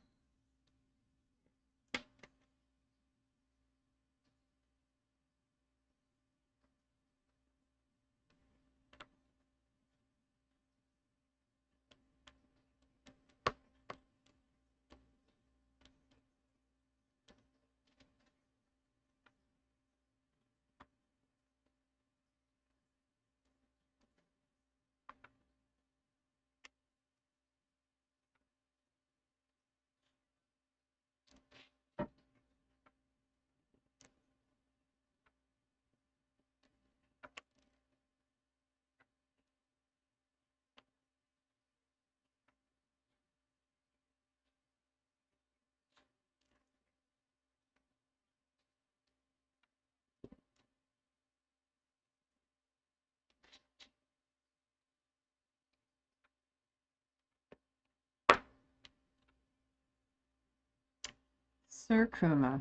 Sir Kuma,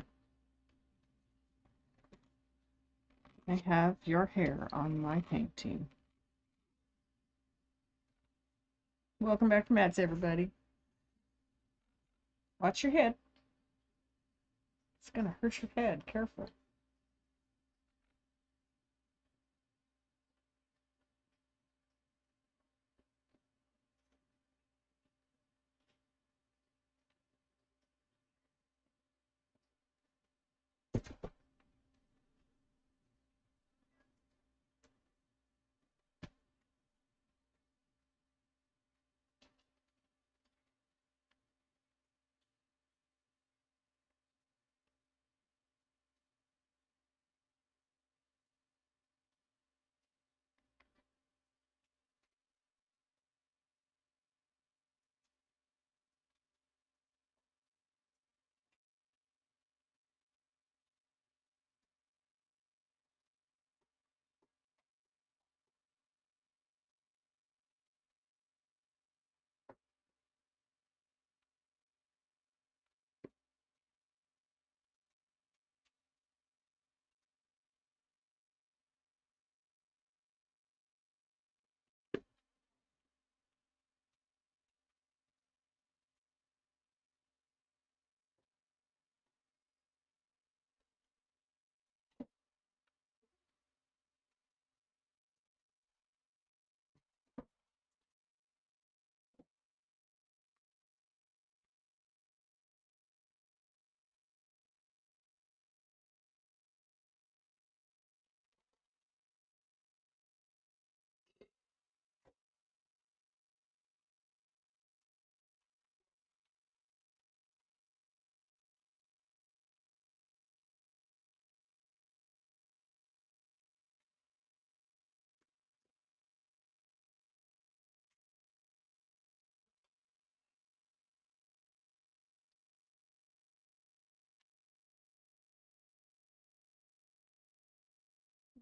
I have your hair on my painting. Welcome back to Matt's, everybody. Watch your head. It's going to hurt your head. Careful.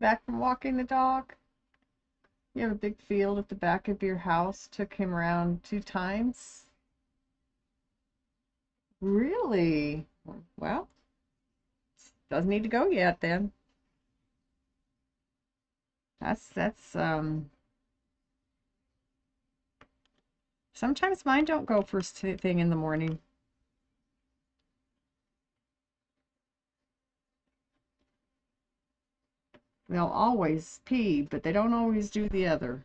Back from walking the dog? You have a big field at the back of your house. Took him around 2 times. Really? Well, doesn't need to go yet then. That's sometimes mine don't go first thing in the morning. They'll always pee, but they don't always do the other.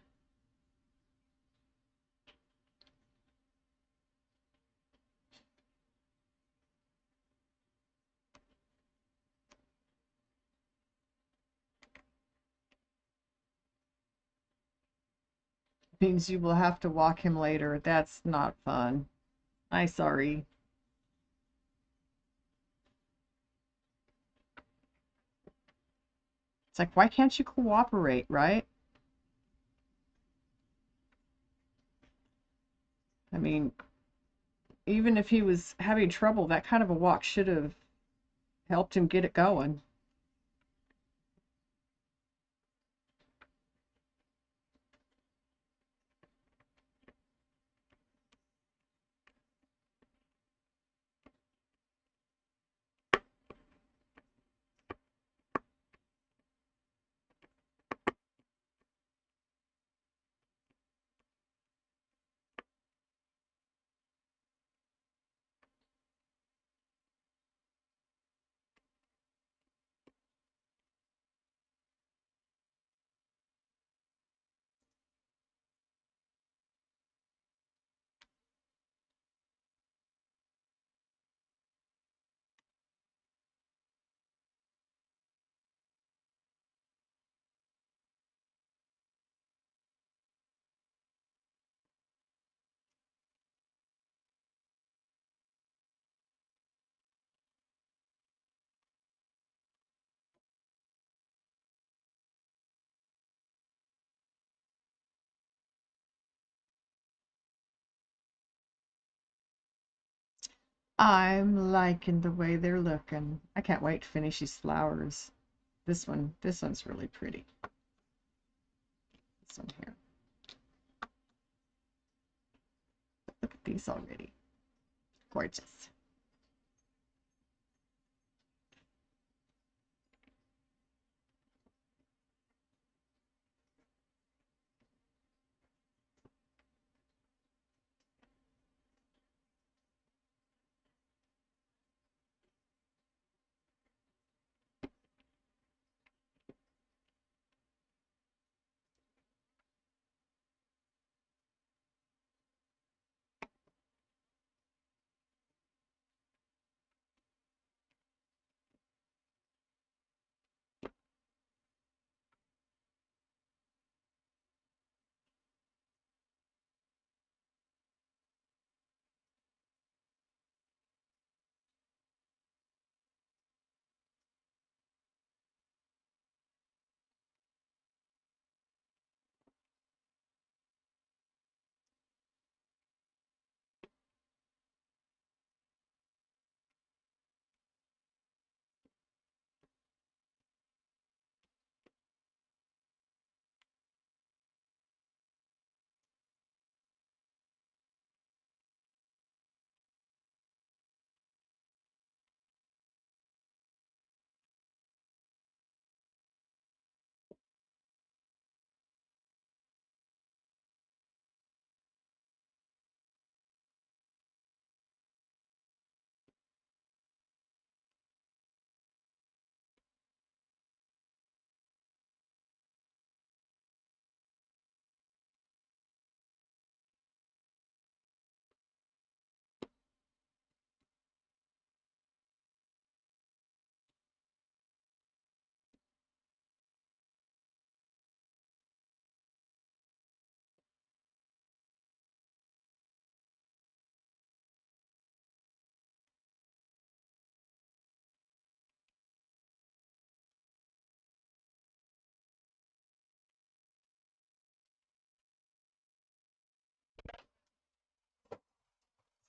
Means you will have to walk him later. That's not fun. I'm sorry. It's like, why can't you cooperate, right? I mean, even if he was having trouble, that kind of a walk should have helped him get it going. I'm liking the way they're looking. I can't wait to finish these flowers. This one's really pretty. This one here. Look at these already. Gorgeous.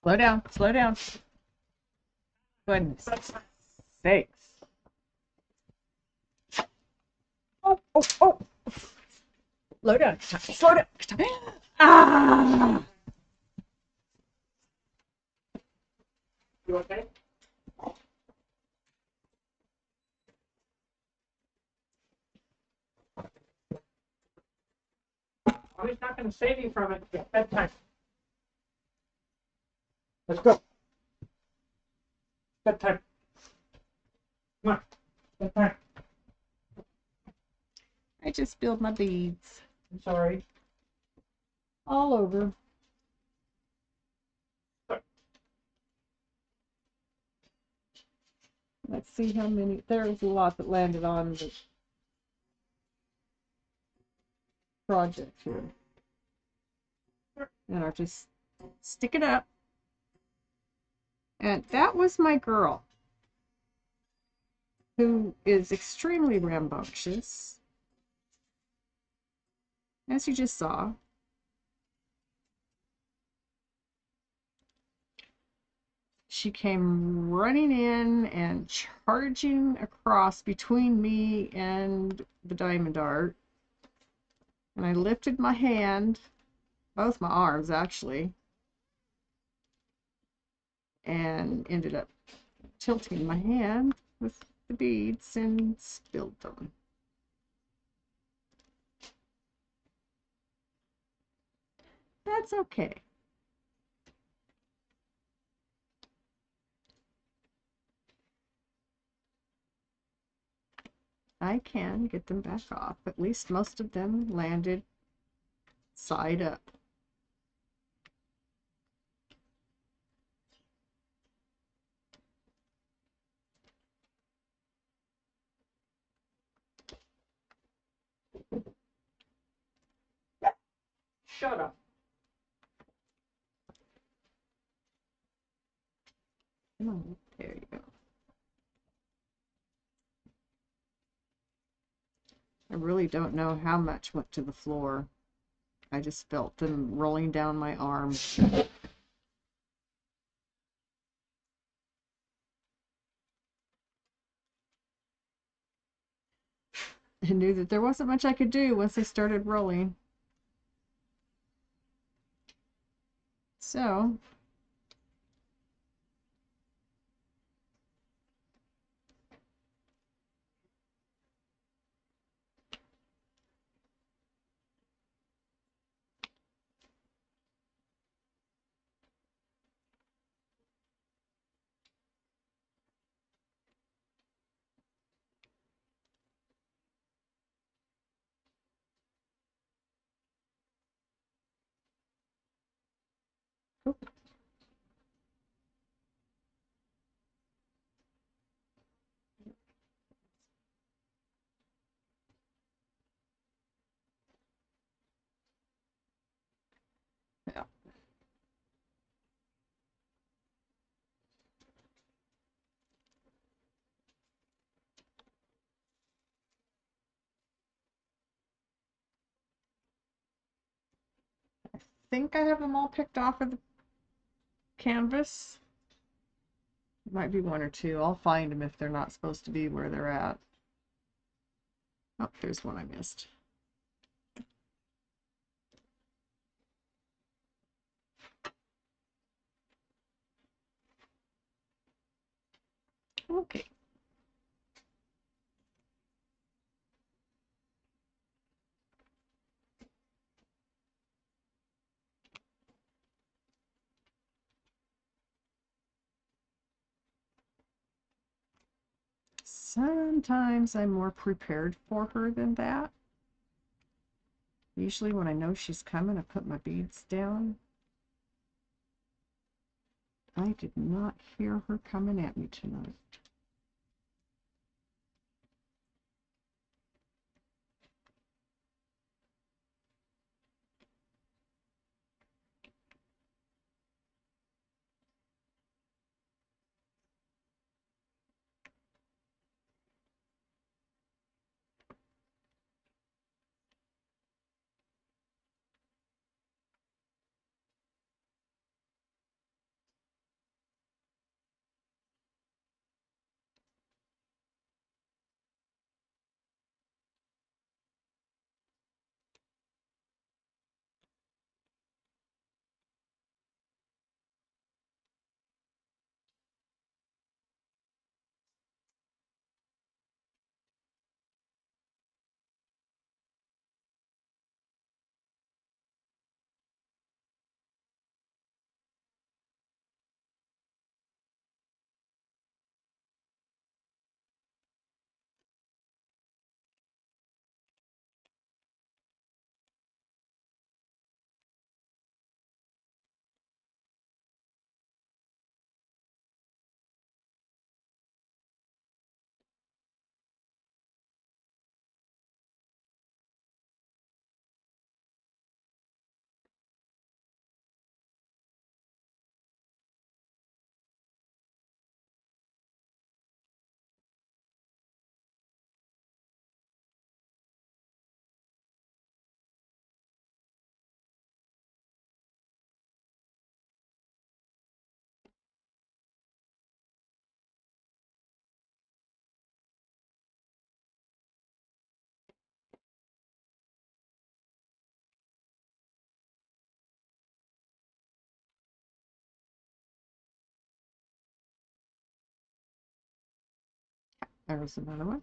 Slow down, slow down. Goodness sakes. Oh, oh, oh. Slow down. Slow down. Ah! You okay? I'm just not going to save you from it. It's bedtime. Let's go. Bedtime. Come on. Bedtime. I just spilled my beads I'm sorry. all over. Let's see how many. There was a lot that landed on the project here. And I'll just stick it up. And that was my girl, who is extremely rambunctious, as you just saw. She came running in and charging across between me and the diamond art. And I lifted my hand, both my arms actually, and ended up tilting my hand with the beads and spilled them. That's okay. I can get them back off. At least most of them landed side up. Shut up. Come on, there you go. I really don't know how much went to the floor. I just felt them rolling down my arm. I knew that there wasn't much I could do once they started rolling. So, yeah. I think I have them all picked off of the canvas. Might be one or two. I'll find them if they're not supposed to be where they're at. Oh, there's one I missed. Okay. Sometimes I'm more prepared for her than that. Usually when I know she's coming, I put my beads down. I did not hear her coming at me tonight. There's another one.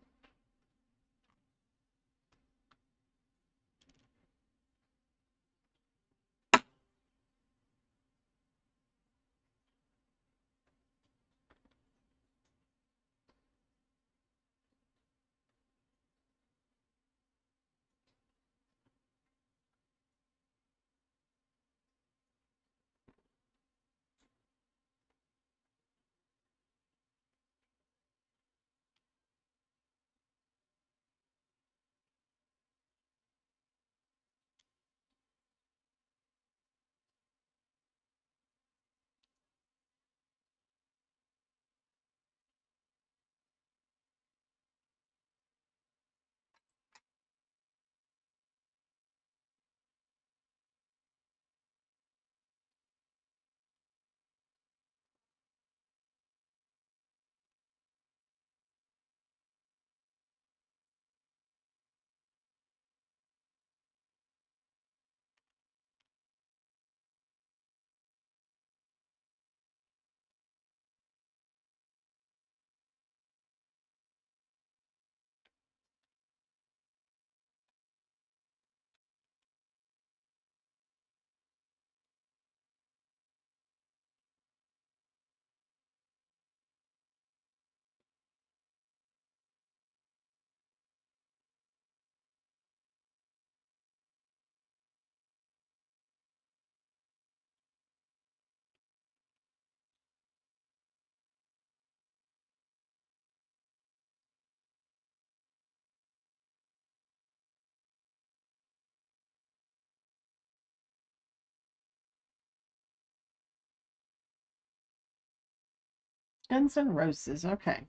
Guns N' Roses. Okay.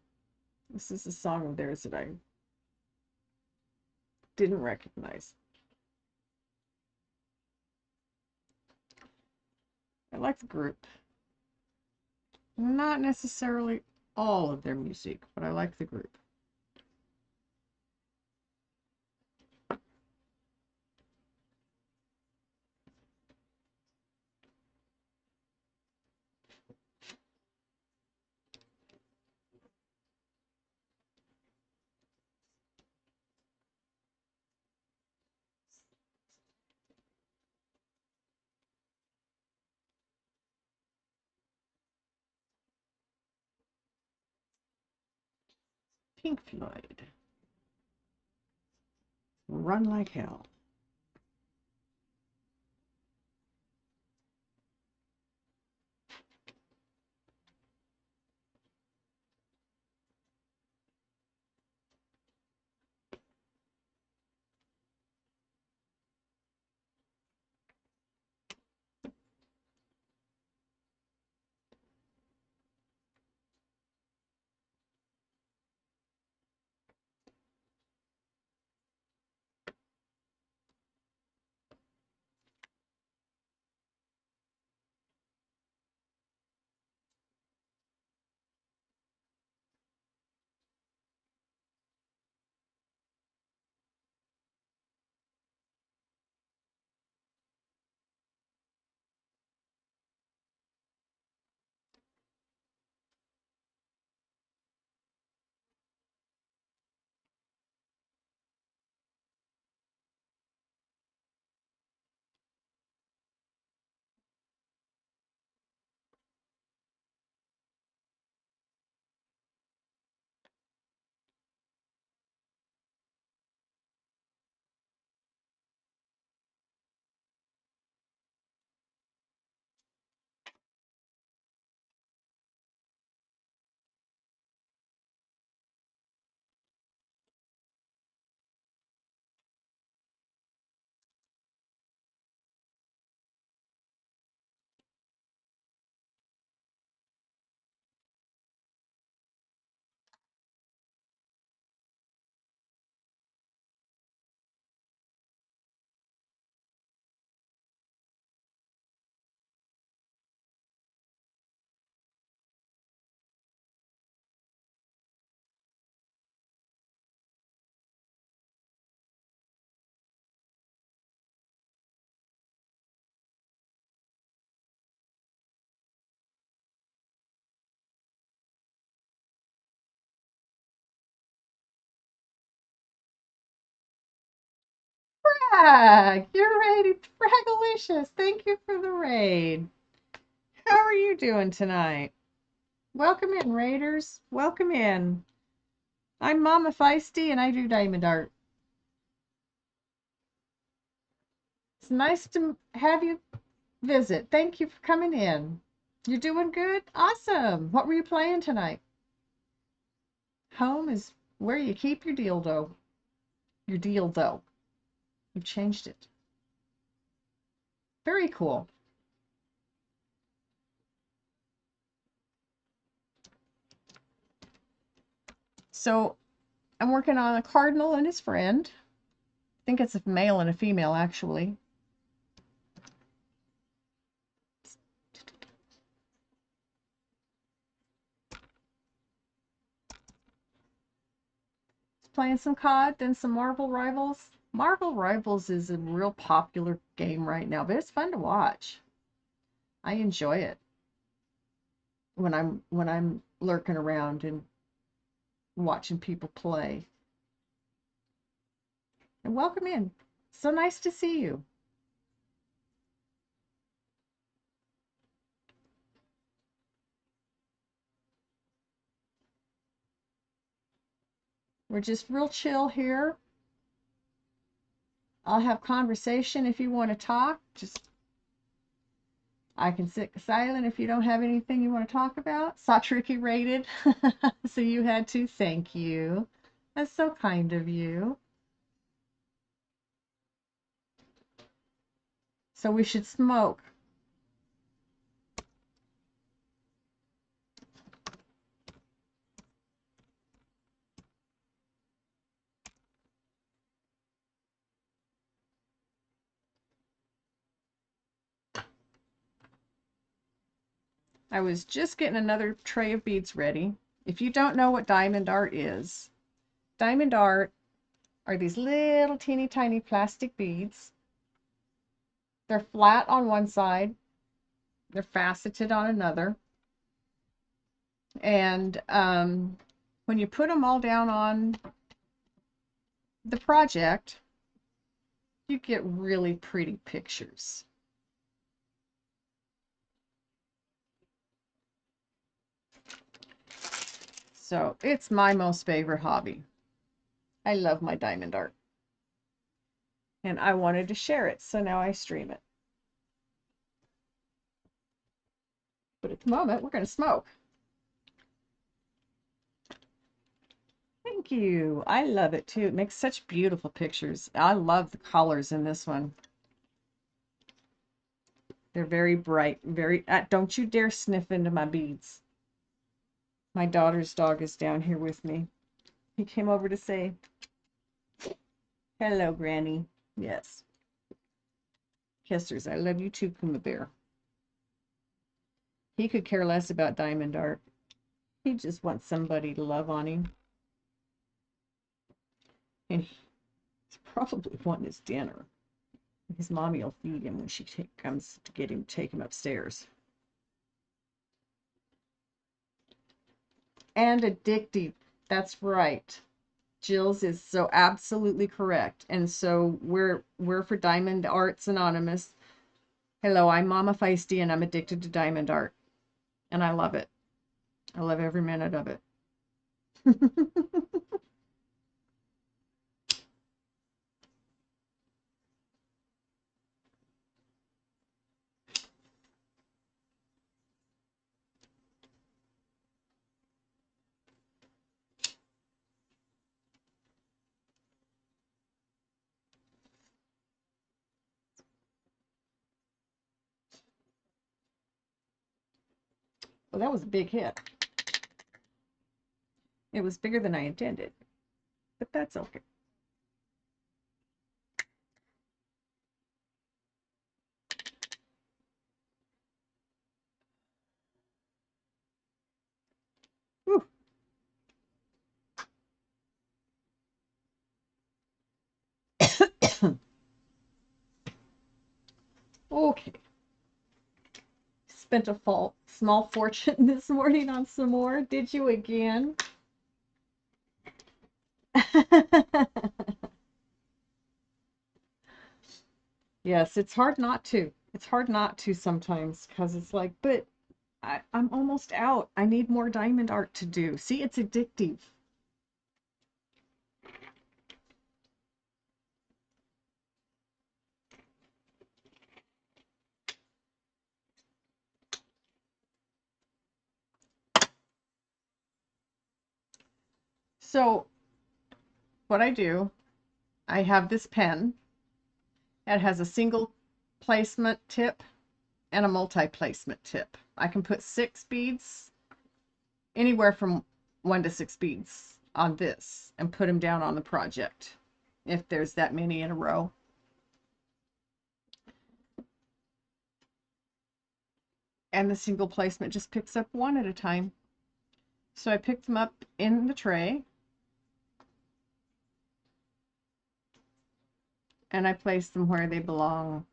This is a song of theirs that I didn't recognize. I like the group. Not necessarily all of their music, but I like the group. Pink Floyd. Run Like Hell. Frag! You're ready. Fragalicious. Thank you for the raid. How are you doing tonight? Welcome in, Raiders. Welcome in. I'm Mama Feisty and I do Diamond Art. It's nice to have you visit. Thank you for coming in. You're doing good? Awesome. What were you playing tonight? Home is where you keep your dildo. Your deal, though. You've changed it. Very cool. So I'm working on a cardinal and his friend. I think it's a male and a female, actually. Playing some COD, then some Marvel Rivals. Marvel Rivals is a real popular game right now, but it's fun to watch. I enjoy it when I'm lurking around and watching people play. And welcome in. So nice to see you. We're just real chill here. I'll have conversation if you want to talk. Just I can sit silent if you don't have anything you want to talk about. Saw Tricky rated, so you had to. Thank you. That's so kind of you. So we should smoke. I was just getting another tray of beads ready. If you don't know what diamond art is, diamond art are these little teeny tiny plastic beads. They're flat on one side, they're faceted on another. And when you put them all down on the project, you get really pretty pictures. So it's my most favorite hobby. I love my diamond art. And I wanted to share it, so now I stream it. But at the moment, we're going to smoke. Thank you. I love it too. It makes such beautiful pictures. I love the colors in this one. They're very bright, very, don't you dare sniff into my beads. My daughter's dog is down here with me. He came over to say, hello, Granny. Yes. Kissers. I love you too, Puma Bear. He could care less about diamond art. He just wants somebody to love on him. And he's probably wanting his dinner. His mommy will feed him when she comes to get him, take him upstairs. And addictive. That's right. Jill's is so absolutely correct. And so we're for Diamond Arts Anonymous. Hello, I'm Mama Feisty and I'm addicted to diamond art. And I love it. I love every minute of it. Well, that was a big hit. It was bigger than I intended, but that's okay. Whew. Okay. Spent a small fortune this morning on some more. Did you again? Yes, it's hard not to. It's hard not to sometimes because it's like, but I'm almost out. I need more diamond art to do. See, it's addictive. So what I do, I have this pen. It has a single placement tip and a multi-placement tip. I can put 6 beads, anywhere from 1 to 6 beads on this and put them down on the project if there's that many in a row. And the single placement just picks up 1 at a time. So I pick them up in the tray and I place them where they belong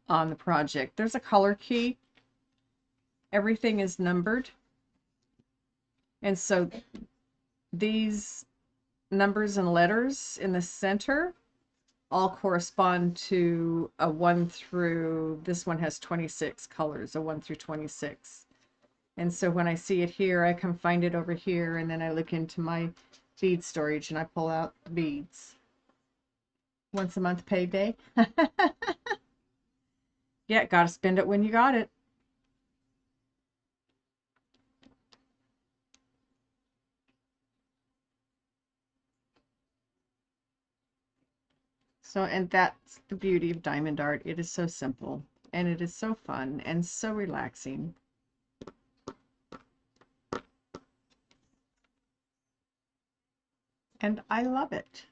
on the project. There's a color key. Everything is numbered. And so these numbers and letters in the center all correspond to a 1 through, this one has 26 colors, a 1 through 26. And so when I see it here, I come find it over here, and then I look into my bead storage and I pull out the beads. Once a month payday. Yeah, gotta spend it when you got it. So, and that's the beauty of diamond art. It is so simple, and it is so fun, and so relaxing. And I love it.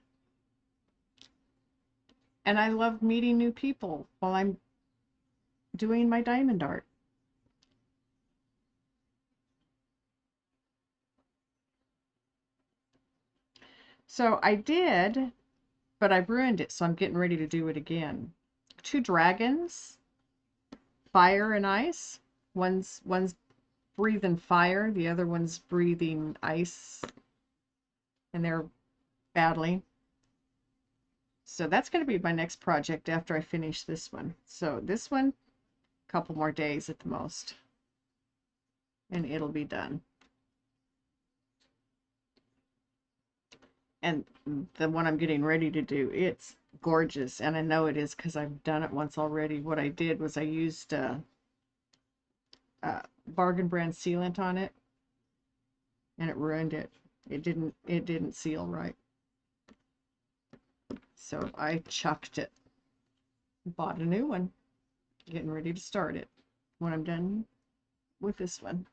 And I love meeting new people while I'm doing my diamond art. So I did, but I ruined it, so I'm getting ready to do it again. Two dragons, fire and ice. One's breathing fire, the other one's breathing ice, and they're battling. So that's going to be my next project after I finish this one. So this one, a couple more days at the most, and it'll be done. And the one I'm getting ready to do, it's gorgeous, and I know it is because I've done it once already. What I did was I used bargain brand sealant on it, and it ruined it. It didn't seal right. So I chucked it. Bought a new one. Getting ready to start it when I'm done with this one.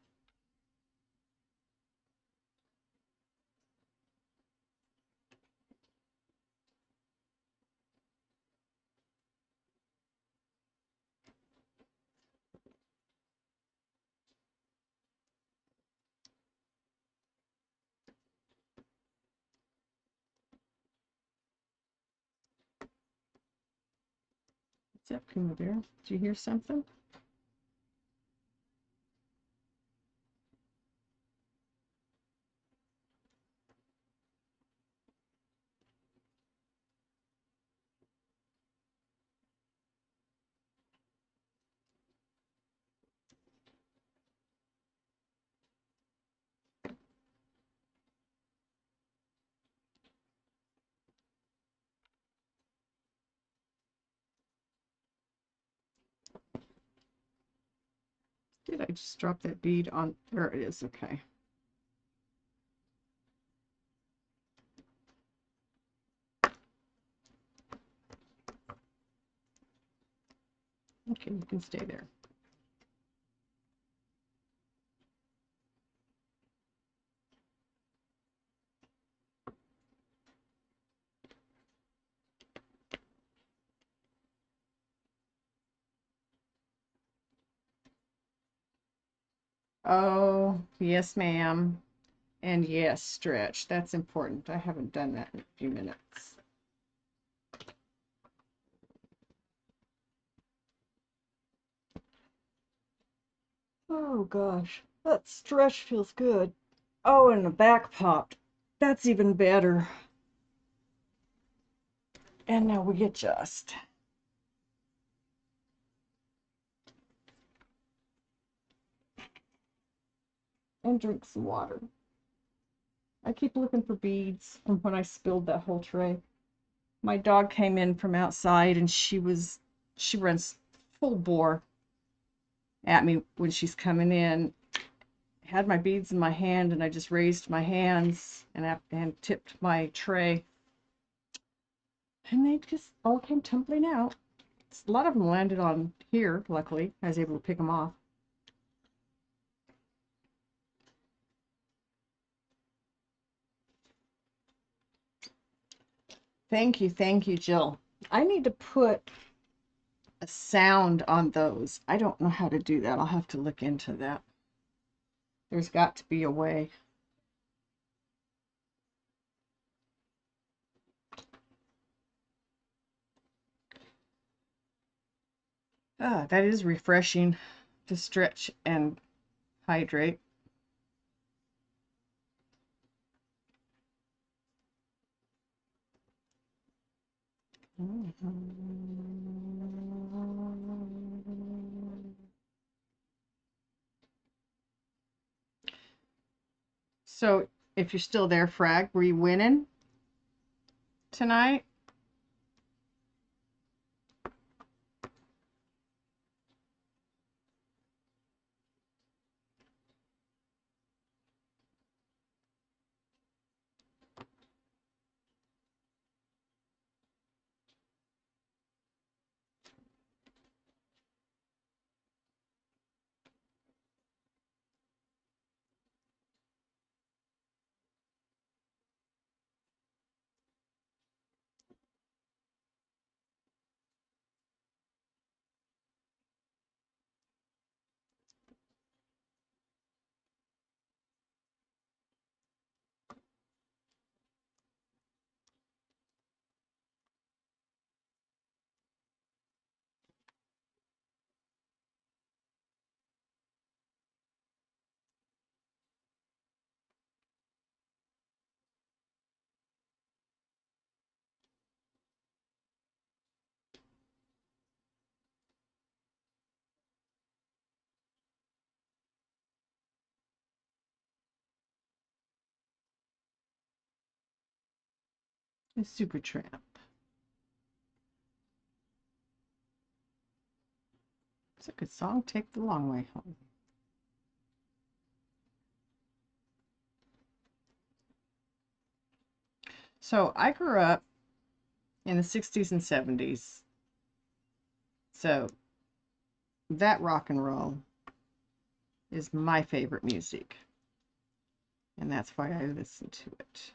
What's up, Kuma Bear? Did you hear something? Did I just drop that bead on? There it is. Okay. Okay, you can stay there. Oh, yes, ma'am. And yes, stretch. That's important. I haven't done that in a few minutes. Oh gosh, that stretch feels good. Oh, and the back popped. That's even better. And now we adjust. And drink some water. I keep looking for beads from when I spilled that whole tray. My dog came in from outside and she runs full bore at me when she's coming in. Had my beads in my hand and I just raised my hands and tipped my tray. And they just all came tumbling out. A lot of them landed on here, luckily. I was able to pick them off. Thank you, Jill. I need to put a sound on those. I don't know how to do that. I'll have to look into that. There's got to be a way. Ah, that is refreshing to stretch and hydrate. So, if you're still there, Frag, were you winning tonight? is Supertramp. It's a good song, Take the Long Way Home. So I grew up in the 60s and 70s. So that rock and roll is my favorite music. And that's why I listen to it.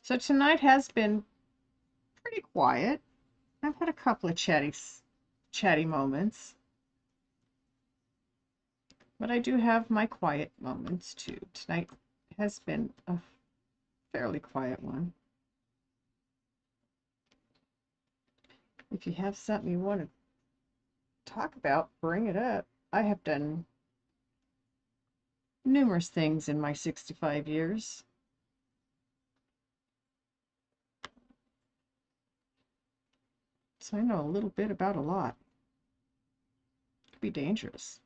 So tonight has been pretty quiet. I've had a couple of chatty moments. But I do have my quiet moments too. Tonight has been a fairly quiet one. If you have something you want to talk about, bring it up. I have done numerous things in my 65 years. So I know a little bit about a lot. It could be dangerous.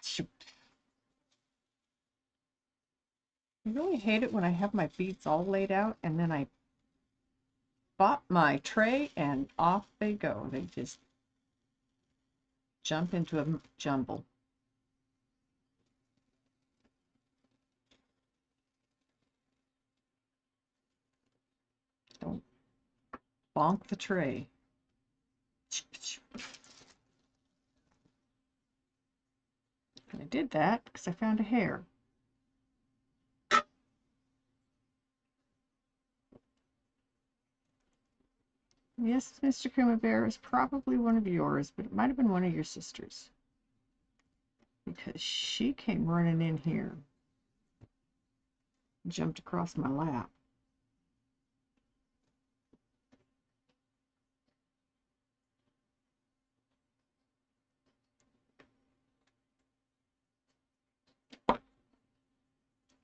Shoot. I really hate it when I have my beads all laid out and then I bop my tray and off they go. They just jump into a jumble. Don't bonk the tray. And I did that because I found a hair. Yes, Mr. Kuma Bear is probably one of yours, but it might have been one of your sisters. Because she came running in here and jumped across my lap.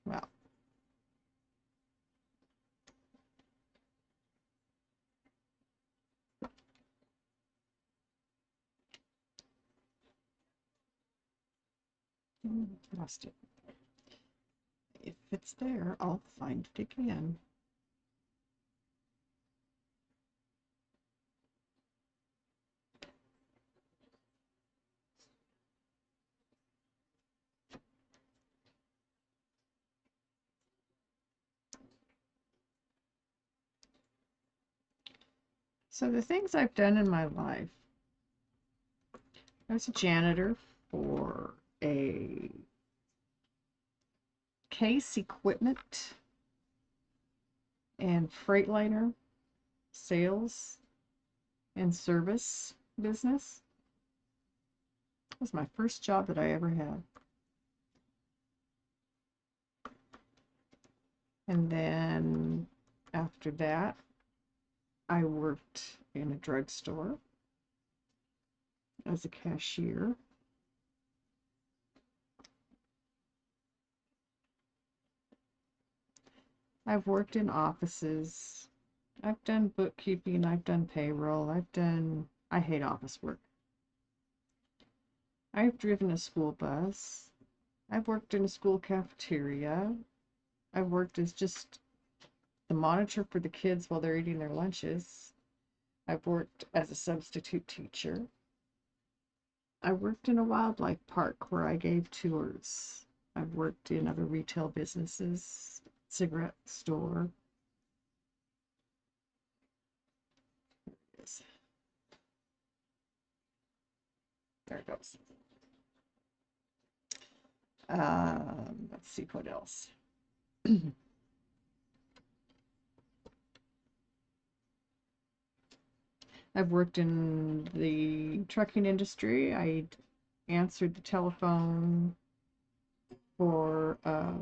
Well, lost it. If it's there, I'll find it again. So the things I've done in my life, I was a janitor for a Case Equipment and Freightliner sales and service business. It was my first job that I ever had. And then after that, I worked in a drugstore as a cashier. I've worked in offices. I've done bookkeeping. I've done payroll. I hate office work. I've driven a school bus. I've worked in a school cafeteria. I've worked as just the monitor for the kids while they're eating their lunches. I've worked as a substitute teacher. I worked in a wildlife park where I gave tours. I've worked in other retail businesses, cigarette store. There it goes. Let's see what else. I've worked in the trucking industry. I answered the telephone for a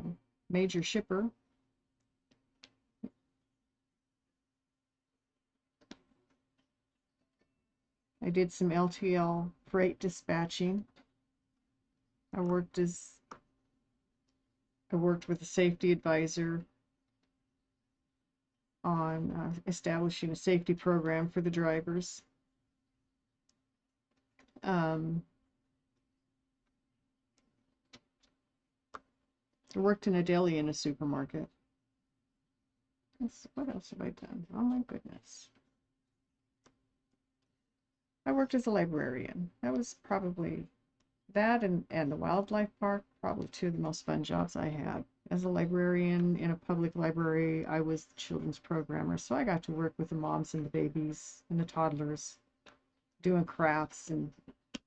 major shipper. I did some LTL freight dispatching. I worked with a safety advisor on establishing a safety program for the drivers. I worked in a deli in a supermarket. What else have I done? Oh my goodness. I worked as a librarian. That was probably that and the wildlife park, probably two of the most fun jobs I had. As a librarian in a public library, I was the children's programmer, so I got to work with the moms and the babies and the toddlers doing crafts, and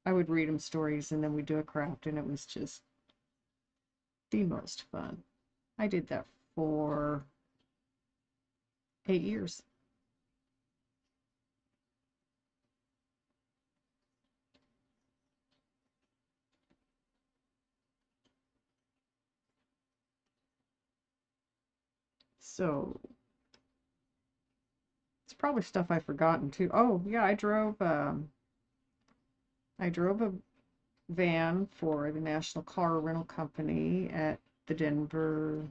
I would read them stories and then we'd do a craft, and it was just the most fun. I did that for 8 years. So it's probably stuff I've forgotten too. Oh yeah, I drove a van for the National Car Rental Company at the Denver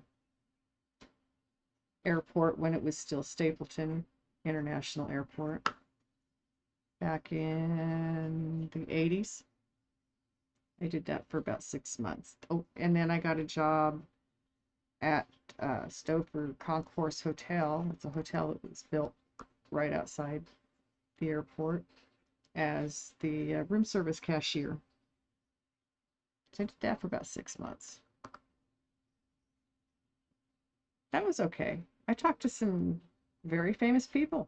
airport when it was still Stapleton International Airport back in the 80s. I did that for about 6 months. Oh, and then I got a job at Stouffer Concourse Hotel. It's a hotel that was built right outside the airport as the room service cashier. So I did that for about 6 months. That was okay. I talked to some very famous people.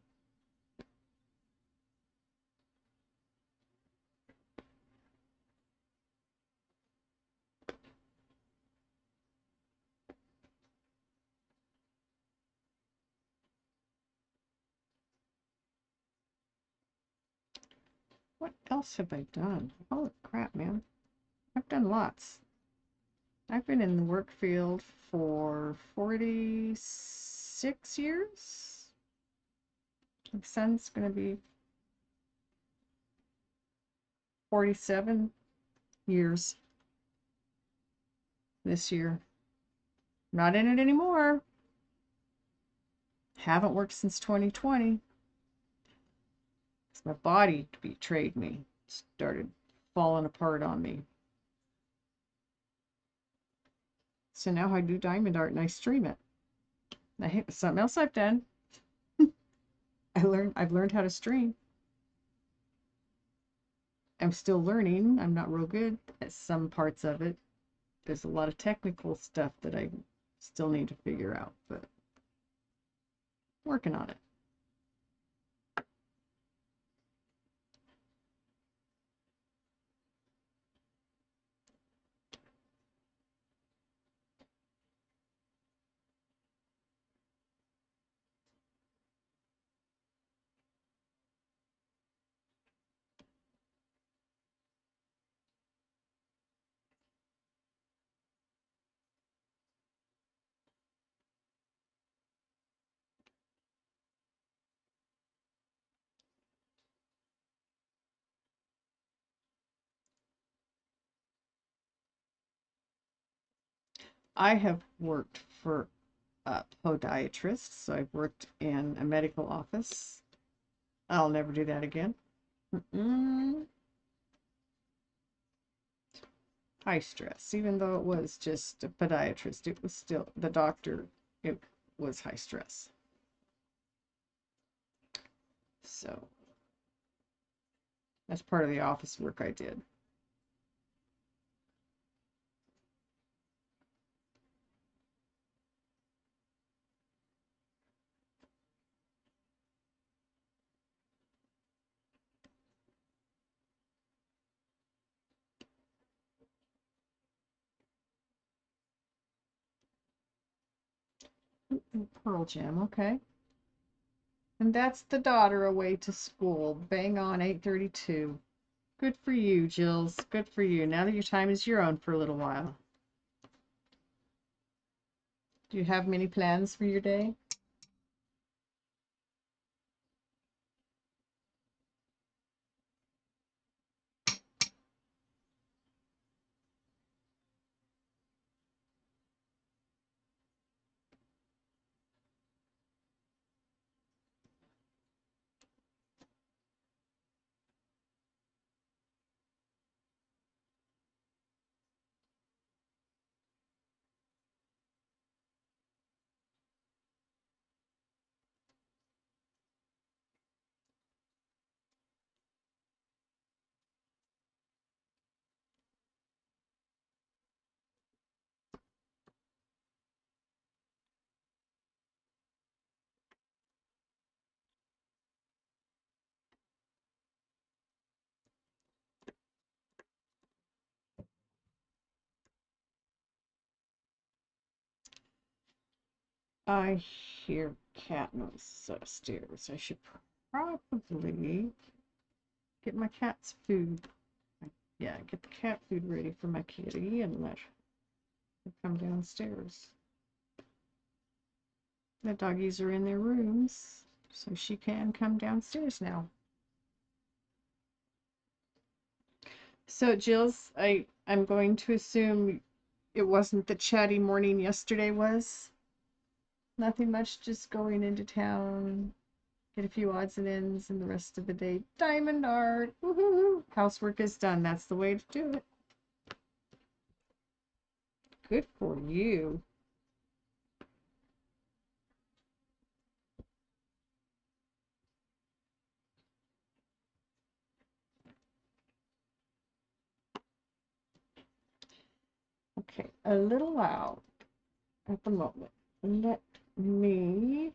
What else have I done? Oh crap, man. I've done lots. I've been in the work field for 46 years. My son's going to be 47 years this year. Not in it anymore. Haven't worked since 2020. My body betrayed me. Started falling apart on me. So now I do diamond art and I stream it. Something else I've done. I've learned how to stream. I'm still learning. I'm not real good at some parts of it. There's a lot of technical stuff that I still need to figure out, but working on it. I have worked for a podiatrist, so I've worked in a medical office. I'll never do that again. Mm-mm. High stress, even though it was just a podiatrist, it was still the doctor, it was high stress. So that's part of the office work I did. Pearl Jam, okay. And that's the daughter away to school. Bang on 8:32. Good for you, Jills. Good for you. Now that your time is your own for a little while. Do you have many plans for your day? I hear cat noises upstairs. I should probably get my cat's food. Yeah, get the cat food ready for my kitty and let her come downstairs. The doggies are in their rooms, so she can come downstairs now. So, Jill's, I'm going to assume it wasn't the chatty morning yesterday, was? Nothing much, just going into town, get a few odds and ends, and the rest of the day, diamond art. Woohoo! Housework is done. That's the way to do it. Good for you. Okay, a little loud at the moment. Let me.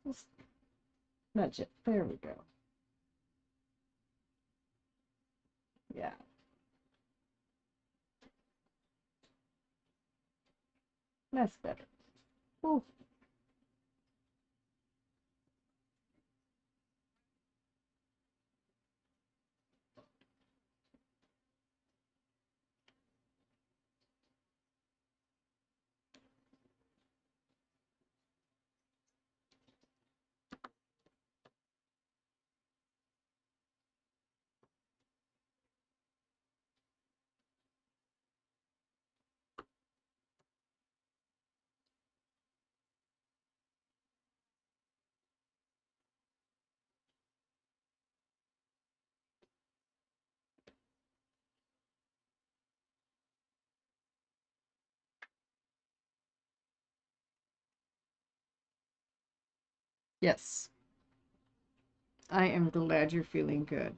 Just nudge it. There we go. Yeah, that's better. Ooh. Yes, I am glad you're feeling good.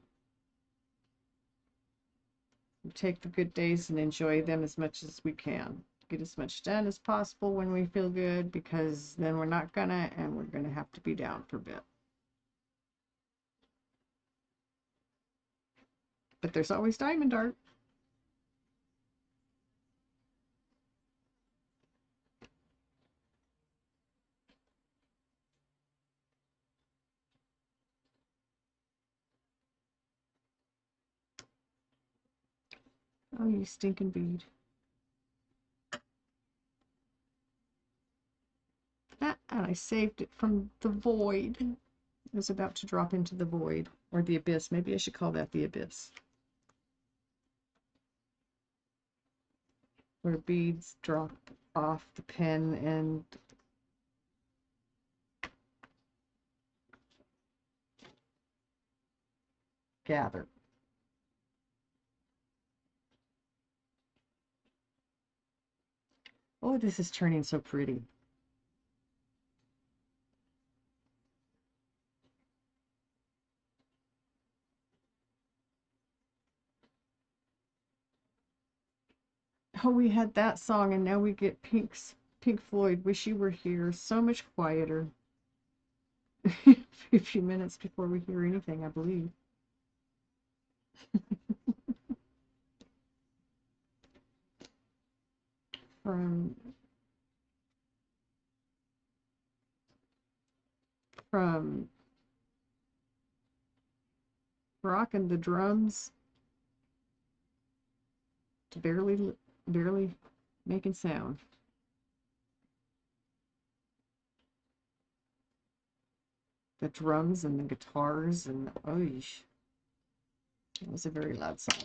Take the good days and enjoy them as much as we can. Get as much done as possible when we feel good, because then we're not gonna, and we're gonna have to be down for a bit. But there's always diamond art. Oh, you stinking bead. Ah, and I saved it from the void. was about to drop into the void, or the abyss. Maybe I should call that the abyss. Where beads drop off the pen and gather. Oh, this is turning so pretty. Oh, we had that song, and now we get Pink Floyd, Wish You Were Here. So much quieter. A few minutes before we hear anything, I believe. From from rocking the drums to barely making sound. The drums and the guitars and oh, it was a very loud song.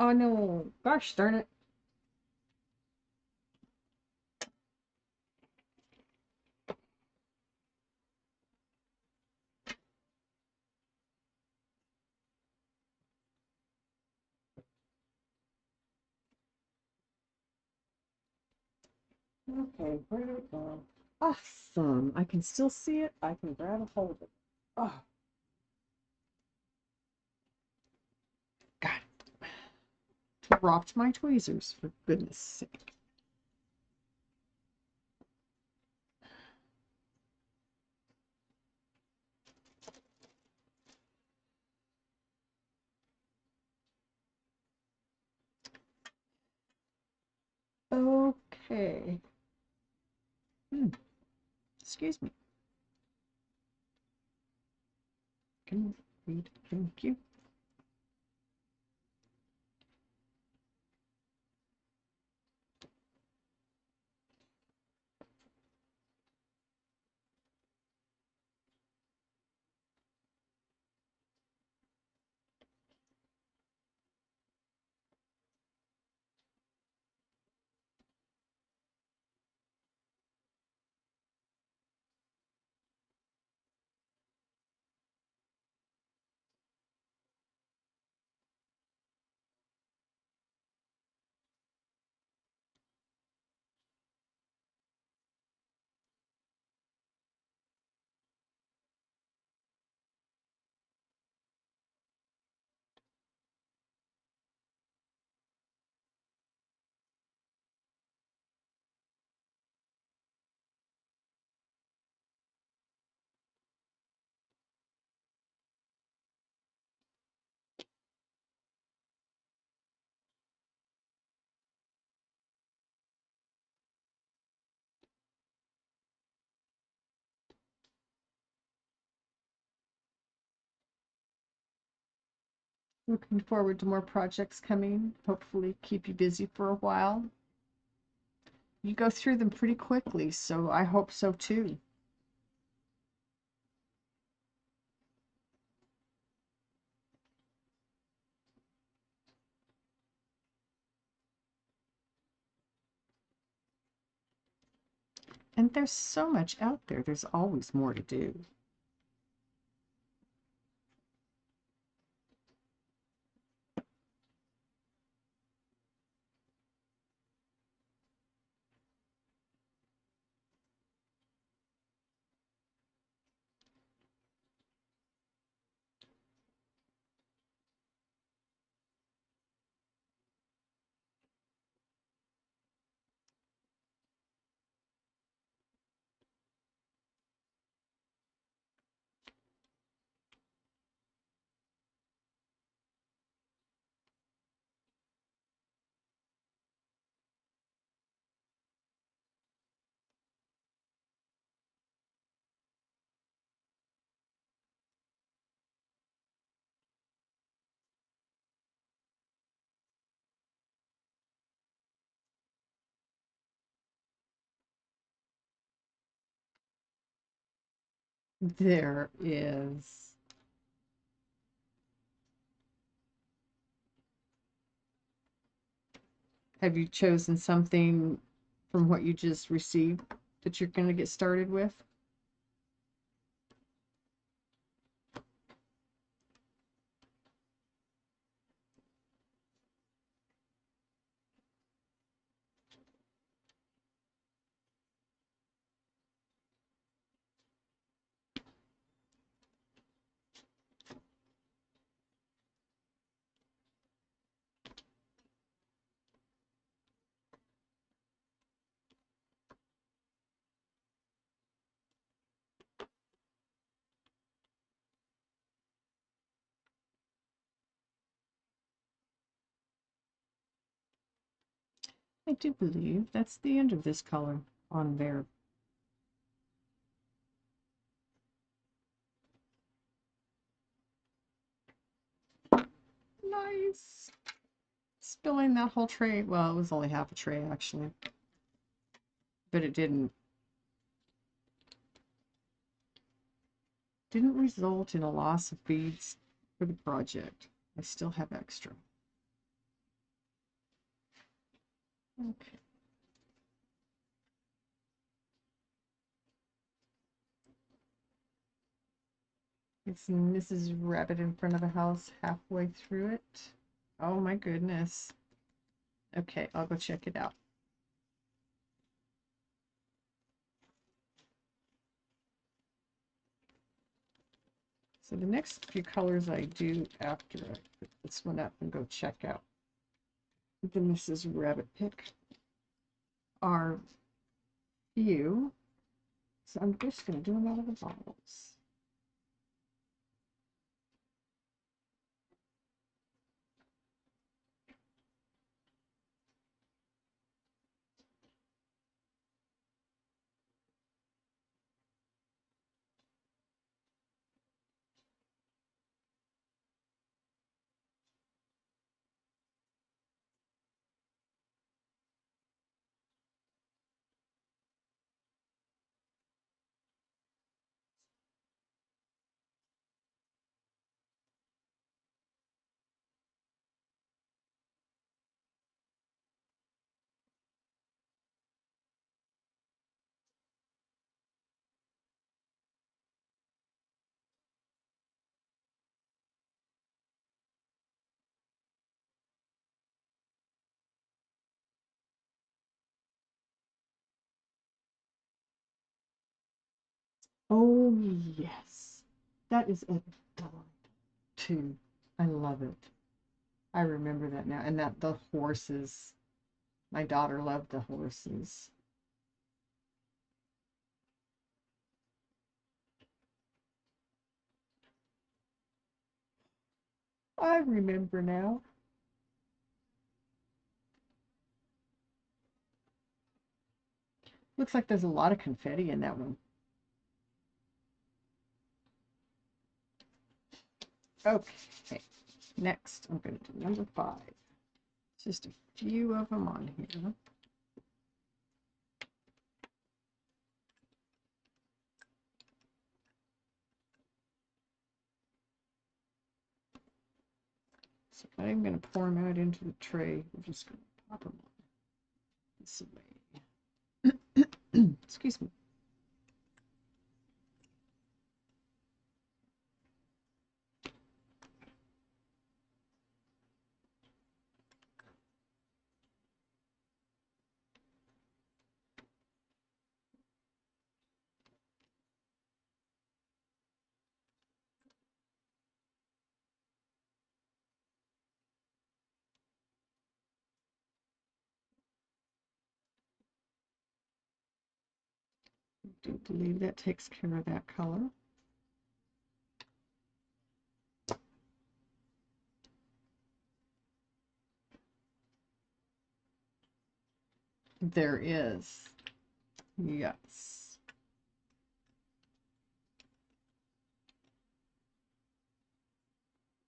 Oh no, gosh darn it. Okay, where did it go? Awesome. I can still see it. I can grab a hold of it. Oh, God. Dropped my tweezers, for goodness sake. Okay. Excuse me. Can you read? Thank you. Looking forward to more projects coming. Hopefully keep you busy for a while. You go through them pretty quickly, so I hope so too. And there's so much out there. There's always more to do. There is. Have you chosen something from what you just received that you're going to get started with? I do believe that's the end of this color on there. Nice. Spilling that whole tray. Well, it was only half a tray actually, but it didn't result in a loss of beads for the project. I still have extra. Okay. It's Mrs. Rabbit in front of the house halfway through it. Oh my goodness. Okay, I'll go check it out. So the next few colors I do after I put this one up and go check out the Mrs. Rabbit pick are few. So I'm just going to do them out of the bottles. Oh, yes. That is adorable, too. I love it. I remember that now. And that the horses. My daughter loved the horses. I remember now. Looks like there's a lot of confetti in that one. Okay, next I'm going to do number 5. Just a few of them on here. So I'm going to pour them out into the tray. We're just going to pop them on this way. Excuse me. I do believe that takes care of that color. There is. Yes.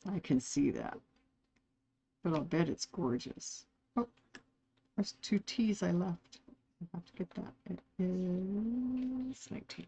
I can see that. But I'll bet it's gorgeous. Oh, there's 2 T's I left. I have to get that. It is 19.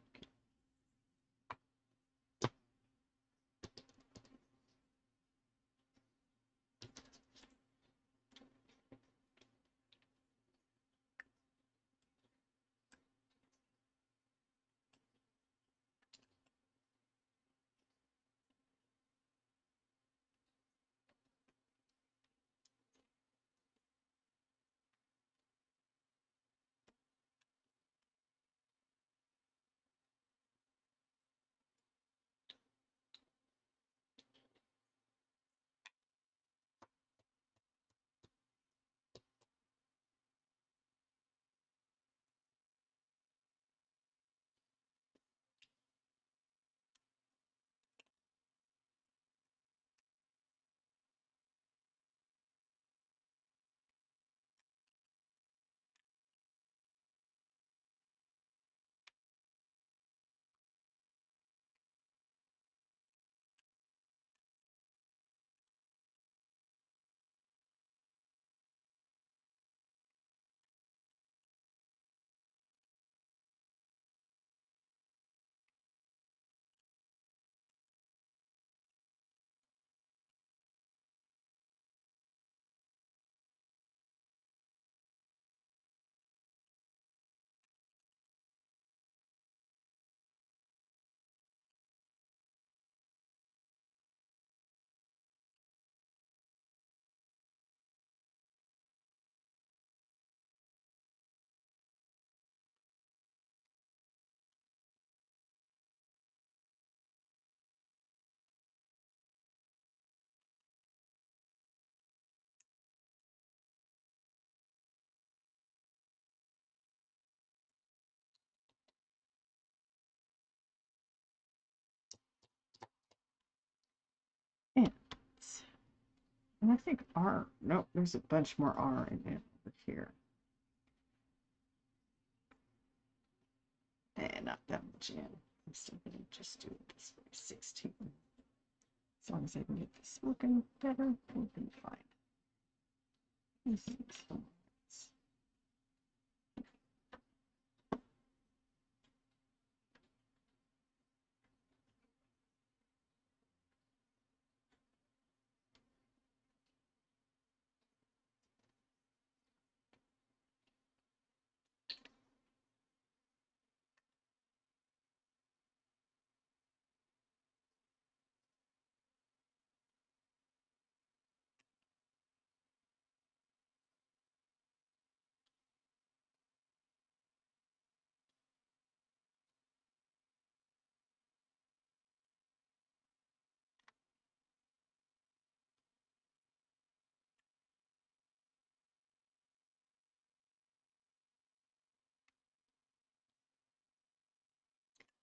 And I think R, nope, there's a bunch more R in it over here. And not that much in. I'm still going to just do this for 16. As long as I can get this smoking better, we'll be fine. This is fine.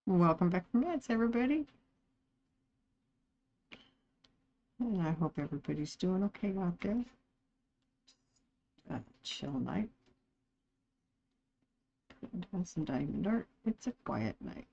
Welcome back from Meds, everybody. And I hope everybody's doing okay out there. A chill night. Putting down some diamond art. It's a quiet night.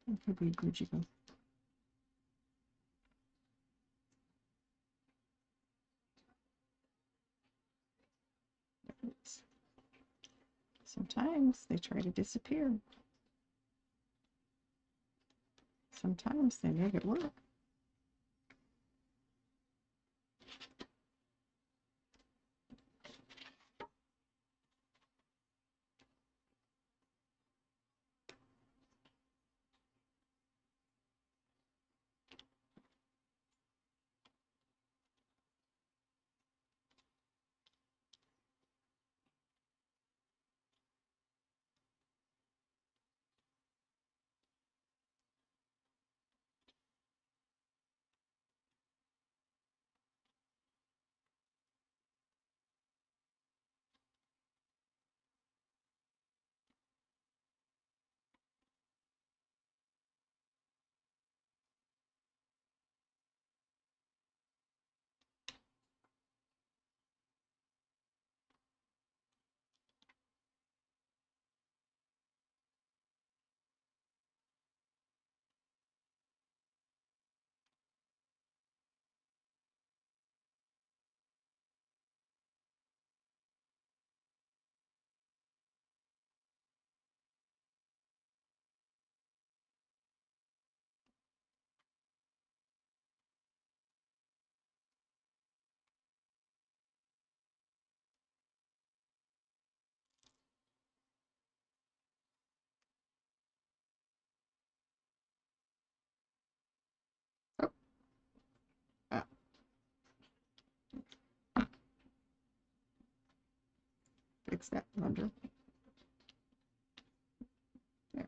That could be good, you go. Sometimes they try to disappear. Sometimes they make it work. fix that under. There.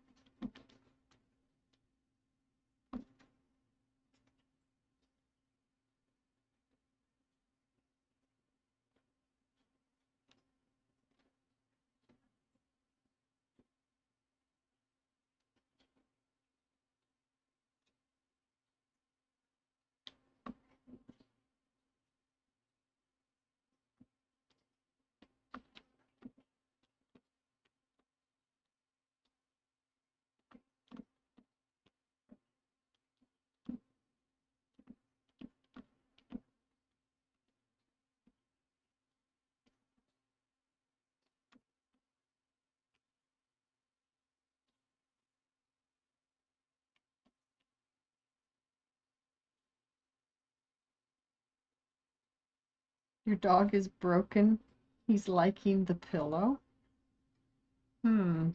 Your dog is broken. He's liking the pillow. Hmm.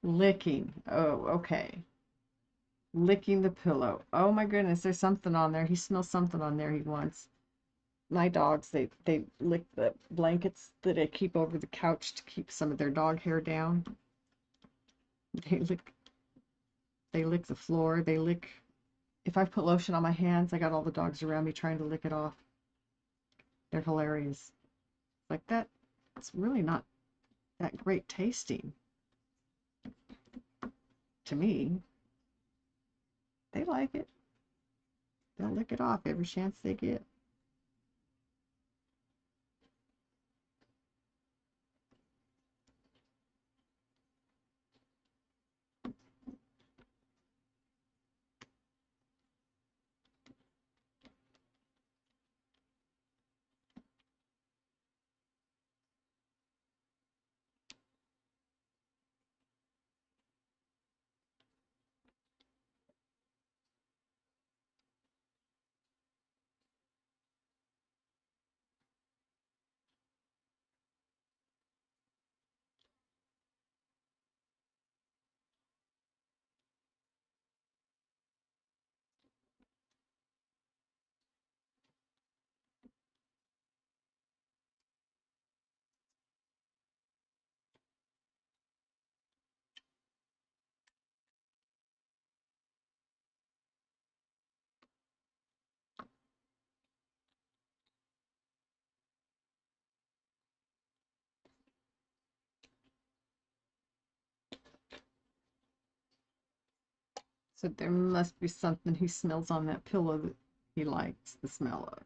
Licking. Oh, okay. Licking the pillow. Oh my goodness, there's something on there. He smells something on there he wants. My dogs, they lick the blankets that I keep over the couch to keep some of their dog hair down. They lick they lick the floor. They lick if I put lotion on my hands, I got all the dogs around me trying to lick it off. They're hilarious. Like that, it's really not that great tasting to me. They like it. They'll lick it off every chance they get. So there must be something he smells on that pillow that he likes the smell of.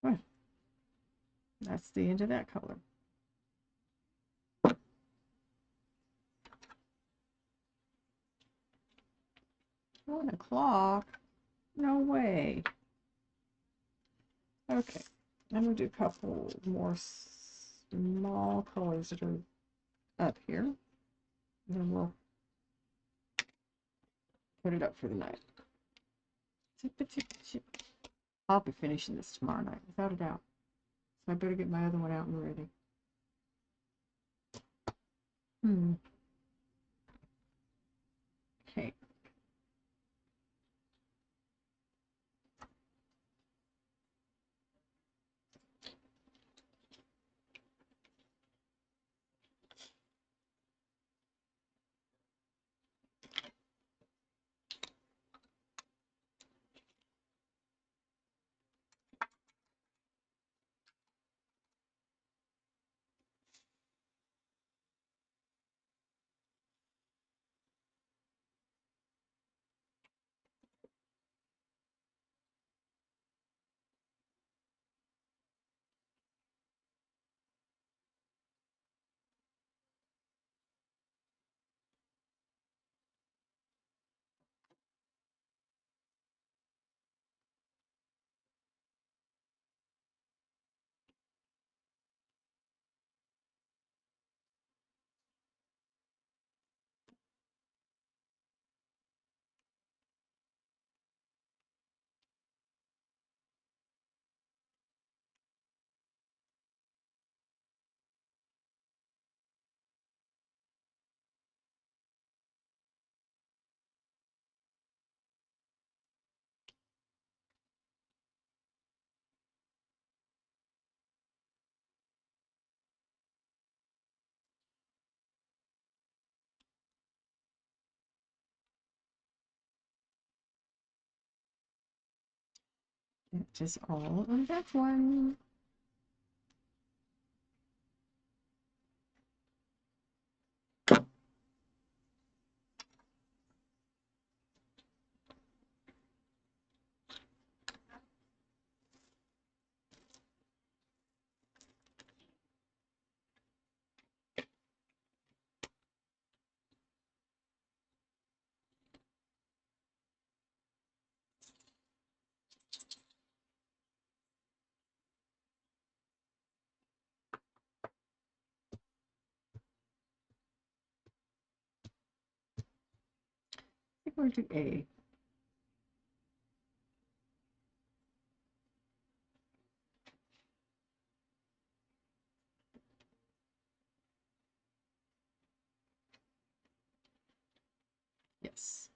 Well, that's the end of that color. 1 o'clock? No way. Okay, I'm going to do a couple more small colors that are up here. And then we'll put it up for the night. I'll be finishing this tomorrow night, without a doubt. So I better get my other one out and ready. Okay. That is all on that one. I think we're going to do A. Yes.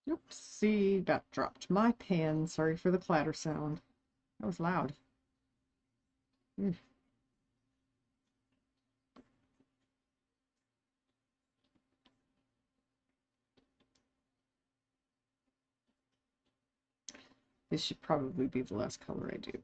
Oopsie, that dropped my pen. Sorry for the clatter sound. That was loud. Mm. This should probably be the last color I do.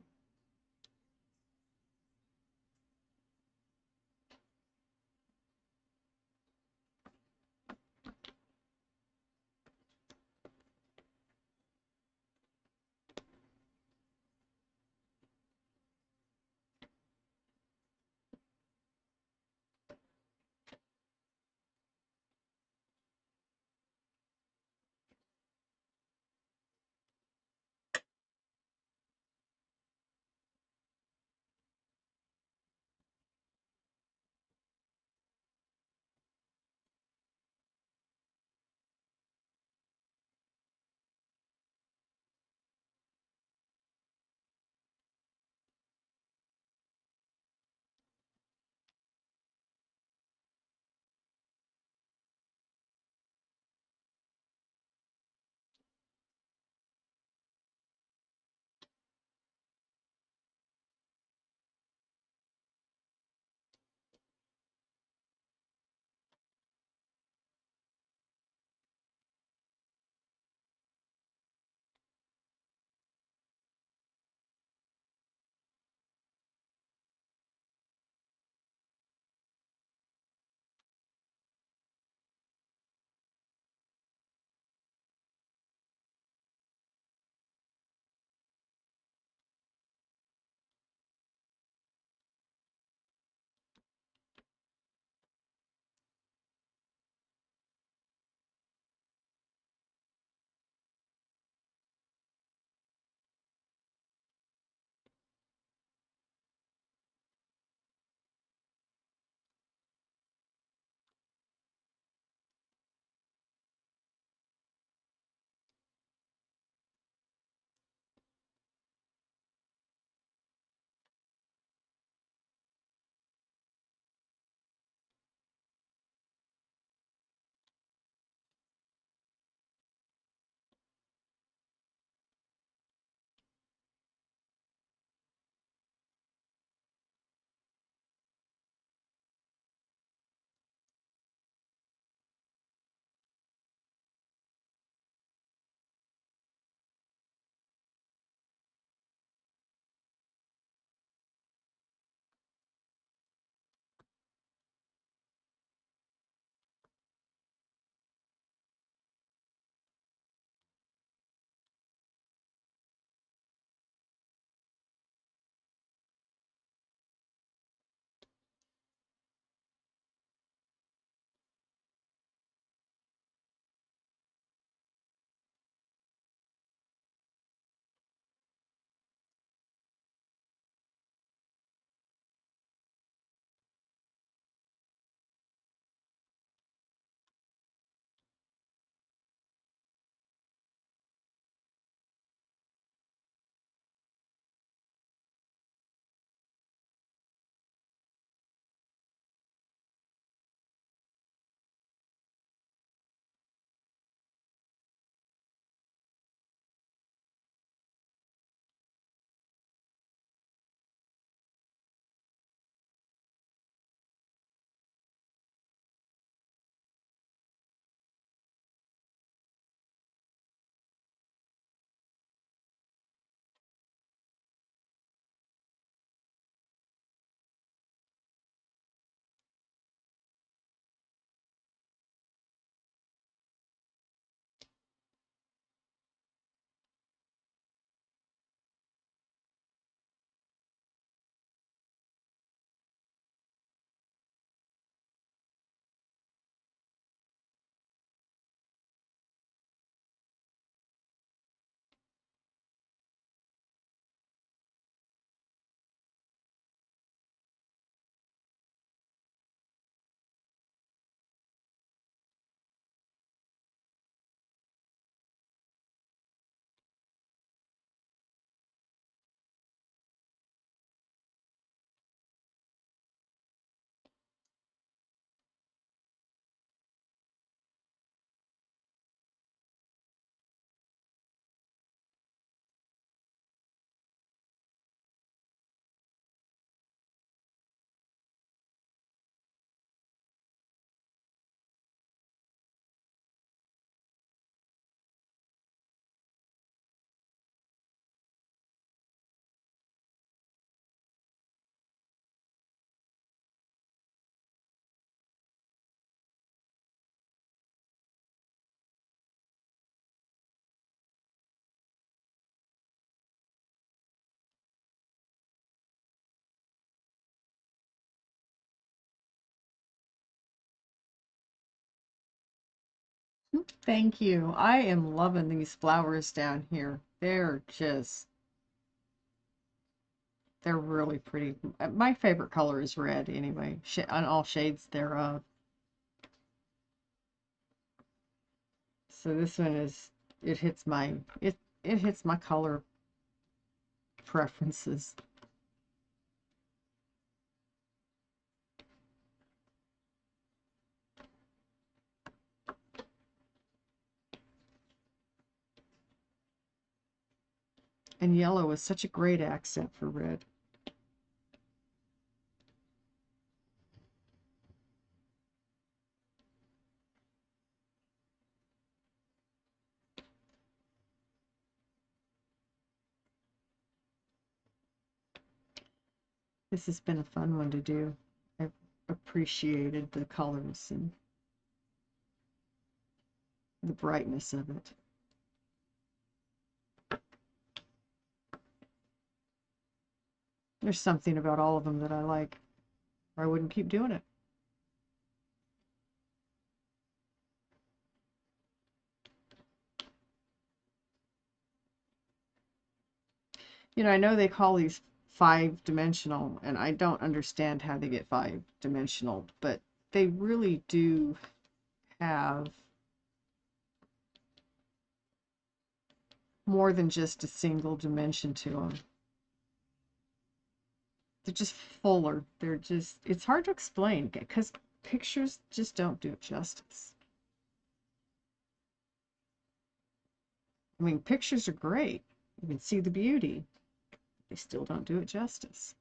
Thank you. I am loving these flowers down here. They're really pretty. My favorite color is red anyway, on all shades thereof. So this one it hits my color preferences. And yellow is such a great accent for red. This has been a fun one to do. I've appreciated the colors and the brightness of it. There's something about all of them that I like, or I wouldn't keep doing it. You know, I know they call these five-dimensional, and I don't understand how they get five-dimensional, but they really do have more than just a single dimension to them. They're just fuller. It's hard to explain because pictures just don't do it justice. I mean, pictures are great. You can see the beauty. They still don't do it justice.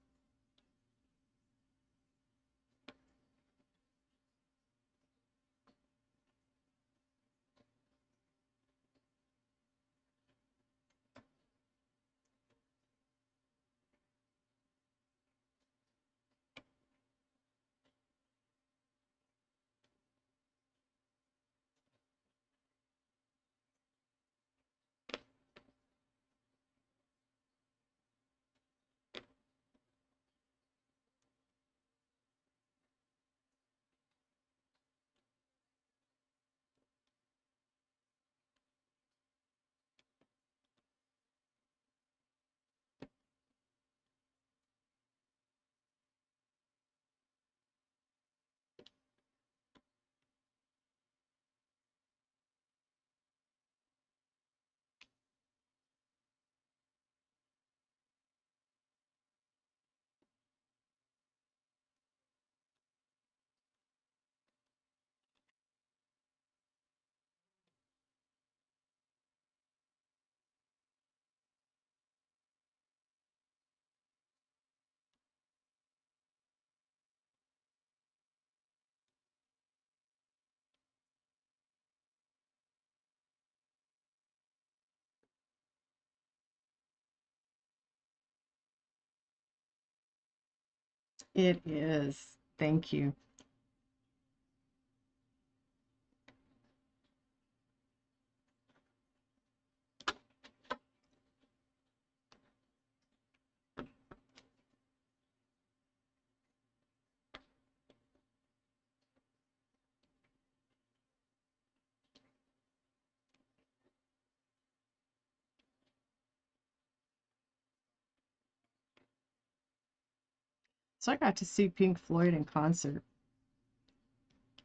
It is. Thank you. So I got to see Pink Floyd in concert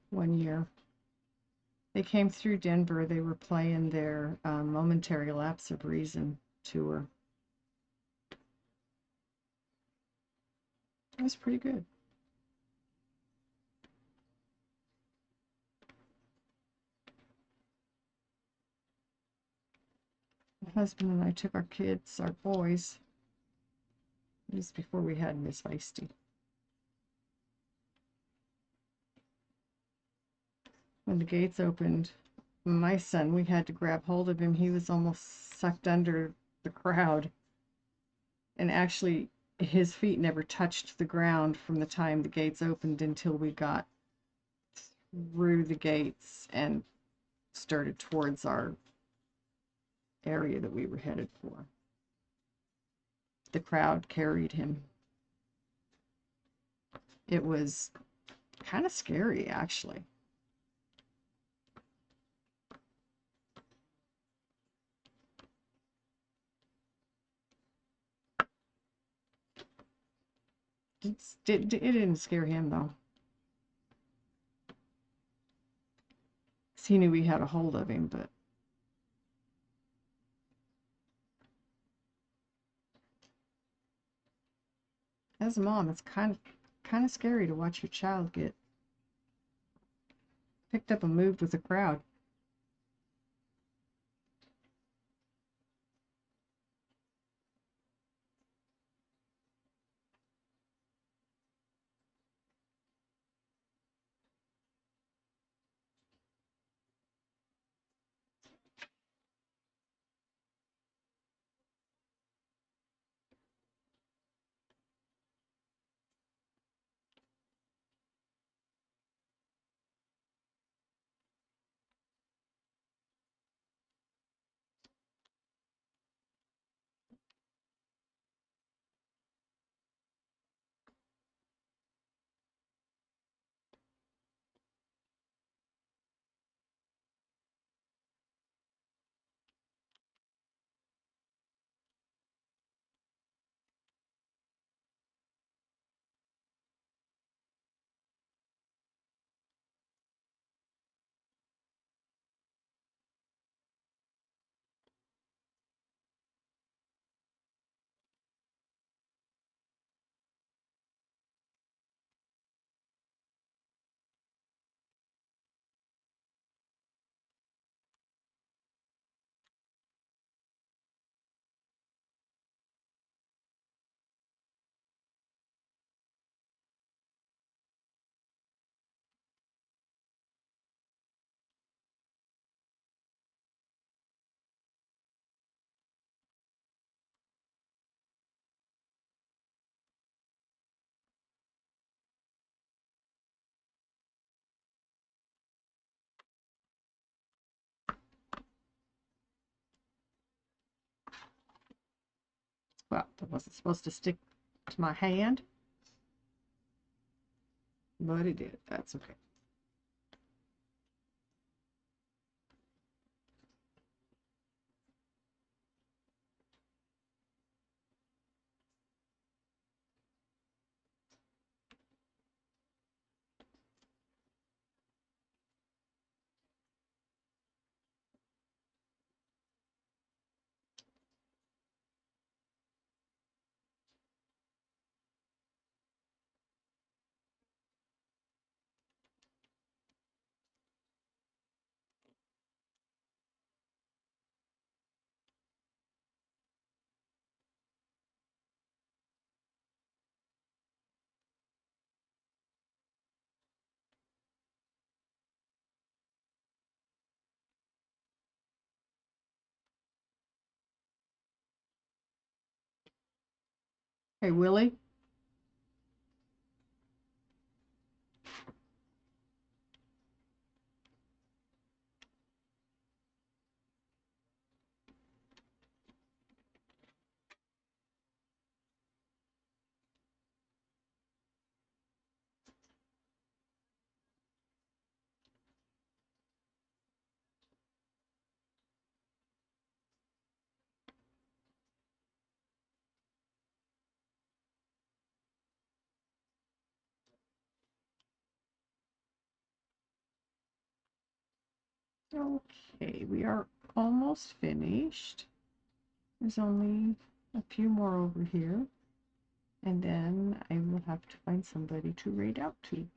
one year. They came through Denver. They were playing their Momentary Lapse of Reason tour. It was pretty good. My husband and I took our kids, our boys. It was before we had Miss Feisty. When the gates opened, my son, we had to grab hold of him. He was almost sucked under the crowd. And actually, his feet never touched the ground from the time the gates opened until we got through the gates and started towards our area that we were headed for. The crowd carried him. It was kind of scary, actually. It didn't scare him though. 'Cause he knew we had a hold of him, but as a mom, it's kind of scary to watch your child get picked up and moved with the crowd. Well, that wasn't supposed to stick to my hand, but it did. That's okay. Hey, Willie. Okay, we are almost finished. There's only a few more over here, and then I will have to find somebody to raid out to.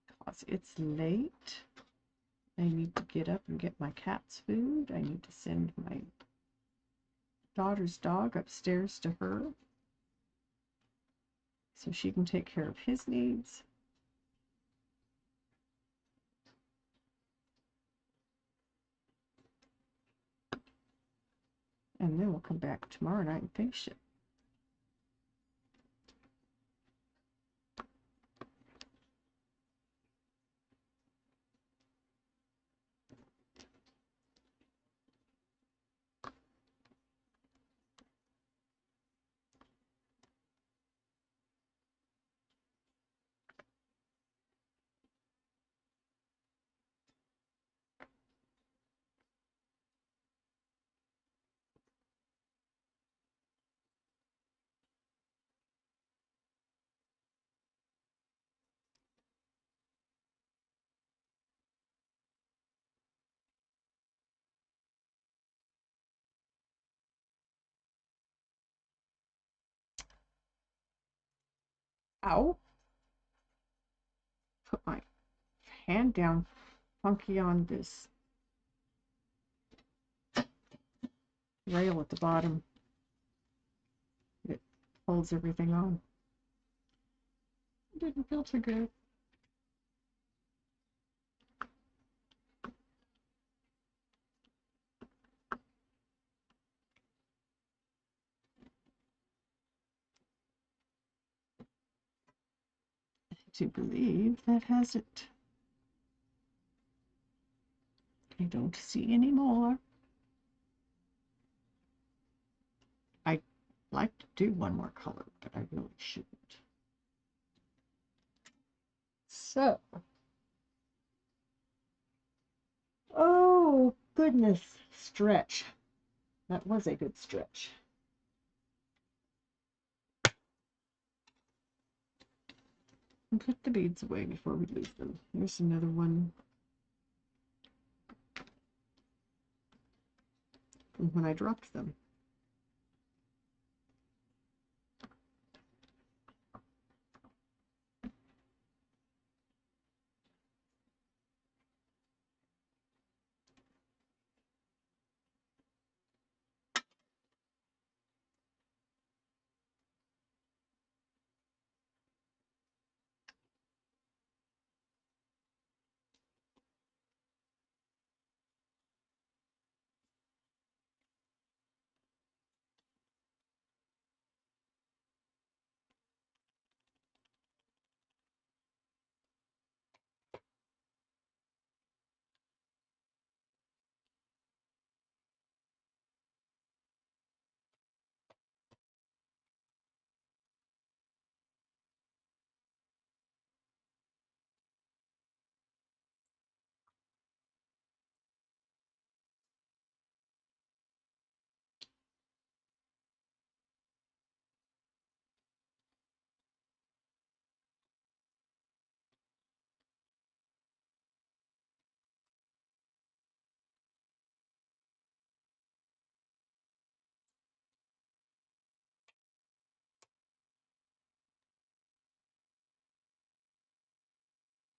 Because it's late. I need to get up and get my cat's food. I need to send my daughter's dog upstairs to her so she can take care of his needs. And then we'll come back tomorrow night and finish it. Ow. Put my hand down funky on this rail at the bottom. It holds everything on. It didn't feel too good. I do believe that has it. I don't see any more. I'd like to do one more color, but I really shouldn't. So, oh goodness, stretch. That was a good stretch. And put the beads away before we lose them. Here's another one from when I dropped them.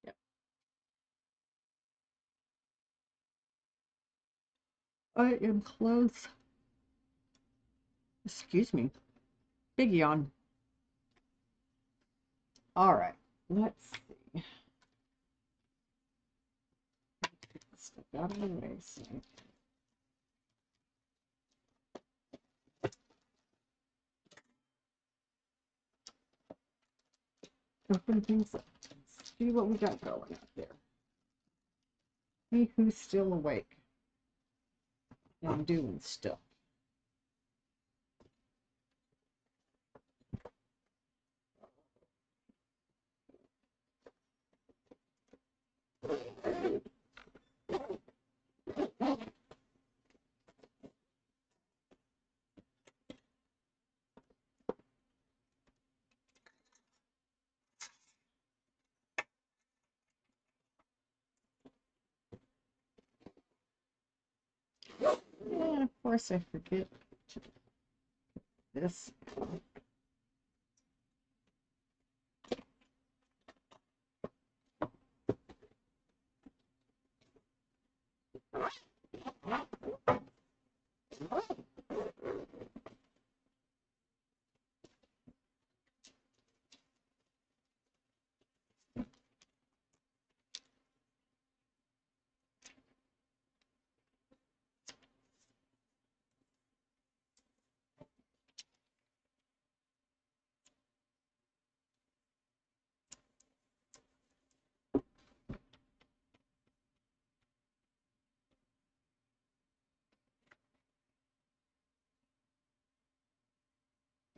Yep. I am close. Excuse me. Big yawn. All right. Let's see. Step out of the way. So open things up. See what we got going out there. See who's still awake and doing stuff. And of course I forget this.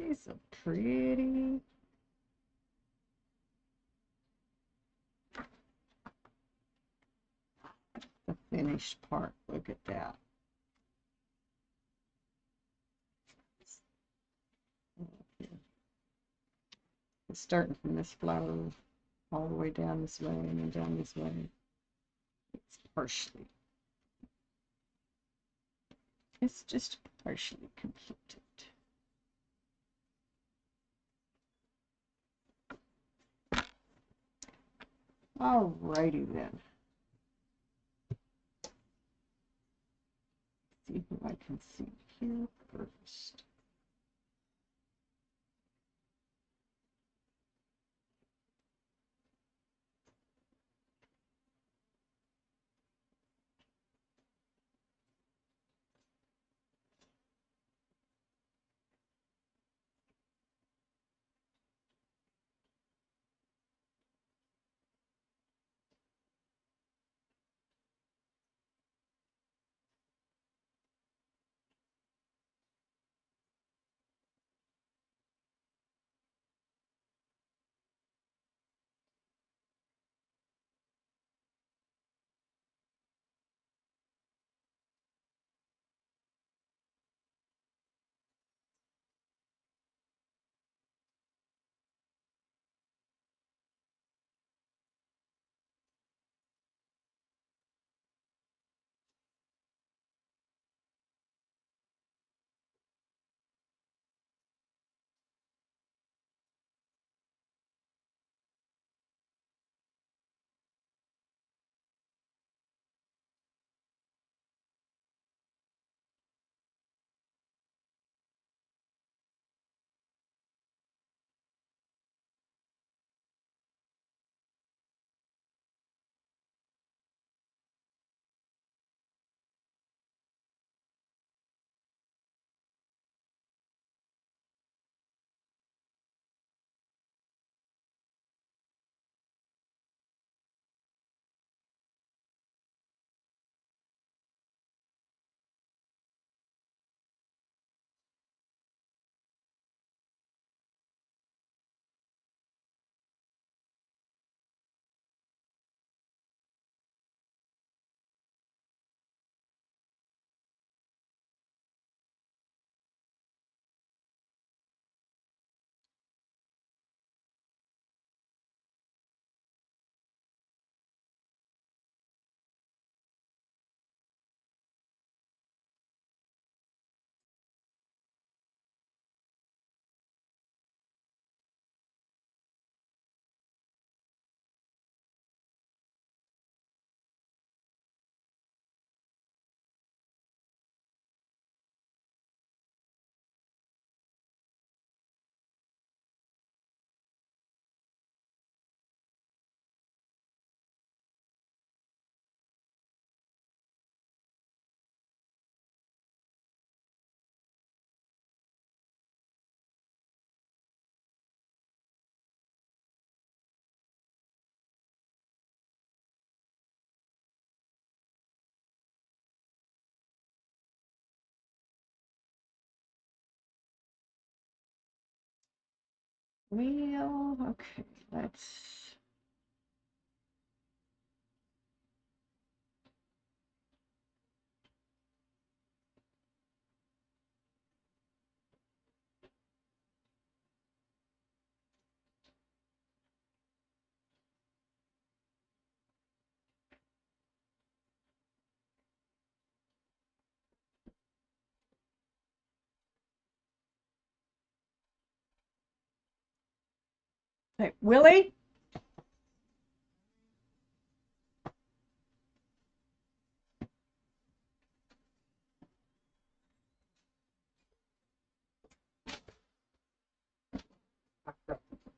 She's so pretty. The finished part. Look at that. It's starting from this flower all the way down this way and then down this way. It's partially. It's just partially completed. Alrighty then. See who I can see here first. Well, okay, let's. Hey, Willie?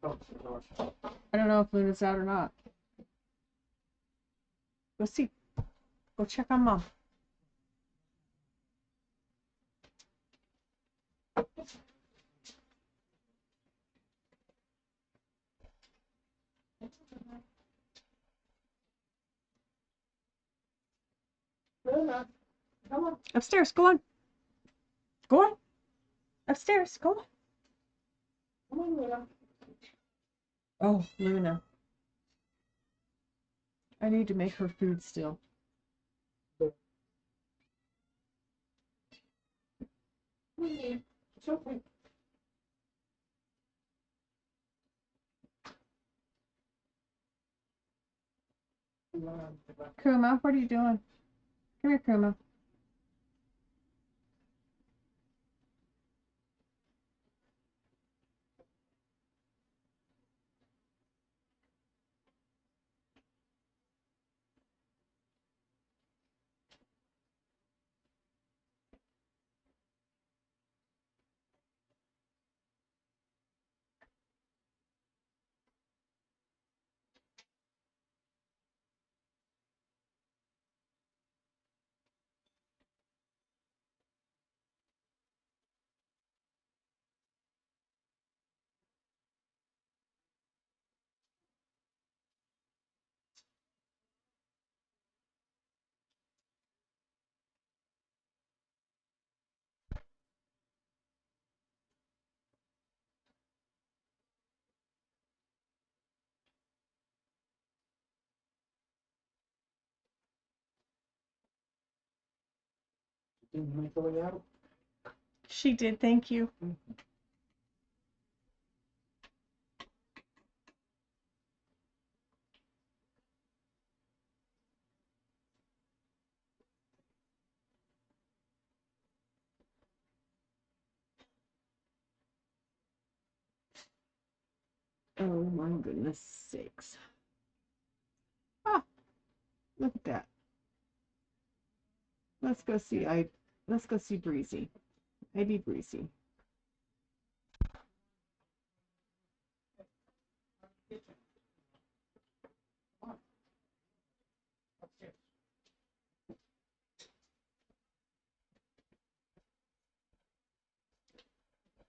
I don't know if Luna's out or not. Go see. Go check on Mom. Luna, come on. Upstairs, go on. Go on. Upstairs, go on. Come on, Luna. Oh, Luna. I need to make her food still. It's okay. Kuma, what are you doing? Come here, Kuma. Did you make the way out? She did, thank you. Oh my goodness sakes. Ah, look at that. Let's go see Breezy. Maybe Breezy.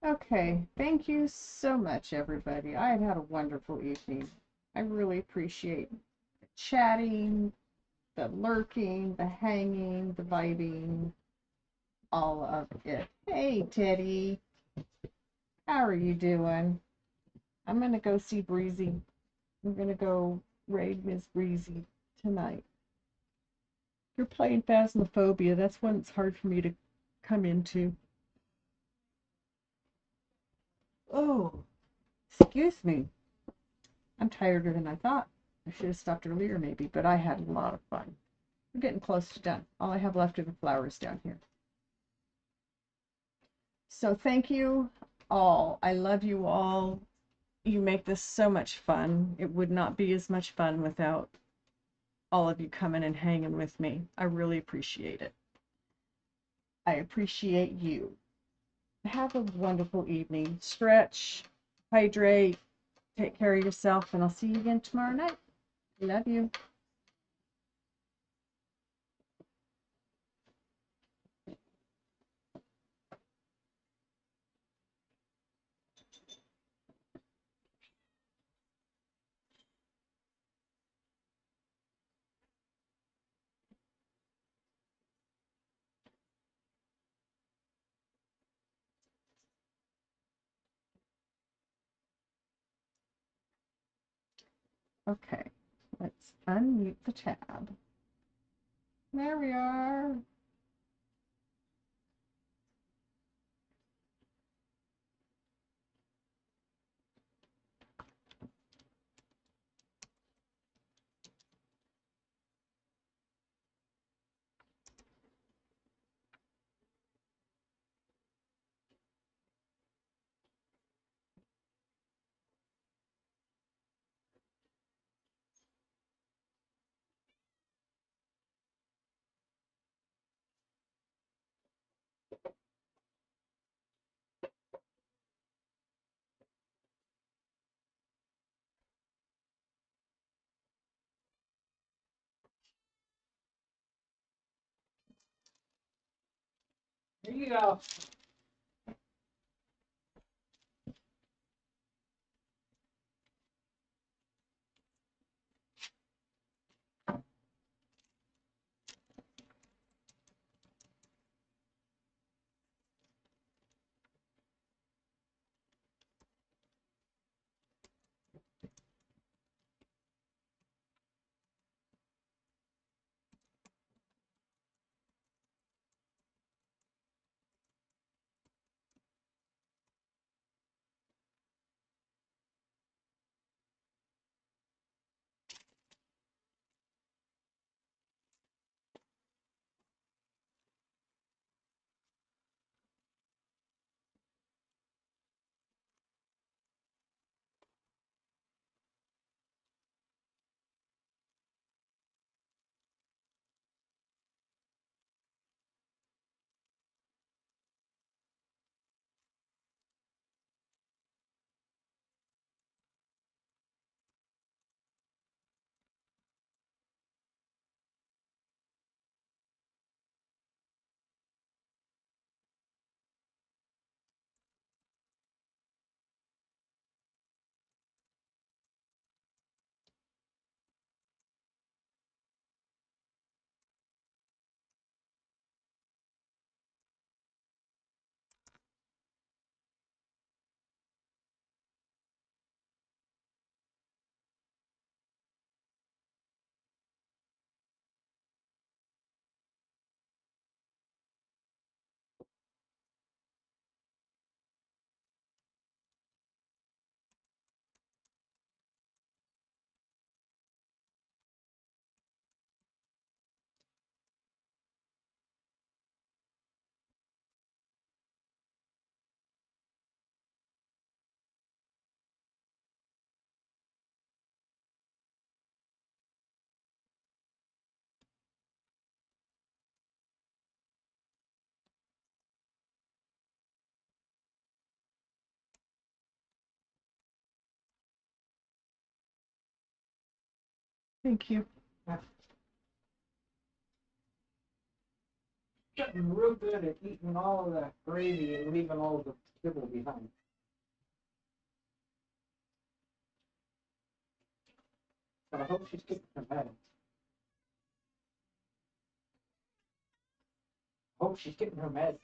Okay, thank you so much, everybody. I've had a wonderful evening. I really appreciate the chatting, the lurking, the hanging, the vibing, all of it. Hey, Teddy, how are you doing? I'm gonna go see Breezy. I'm gonna go raid Miss Breezy tonight. You're playing Phasmophobia. That's one that's hard for me to come into. Oh, excuse me. I'm tireder than I thought. I should have stopped earlier maybe, but I had a lot of fun. We're getting close to done. All I have left are the flowers down here. So thank you all. I love you all. You make this so much fun. It would not be as much fun without all of you coming and hanging with me. I really appreciate it. I appreciate you. Have a wonderful evening. Stretch, hydrate, take care of yourself, and I'll see you again tomorrow night. Love you. Okay, let's unmute the tab. There we are. Here you go. Thank you. Getting real good at eating all of that gravy and leaving all the kibble behind. But I hope she's getting her meds. Hope she's getting her meds.